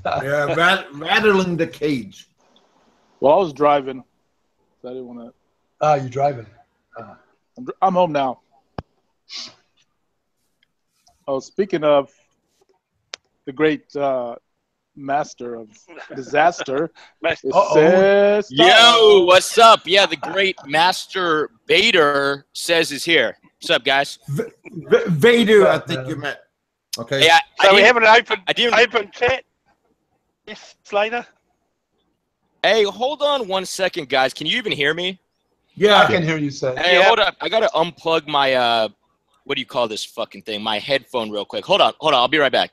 A: Yeah, rattling the cage.
B: Well, I was driving. So I didn't want to.
H: Ah, you're driving.
B: I'm home now. Oh, speaking of the great master of disaster, it says,
I: yo, what's up? Yeah, the great master Bader says is here. What's up, guys?
A: Vader, I think you meant. Okay.
I: Yeah,
F: So we have an open chat. Yes, Slater.
I: Hey, hold on 1 second, guys. Can you even hear me?
A: Yeah,
H: I can hear you say.
I: Hey, hold up. I gotta unplug my what do you call this fucking thing? My headphone real quick. Hold on. I'll be right back.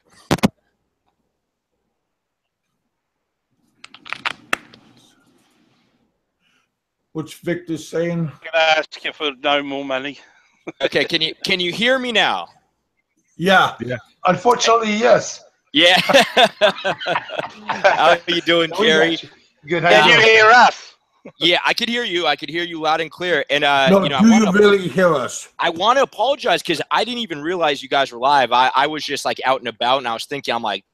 A: What's Victor saying?
F: I'm gonna ask you for no more money.
I: Okay, can you hear me now?
A: Yeah.
H: Unfortunately, yes.
I: Yeah. How are you doing, Jerry?
H: Good.
F: Can you hear us?
I: Yeah, I could hear you. I could hear you loud and clear. And
A: No,
I: you know,
A: do you really hear us?
I: I want to apologize because I didn't even realize you guys were live. I was just like out and about, and I was thinking, I'm like,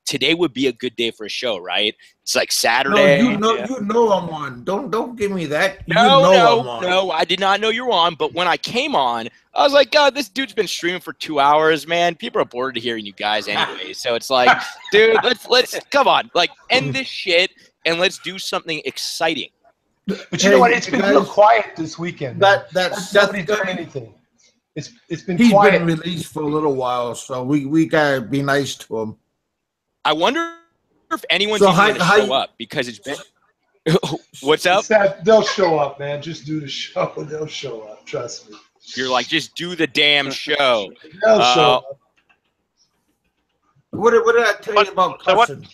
I: today would be a good day for a show, right? It's like Saturday.
A: No, you know I'm on. Don't give me that.
I: No, I did not know you were on. But when I came on, I was like, God, this dude's been streaming for 2 hours, man. People are bored of hearing you guys anyway. So it's like, dude, let's come on, like end this shit and let's do something exciting.
H: But you know what? It's been real quiet this weekend.
A: That's
H: nobody's done anything. It's been
A: He's
H: quiet.
A: been released for a little while, so we gotta be nice to him.
I: I wonder if anyone's even going to show up because it's been. What's up?
H: They'll show up, man. Just do the show. They'll show up. Trust me.
I: You're like, just do the damn show.
H: They'll show up.
A: What did I tell you about cussing?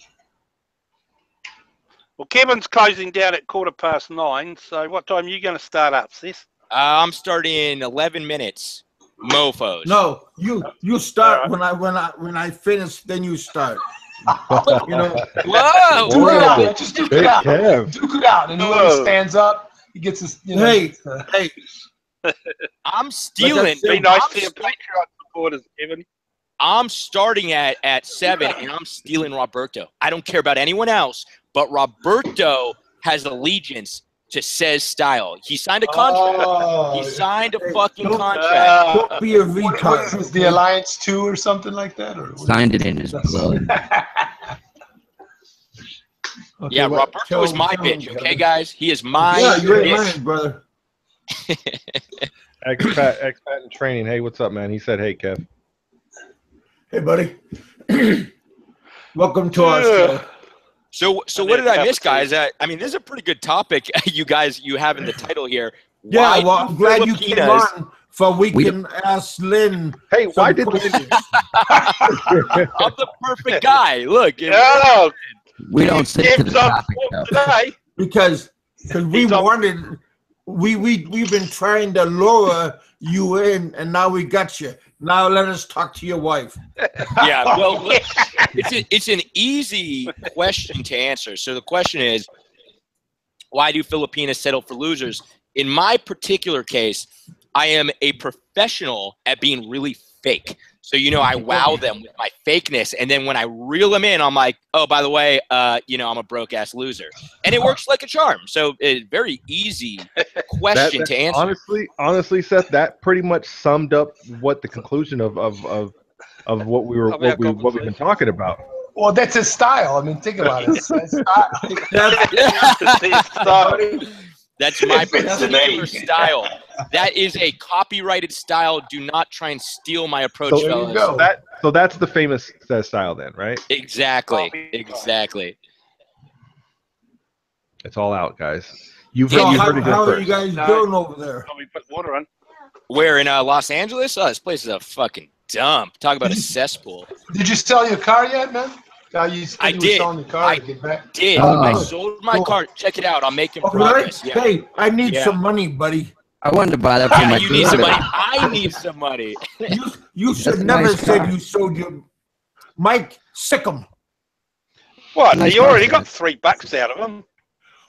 F: Well, Kevin's closing down at 9:15. So what time are you going to start up, sis?
I: I'm starting in 11 minutes. Mofos.
A: No, you start when I finish. Then you start. You know.
I: Whoa!
H: Duke it out. Just duke it out.
D: Kev.
H: Duke it out. And whoever stands up, he gets his. You know,
A: Hey.
I: I'm stealing.
F: Be nice to your Patreon supporters, Kevin.
I: I'm starting at 7, and I'm stealing Roberto. I don't care about anyone else, but Roberto has allegiance to Says Style. He signed a contract. He signed a fucking contract.
A: Don't be a retard.
H: what is this, the Alliance 2 or something like that? Or
C: Signed it in his blood.
A: Okay,
I: Yeah,
A: well,
I: Roberto is my bitch, okay, guys? He is my
A: Yeah, you're
I: bitch.
A: mine, brother.
D: Expat in training. Hey, what's up, man? He said, hey, Kev.
A: Hey, buddy. Welcome to our show.
I: So what did I miss, guys? I mean, this is a pretty good topic you have in the title here.
A: Yeah,
I: Why
A: well,
I: do
A: I'm glad you came
I: Filipinas-
A: on so we can ask Lynn.
D: Hey, why did
A: questions.
I: I'm the perfect guy. Look.
F: No,
C: We don't stick to the
F: Kev's on
C: topic,
F: top
C: though.
F: today.
A: because we wanted we've been trying to lure you in, and now we got you. Now let us talk to your wife.
I: Yeah, well, look, it's an easy question to answer. So the question is, why do Filipinas settle for losers? In my particular case, I am a professional at being really fake. So, you know, I wow them with my fakeness. And then when I reel them in, I'm like, oh, by the way, you know, I'm a broke-ass loser. And it works like a charm. So it's very easy question to answer.
D: Honestly, Seth, that pretty much summed up what the conclusion of what we've been talking about.
H: Well, that's his style. I mean, think about it. It's his style.
I: That's my particular style. That is a copyrighted style. Do not try and steal my approach,
H: So there you
I: fellas.
H: go.
D: So that's the famous Seth style then, right?
I: Exactly. Exactly.
D: It's all out, guys. You
A: So
D: heard it here
A: how are
D: first.
A: you guys
F: No.
A: doing over there?
F: We put water on.
I: Where in Los Angeles? Oh, this place is a fucking dump. Talk about a cesspool.
H: Did you sell your car yet, man? You said
I: I
H: you were
I: did.
H: selling your car
I: I
H: to get back.
I: Did
C: Oh.
I: I sold my
H: Cool.
I: car? Check it out. I'm making
A: Oh, really?
I: progress. Yeah.
A: Hey, I need
I: Yeah.
A: some money, buddy.
C: I wanted to buy that for
I: Yeah,
C: my
I: you need some
C: daughter.
I: money. I need some money.
A: You should
C: That's a
A: never
C: nice
A: said
C: car.
A: you sold your Mike Sickum.
F: What?
C: Nice
F: You already
C: car,
F: got $3 out of them.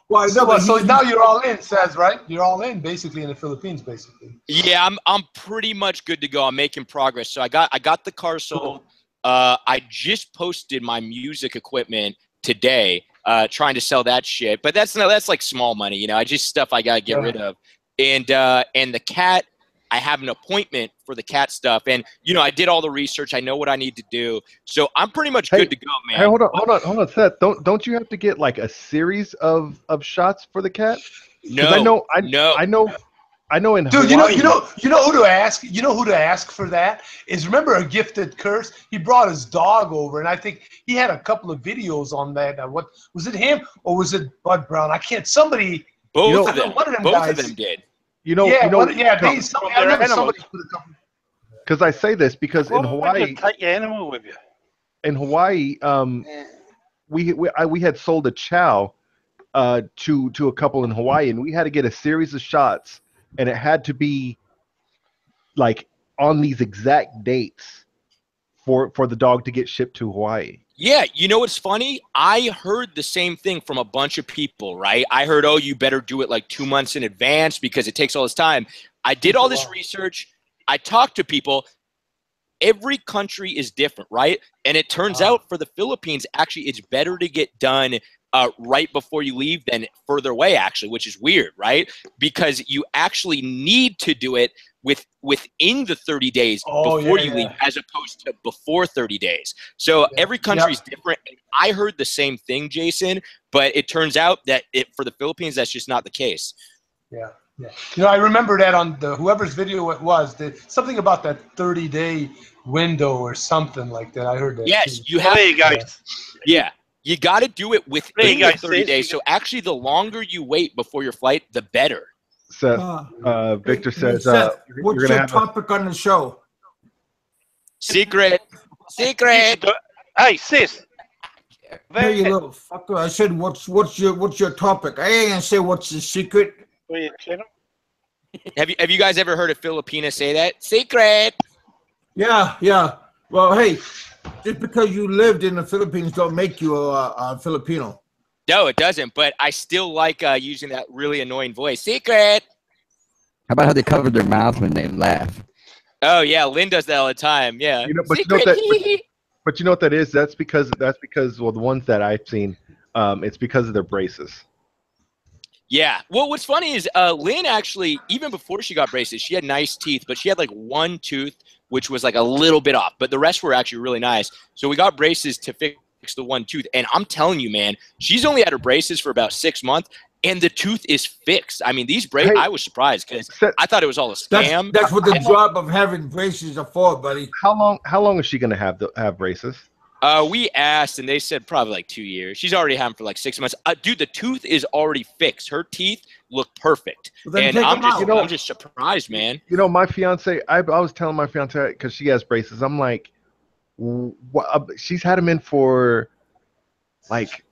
A: Well, I know, but
H: So
A: he-
H: now you're all in, Saz, right? You're all in, basically, in the Philippines, basically.
I: Yeah, I'm pretty much good to go. I'm making progress. So I got the car sold. I just posted my music equipment today, trying to sell that shit. But that's like small money, you know. I just stuff I gotta get rid of. And the cat, I have an appointment for the cat stuff, and you know I did all the research. I know what I need to do, so I'm pretty much good to go, man.
D: Hey, hold on, Seth. Don't you have to get like a series of shots for the cat?
I: No,
D: I know in
H: Dude,
D: Hawaii,
H: you know who to ask. You know who to ask for that is. Remember a gifted curse? He brought his dog over, and I think he had a couple of videos on that. What was it, him or was it Bud Brown? I can't. Somebody.
I: Both
H: I
I: of
H: know
I: them.
H: one of them
I: Both
H: guys.
I: of them did.
D: you know,
H: Yeah,
D: you know,
H: somebody, I remember somebody put a couple.
D: because I say this because in
F: Why
D: Hawaii,
F: would you take your animal with you?
D: we had sold a chow to a couple in Hawaii, and we had to get a series of shots, and it had to be like on these exact dates for the dog to get shipped to Hawaii.
I: Yeah, you know what's funny? I heard the same thing from a bunch of people, right? I heard, oh, you better do it like 2 months in advance because it takes all this time. I did all this research. I talked to people. Every country is different, right? And it turns out for the Philippines, actually, it's better to get done right before you leave than further away, actually, which is weird, right? Because you actually need to do it within the 30 days before you leave, as opposed to before 30 days. So every country is different. I heard the same thing, Jason, but it turns out that for the Philippines, that's just not the case.
H: Yeah. Yeah. You know, I remember that on whoever's video it was, something about that 30-day window or something like that. I heard that.
I: Yes,
H: too.
I: you have.
F: There you go.
I: Yeah, you got to do it within
F: go,
I: the 30 days. So actually, the longer you wait before your flight, the better.
D: Seth, Victor says,
A: Seth, what's
D: you're gonna
A: your
D: have
A: topic on the show?
I: Secret. Secret.
F: Hey, sis.
A: Hey, you little fucker! I said, what's your topic? I ain't gonna say what's the secret.
I: Have you guys ever heard a Filipina say that? Secret.
A: Yeah. Well, hey, just because you lived in the Philippines don't make you a Filipino.
I: No, it doesn't. But I still like using that really annoying voice. Secret.
C: How about how they cover their mouth when they laugh?
I: Oh yeah, Lynn does that all the time. Yeah.
D: But you know what that is? That's because well, the ones that I've seen, it's because of their braces.
I: Yeah. Well, what's funny is Lynn actually, even before she got braces, she had nice teeth, but she had like one tooth which was like a little bit off, but the rest were actually really nice. So we got braces to fix the one tooth, and I'm telling you, man, she's only had her braces for about 6 months, and the tooth is fixed. I mean, these braces, I was surprised because I thought it was all a scam.
A: That's what the job of having braces are for, buddy.
D: How long is she gonna have braces?
I: We asked, and they said probably like 2 years. She's already had them for like 6 months. Dude, the tooth is already fixed. Her teeth look perfect, and I'm just surprised, man.
D: You know, my fiance, I was telling my fiance because she has braces. I'm like, she's had them in for like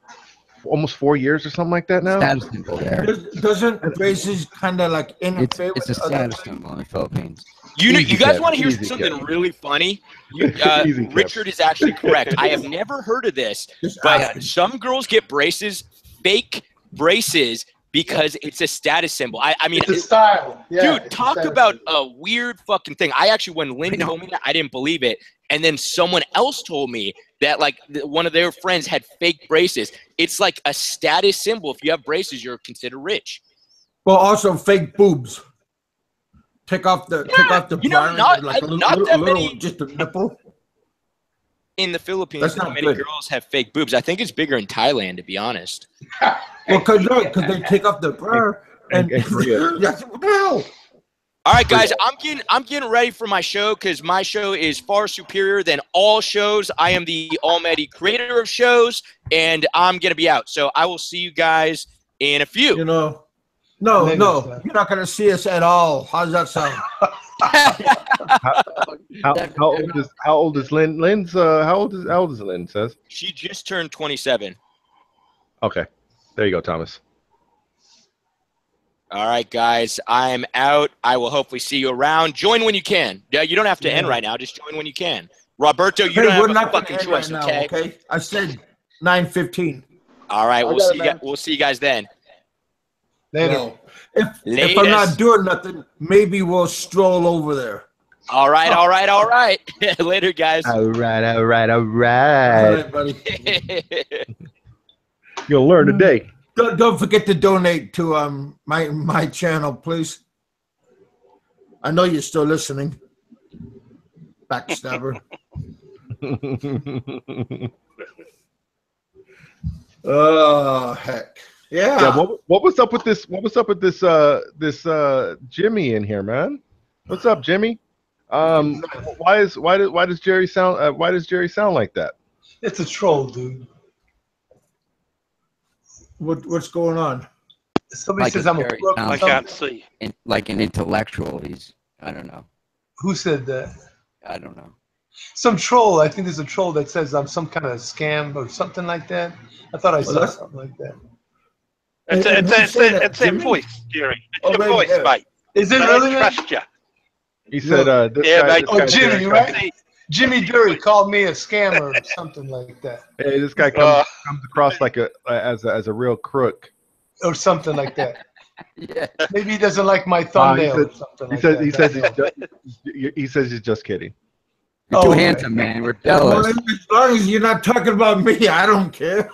D: almost 4 years or something like that now.
C: Status symbol there.
A: Doesn't braces kind of like interfere?
C: It's a status symbol in the Philippines.
I: You know,
D: Easy,
I: you guys
D: Kev.
I: want to hear
D: Easy,
I: something
D: Kev.
I: really funny?
D: Easy, Kev.
I: Richard is actually correct. I have never heard of this, but some girls get braces, fake braces, because it's a status symbol. I mean,
H: It's a style. Yeah,
I: dude, talk about a weird fucking thing. I actually, when Lynn told me that, I didn't believe it. And then someone else told me that like one of their friends had fake braces. It's like a status symbol. If you have braces, you're considered rich.
A: Well, also fake boobs. Take off the
I: you know,
A: bra,
I: not
A: like
I: that many.
A: Just a nipple.
I: In the Philippines,
A: That's
I: not
A: not
I: many
A: good.
I: girls have fake boobs. I think it's bigger in Thailand, to be honest.
A: Well, because they take off the bra and
D: Korea.
A: that's what the hell.
I: All right, guys, I'm getting ready for my show because my show is far superior than all shows. I am the almighty creator of shows, and I'm gonna be out. So I will see you guys in a few.
A: You know, no, you're not going to see us at all. How's that sound?
D: How old is Lynn? Lynn's how old is Lynn? Says
I: She just turned 27.
D: okay. There you go, Thomas.
I: All right, guys, I'm out. I will hopefully see you around. Join when you can. Yeah, you don't have to end right now. Just join when you can. Roberto, you don't have a fucking choice,
A: right
I: okay?
A: Now, okay? I said 9:15.
I: All right, we'll see you guys then.
H: Later.
A: Well, if I'm not doing nothing, maybe we'll stroll over there.
I: All right. Later, guys.
D: All right.
A: All right, buddy.
D: You'll learn today.
A: Don't forget to donate to my channel, please. I know you're still listening. Backstabber. Oh heck. Yeah.
D: What was up with this? What was up with this Jimmy in here, man? What's up, Jimmy? Why does Jerry sound like that?
H: It's a troll, dude.
A: What's going on?
H: Somebody
C: Like
H: says
C: a
H: I'm a
C: Jerry
H: crook.
C: sounds
F: I can't see.
C: like an intellectual. I don't know.
H: Who said that?
C: I don't know.
H: Some troll. I think there's a troll that says I'm some kind of scam or something like that. I thought I saw something like that.
F: It's that voice, Jerry. It's your voice, mate.
H: Is it
F: I
H: really?
F: don't trust you.
D: He said,
F: Mate.
H: Oh, Jimmy, right? Jimmy Dury called me a scammer or something like that.
D: Hey, this guy comes across like as a real crook.
H: Or something like that.
C: Yeah.
H: Maybe he doesn't like my thumbnail or something like that.
D: He says he's just kidding.
C: You're too handsome, man. We're
A: Well,
C: jealous.
A: as long as you're not talking about me, I don't care.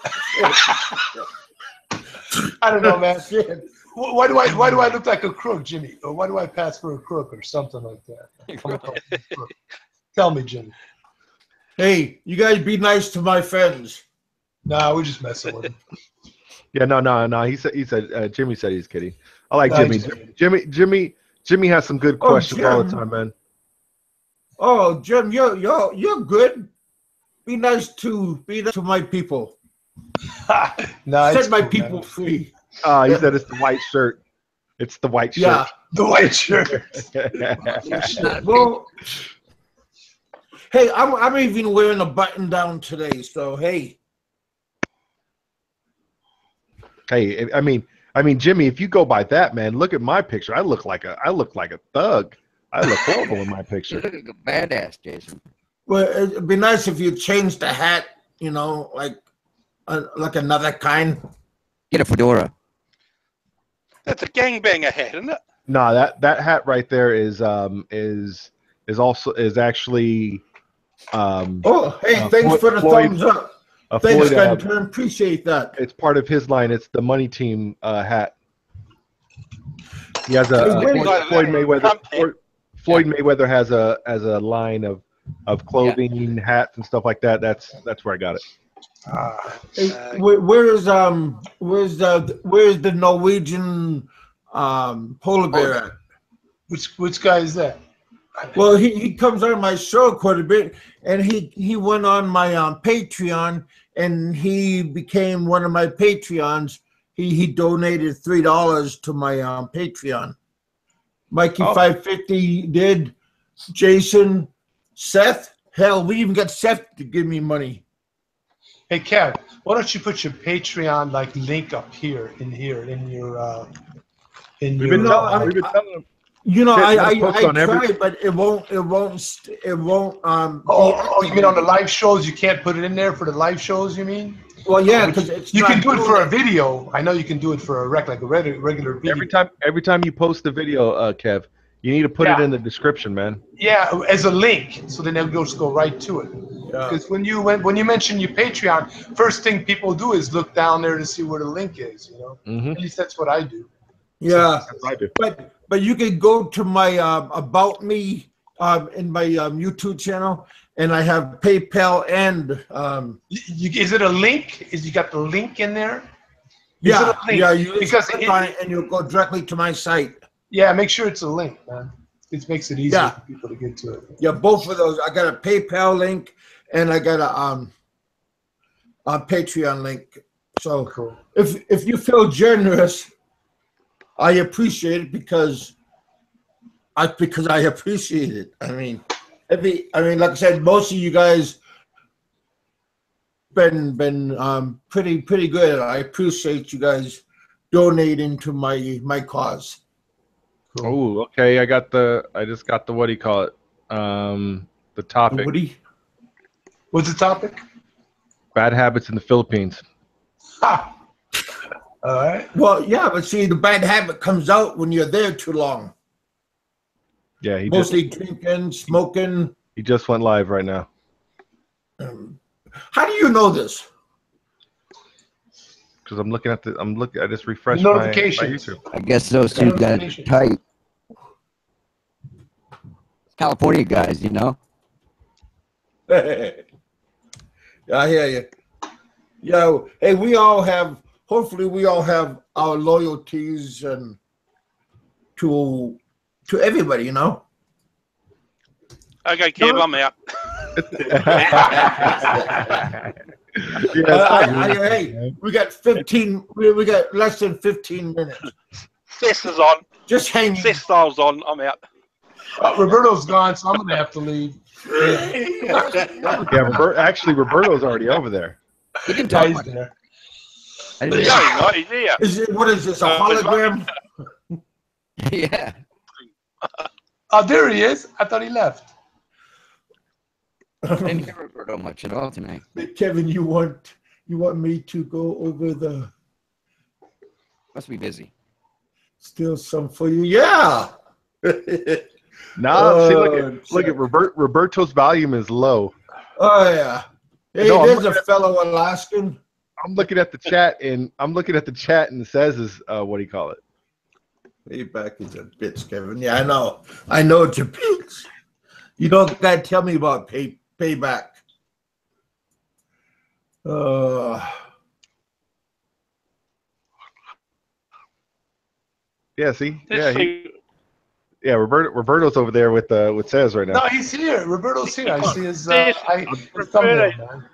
H: I don't know, man. Why do I look like a crook, Jimmy? Or why do I pass for a crook or something like that? Tell me, Jimmy.
A: Hey, you guys be nice to my friends.
H: Nah, we're just messing with him.
D: Yeah, no. He said Jimmy said he's kidding. I like Jimmy. Jimmy has some good questions all the time, man.
A: Oh, Jim, you're good. Be nice to my people. Set my people free.
D: He said it's the white shirt. It's the white shirt.
A: Yeah,
H: the white shirt.
A: Well, hey, I'm even wearing a button down today. So hey.
D: Hey, I mean, Jimmy, if you go by that, man, look at my picture. I look like a thug. I look horrible in my picture.
C: You look like a badass, Jason.
A: Well, it'd be nice if you changed the hat. You know, like another kind.
C: Get a fedora.
F: That's a gangbanger hat, isn't it?
D: No, that hat right there is actually.
A: Oh, hey, thanks for the thumbs up. Thanks, Gunter. Appreciate that.
D: It's part of his line. It's the Money Team hat. He has a Floyd Mayweather. Floyd Mayweather has a line of clothing, hats, and stuff like that. That's where I got it.
A: Hey, where's the Norwegian polar bear at?
H: Which guy is that?
A: Well, he comes on my show quite a bit, and he went on my Patreon, and he became one of my Patreons. He donated $3 to my Patreon. Mikey 550 did. Jason, Seth, hell, we even got Seth to give me money.
H: Hey, Kev, why don't you put your Patreon link up here in your
D: We've been telling him.
A: You know, I tried, but it won't.
H: Oh, you mean on the live shows? You can't put it in there for the live shows, you mean?
A: Well, yeah, because
H: you can do it for a video. I know you can do it for a regular video.
D: Every time you post a video, Kev, you need to put it in the description, man.
H: Yeah, as a link, so then they'll just go right to it. Because when you mention your Patreon, first thing people do is look down there to see where the link is. You know, At least that's what I do.
A: Yeah, but you can go to my about me in my YouTube channel, and I have PayPal and
H: is it a link? Is you got the link in there?
A: Yeah, you because click on it and you'll go directly to my site.
H: Yeah, make sure it's a link, man. It makes it easier for people to get to it.
A: Yeah, both of those. I got a PayPal link and I got a Patreon link. So
H: Cool.
A: if you feel generous, I appreciate it because I appreciate it. I mean, like I said, most of you guys been pretty good. I appreciate you guys donating to my cause.
D: Oh, okay. I just got the what do you call it? The topic.
A: Woody?
H: What's the topic?
D: Bad habits in the Philippines.
H: Ha! All right.
A: Well, yeah, but see, the bad habit comes out when you're there too long.
D: Yeah,
A: Mostly drinking, smoking.
D: he just went live right now.
A: How do you know this?
D: Because I just refreshed my
H: Notifications.
D: YouTube.
C: I guess those two guys are tight. California guys, you know.
A: I hear you. Yeah, hey, hopefully we all have our loyalties and to everybody, you know.
F: Okay, Kev, I'm out.
A: Hey, we got 15. We got less than 15 minutes.
F: Sister's on.
A: Just hang.
F: Sister's on. I'm out.
H: Roberto's gone, so I'm gonna have to leave.
D: Yeah, Roberto's already over there.
C: He can
H: Yeah,
C: talk.
H: he's there.
C: I
F: No,
C: didn't-
F: he's not. He's here.
A: What is this? A hologram?
C: yeah.
H: Oh, there he is. I thought he left.
C: I didn't hear Roberto much at all tonight.
A: Kevin, you want me to go over the
C: Must be busy.
A: still some for you? Yeah.
D: No, see, look at Roberto's volume is low.
A: Oh yeah. Hey,
D: No,
A: there's a fellow Alaskan.
D: I'm looking at the chat and it says is what do you call it?
A: Payback is a bitch, Kevin. Yeah, I know. I know it's a bitch. You don't gotta tell me about payback.
D: Yeah, see? Yeah, Roberto's over there with Cez right now.
H: No, he's here. Roberto's here. I see his thumbnail, man.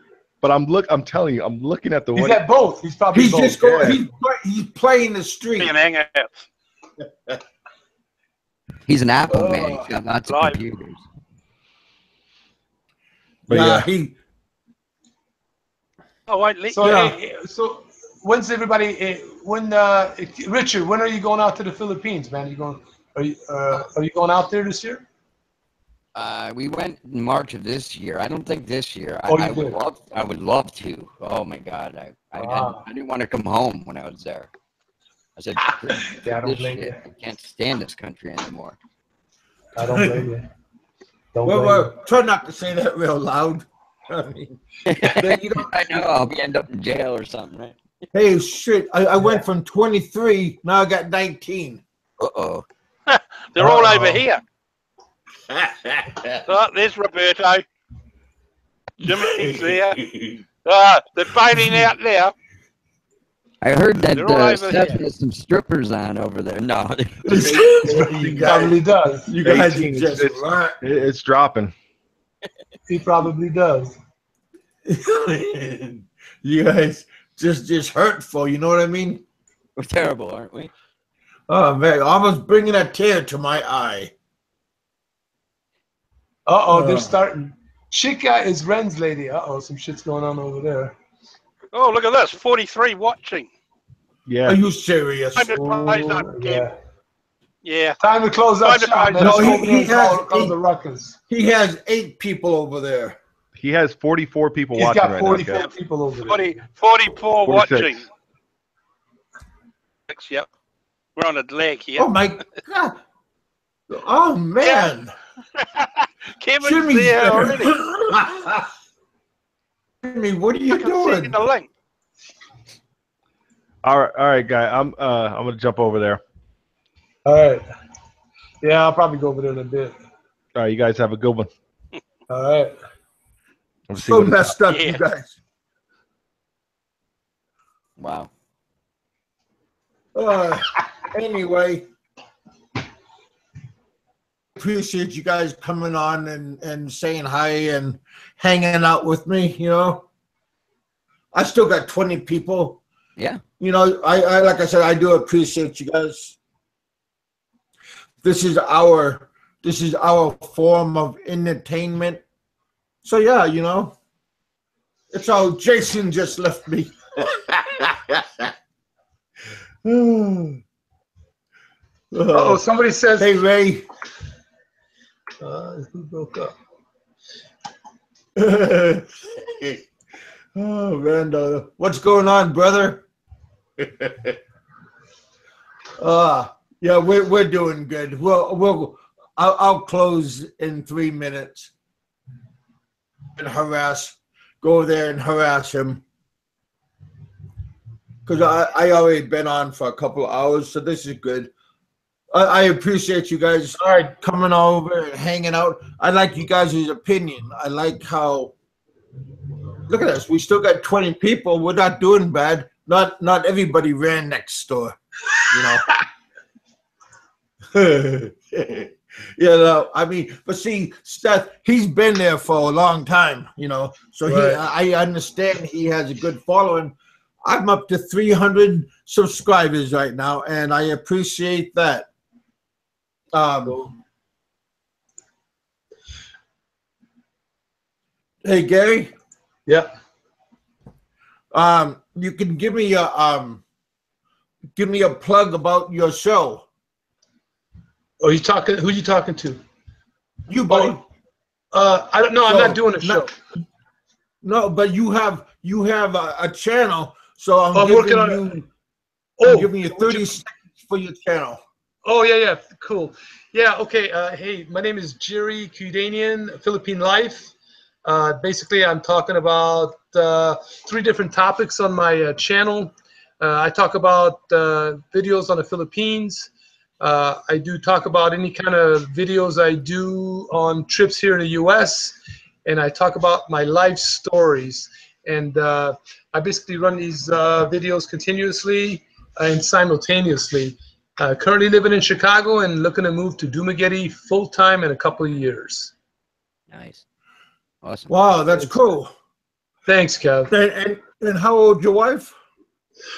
D: But I'm telling you, I'm looking at the
H: He's
D: one.
H: at both. He's probably
A: He's
H: both.
A: just going. He's playing the street.
C: He's an Apple man. He's got lots of
F: Live.
C: computers.
D: But
A: yeah,
D: yeah.
F: Oh, wait,
H: So,
A: Yeah.
H: so when's everybody? Richard? When are you going out to the Philippines, man? Are you going out there this year?
C: We went in March of this year. I don't think this year.
H: Oh, you
C: I would
H: did?
C: love. I would love to. Oh my God!
H: Wow.
C: I didn't want to come home when I was there. I said,
H: Yeah, I don't
C: this
H: blame
C: shit,
H: you.
C: I can't stand this country anymore.
H: I don't blame you. Don't blame you.
A: Well, try not to say that real loud. I mean, you don't-
C: I know. I'll end up in jail or something, right?
A: hey, shit! I went from 23. Now I got 19.
C: Uh-oh.
F: They're all over here. Oh, there's Roberto. Jimmy's there. They're fighting out there.
C: I heard that
F: They're all over
C: Steph
F: here.
C: has some strippers on over there. No.
H: He probably does.
A: You guys
D: 18,
A: just
D: it's dropping.
H: He probably does.
A: you guys just hurtful. You know what I mean?
C: We're terrible, aren't we?
A: Oh man, almost bringing a tear to my eye.
H: They're starting. Chica is Ren's lady. Some shit's going on over there.
F: Oh, look at this. 43 watching.
D: Yeah.
A: Are you serious?
F: Time to close up,
H: Oh,
F: Kev. Yeah.
H: Time to close up
F: Time to
H: shop.
F: close
H: Man.
A: up.
H: Let's
A: No,
H: go
A: he
H: over there and call
A: has-
H: the ruckus.
A: He has 8 people over there.
D: He has 44 people
H: He's
D: watching
H: got
D: right
H: 44
D: now. Okay?
H: people over there.
F: 44
D: 46.
F: watching. Yep. We're on a leg here.
A: Oh my god! Oh man!
F: Kevin's
A: Jimmy's
F: there
A: there.
F: already.
A: Jimmy, what are you
F: I can see it in
A: doing?
F: the link.
D: All right, guy. I'm gonna jump over there.
H: All right. Yeah, I'll probably go over there in a bit.
D: All right, you guys have a good one.
H: All right.
D: Let's see
A: So
D: what it's-
A: messed up,
F: Yeah.
A: you guys.
C: Wow.
A: Anyway, appreciate you guys coming on and saying hi and hanging out with me. You know, I still got 20 people.
C: Yeah.
A: You know, I like I said, I do appreciate you guys. This is our form of entertainment. So yeah, you know, it's all. Jason just left me.
H: Oh, somebody says.
A: Hey Ray.
H: Who broke up?
A: Oh, Randall, what's going on, brother? Yeah, we're doing good. I'll close in 3 minutes and go there and harass him because I already been on for a couple of hours, so this is good. I appreciate you guys coming over and hanging out. I like you guys' opinion. I like how. Look at us. We still got 20 people. We're not doing bad. Not everybody ran next door, you know. You know, I mean, but see, Seth, he's been there for a long time, you know. So I understand he has a good following. I'm up to 300 subscribers right now, and I appreciate that. Hey Gary.
H: Yeah.
A: You can give me a plug about your show.
H: Oh, you talking? Who you talking to?
A: You, buddy.
H: I don't know. I'm not doing a show.
A: No, but you have a channel, so I'm giving you 30 seconds for your channel.
H: Oh yeah, cool. Yeah, okay. Hey, my name is Jerry Kudanian, Philippine Life. Basically, I'm talking about 3 different topics on my channel. I talk about videos on the Philippines. I do talk about any kind of videos I do on trips here in the U.S. And I talk about my life stories. And I basically run these videos continuously and simultaneously. Currently living in Chicago and looking to move to Dumaguete full-time in a couple of years.
C: Nice. Awesome.
A: Wow, that's cool.
H: Thanks, Kev.
A: And how old your wife?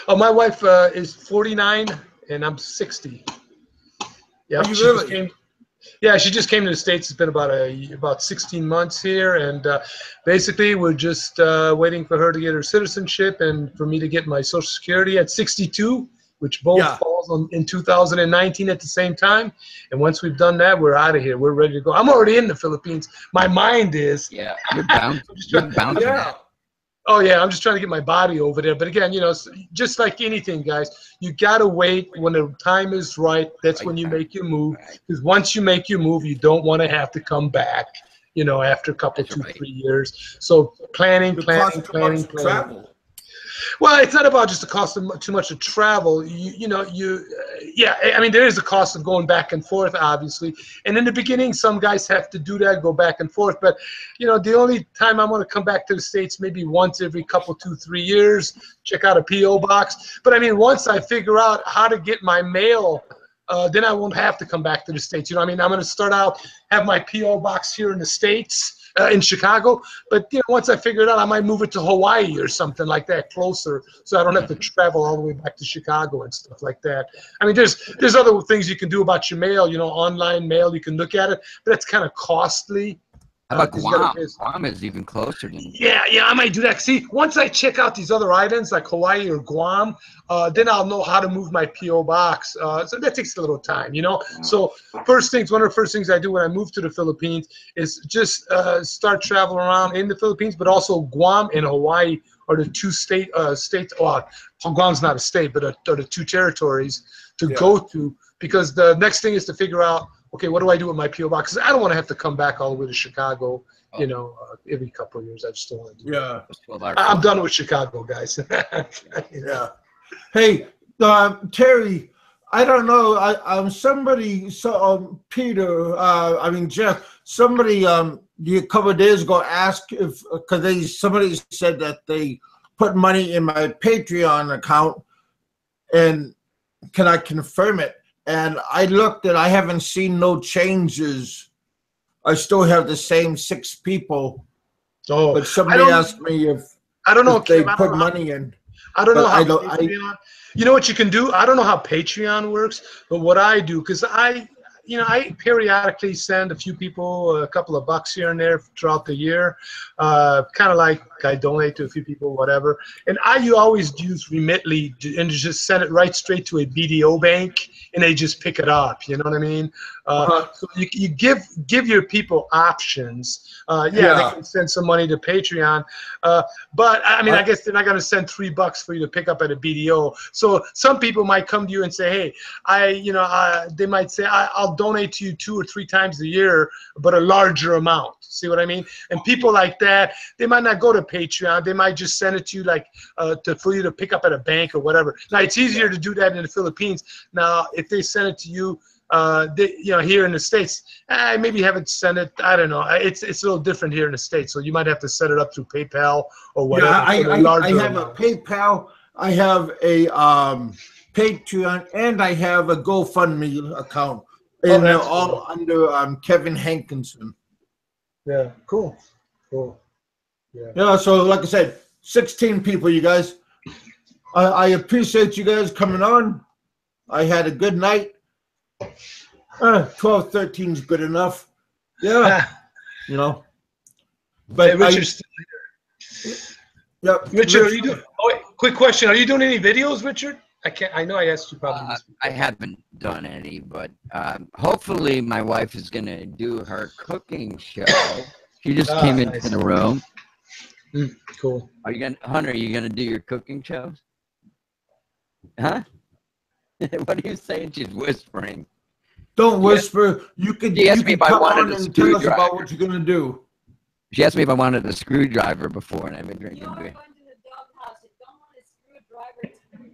H: Oh, my wife is 49 and I'm 60. Yeah, she just came to the States. It's been about 16 months here, and basically we're just waiting for her to get her citizenship and for me to get my Social Security at 62, which both falls in 2019 at the same time. And once we've done that, we're out of here. We're ready to go. I'm already in the Philippines. My mind is.
C: Yeah, you're bound. You're bound to that.
H: Oh yeah, I'm just trying to get my body over there. But again, you know, just like anything, guys, you gotta wait when the time is right. That's when you make your move. Because once you make your move, you don't want to have to come back. You know, after a couple, 2-3 years. So planning.
A: Travel.
H: Well, it's not about just the cost of too much of travel. Yeah, I mean, there is a cost of going back and forth, obviously. And in the beginning, some guys have to do that, go back and forth. But, you know, the only time I'm going to come back to the States, maybe once every couple, 2-3 years, check out a P.O. box. But, I mean, once I figure out how to get my mail, then I won't have to come back to the States. You know what I mean? I'm going to start out, have my P.O. box here in the States. In Chicago, but you know, once I figure it out, I might move it to Hawaii or something like that, closer, so I don't have to travel all the way back to Chicago and stuff like that. I mean, there's other things you can do about your mail, you know, online mail. You can look at it, but that's kind of costly.
C: How about Guam? Guam is even closer than.
H: Yeah, I might do that. See, once I check out these other islands like Hawaii or Guam, then I'll know how to move my P.O. box. So that takes a little time, you know. So one of the first things I do when I move to the Philippines is just start traveling around in the Philippines, but also Guam and Hawaii are the 2 states. Well, Guam's not a state, but are the 2 territories to go to, because the next thing is to figure out, okay, what do I do with my P.O. box? Because I don't want to have to come back all the way to Chicago, you know, every couple of years. I just don't want to do that. I'm done with Chicago, guys.
A: Yeah. Hey, Terry, I don't know. Peter, Jeff, somebody a couple of days ago asked because somebody said that they put money in my Patreon account, and can I confirm it? And I looked and I haven't seen no changes. I still have the same 6 people.
H: Oh,
A: but somebody asked me if they put money in.
H: I don't know
A: But
H: how
A: I don't.
H: Patreon. You know what you can do? I don't know how Patreon works, but what I do, because I periodically send a few people a couple of bucks here and there throughout the year, kind of like I donate to a few people, whatever. And you always use Remitly and just send it right straight to a BDO bank, and they just pick it up. You know what I mean? So you give your people options. They can send some money to Patreon, but I mean, I guess they're not going to send $3 for you to pick up at a BDO. So some people might come to you and say, hey, they might say, I'll donate to you 2 or 3 times a year, but a larger amount. See what I mean? And people like that, they might not go to Patreon. They might just send it to you for you to pick up at a bank or whatever. Now, it's easier to do that in the Philippines. Now, if they send it to you, here in the States, maybe have it send it. I don't know. It's a little different here in the States, so you might have to set it up through PayPal or whatever.
A: Yeah, I have a PayPal. I have a Patreon, and I have a GoFundMe account. And they're all under Kevin Hankinson.
H: Yeah, cool.
A: Yeah, so like I said, 16 people, you guys. I appreciate you guys coming on. I had a good night. 12, 13 is good enough. Yeah, But
H: hey, Richard's still here.
A: Yeah,
H: Richard, are you doing? Oh, wait, quick question: are you doing any videos, Richard? I know I asked you probably.
C: I haven't done any, but hopefully my wife is going to do her cooking show. She just came into the room.
H: Cool.
C: Hunter, are you gonna do your cooking shows? Huh? What are you saying? She's whispering.
A: Don't whisper. You could come on and tell us about what you're gonna do.
C: She asked me if I wanted a screwdriver before, and I've been drinking beer.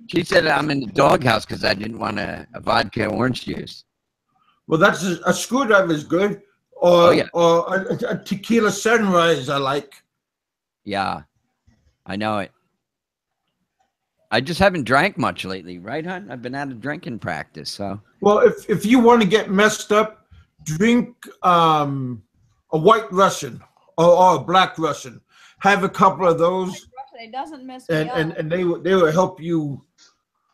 C: She said I'm in the doghouse because I didn't want a vodka orange juice.
A: Well, that's a screwdriver is good, or a tequila sunrise. I like.
C: Yeah, I know it. I just haven't drank much lately, right, hon? I've been out of drinking practice, so.
A: Well, if you want to get messed up, drink a white Russian or a black Russian. Have a couple of those.
J: It doesn't mess me up.
A: And they will help you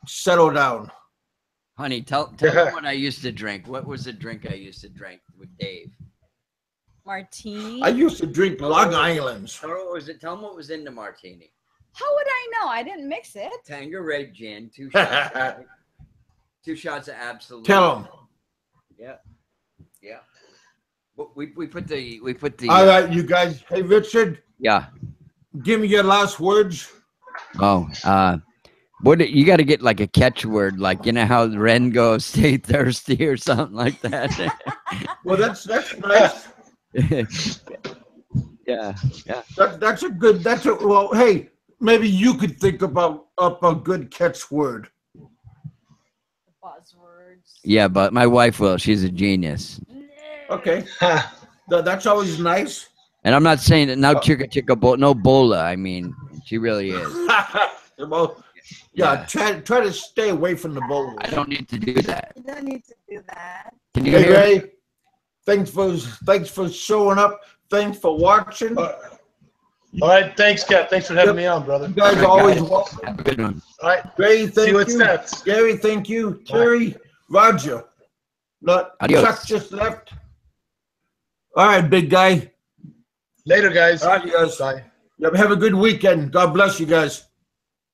A: settle down.
C: Honey, tell me what I used to drink. What was the drink I used to drink with Dave?
J: Martini.
A: I used to drink Long Island's.
C: Tell them what was in the martini.
J: How would I know? I didn't mix it.
C: Tanqueray gin, 2 shots. Right? 2 shots of Absolute.
A: Tell them.
C: Yeah. We put the.
A: All right, you guys. Hey, Richard.
C: Yeah.
A: Give me your last words.
C: Oh, what you got to get like a catchword, like how Ren goes, "Stay thirsty" or something like that.
A: Well, that's nice.
C: Yeah.
A: That's a good. Well. Hey, maybe you could think about a good catchword.
J: Buzzwords.
C: Yeah, but my wife will. She's a genius.
A: Okay. That's always nice.
C: And I'm not saying that now chicka no bola. I mean, she really is.
A: Well, yeah. Try to stay away from the bowls.
C: I don't need to do that.
J: You don't need to do that.
C: Can you hear?
A: Ray, thanks for showing up. Thanks for watching.
H: All right, thanks, Kat. Thanks for having me on, brother.
A: You guys are always welcome.
C: Have a good one.
H: All right,
A: Ray, thank you.
H: Steps.
A: Gary, thank you. Terry, Roger.
C: Adios.
A: Chuck just left. All right, big guy.
H: Later, guys.
A: All right, you guys.
H: Bye.
A: Yep, have a good weekend. God bless you guys.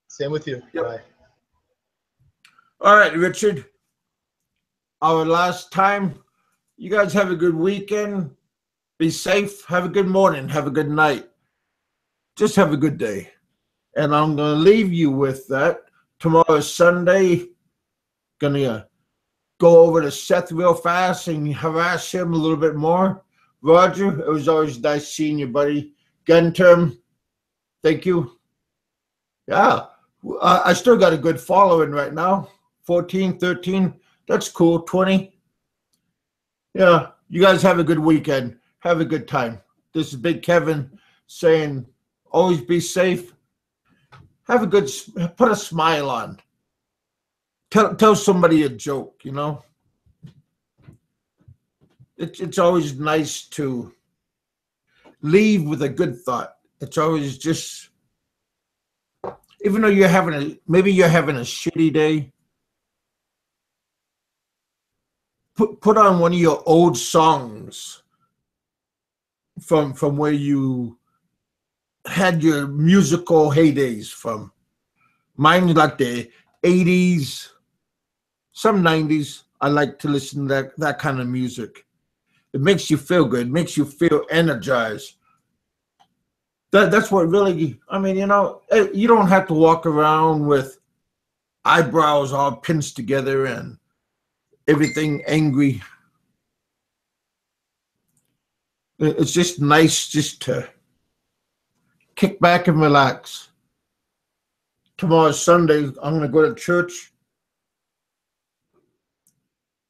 H: Same with you.
A: Yep.
H: Bye.
A: All right, Richard. Our last time. You guys have a good weekend. Be safe. Have a good morning. Have a good night. Just have a good day. And I'm going to leave you with that. Tomorrow's Sunday. Going to go over to Seth real fast and harass him a little bit more. Roger, it was always nice seeing you, buddy. Gunterm, thank you. Yeah, I still got a good following right now. 14, 13, that's cool. 20. Yeah, you guys have a good weekend. Have a good time. This is Big Kevin saying, always be safe. Have a good, put a smile on. Tell somebody a joke, It's always nice to leave with a good thought. It's always just, even though you're having maybe you're having a shitty day, put on one of your old songs from where you had your musical heydays from. Mine like the 80s, some 90s. I like to listen to that kind of music. It makes you feel good. It makes you feel energized. That's what really, I mean, you know, you don't have to walk around with eyebrows all pinched together and everything angry. It's just nice just to kick back and relax. Tomorrow's Sunday. I'm going to go to church.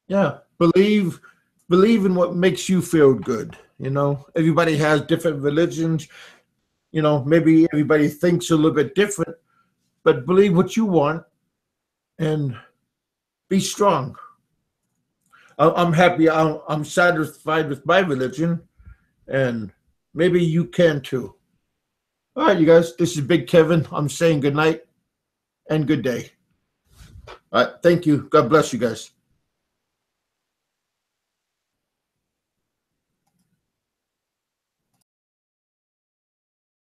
A: Yeah, believe in what makes you feel good. You know, everybody has different religions. You know, maybe everybody thinks a little bit different, but believe what you want and be strong. I'm happy. I'm satisfied with my religion, and maybe you can too. All right, you guys. This is Big Kevin. I'm saying good night and good day. All right. Thank you. God bless you guys.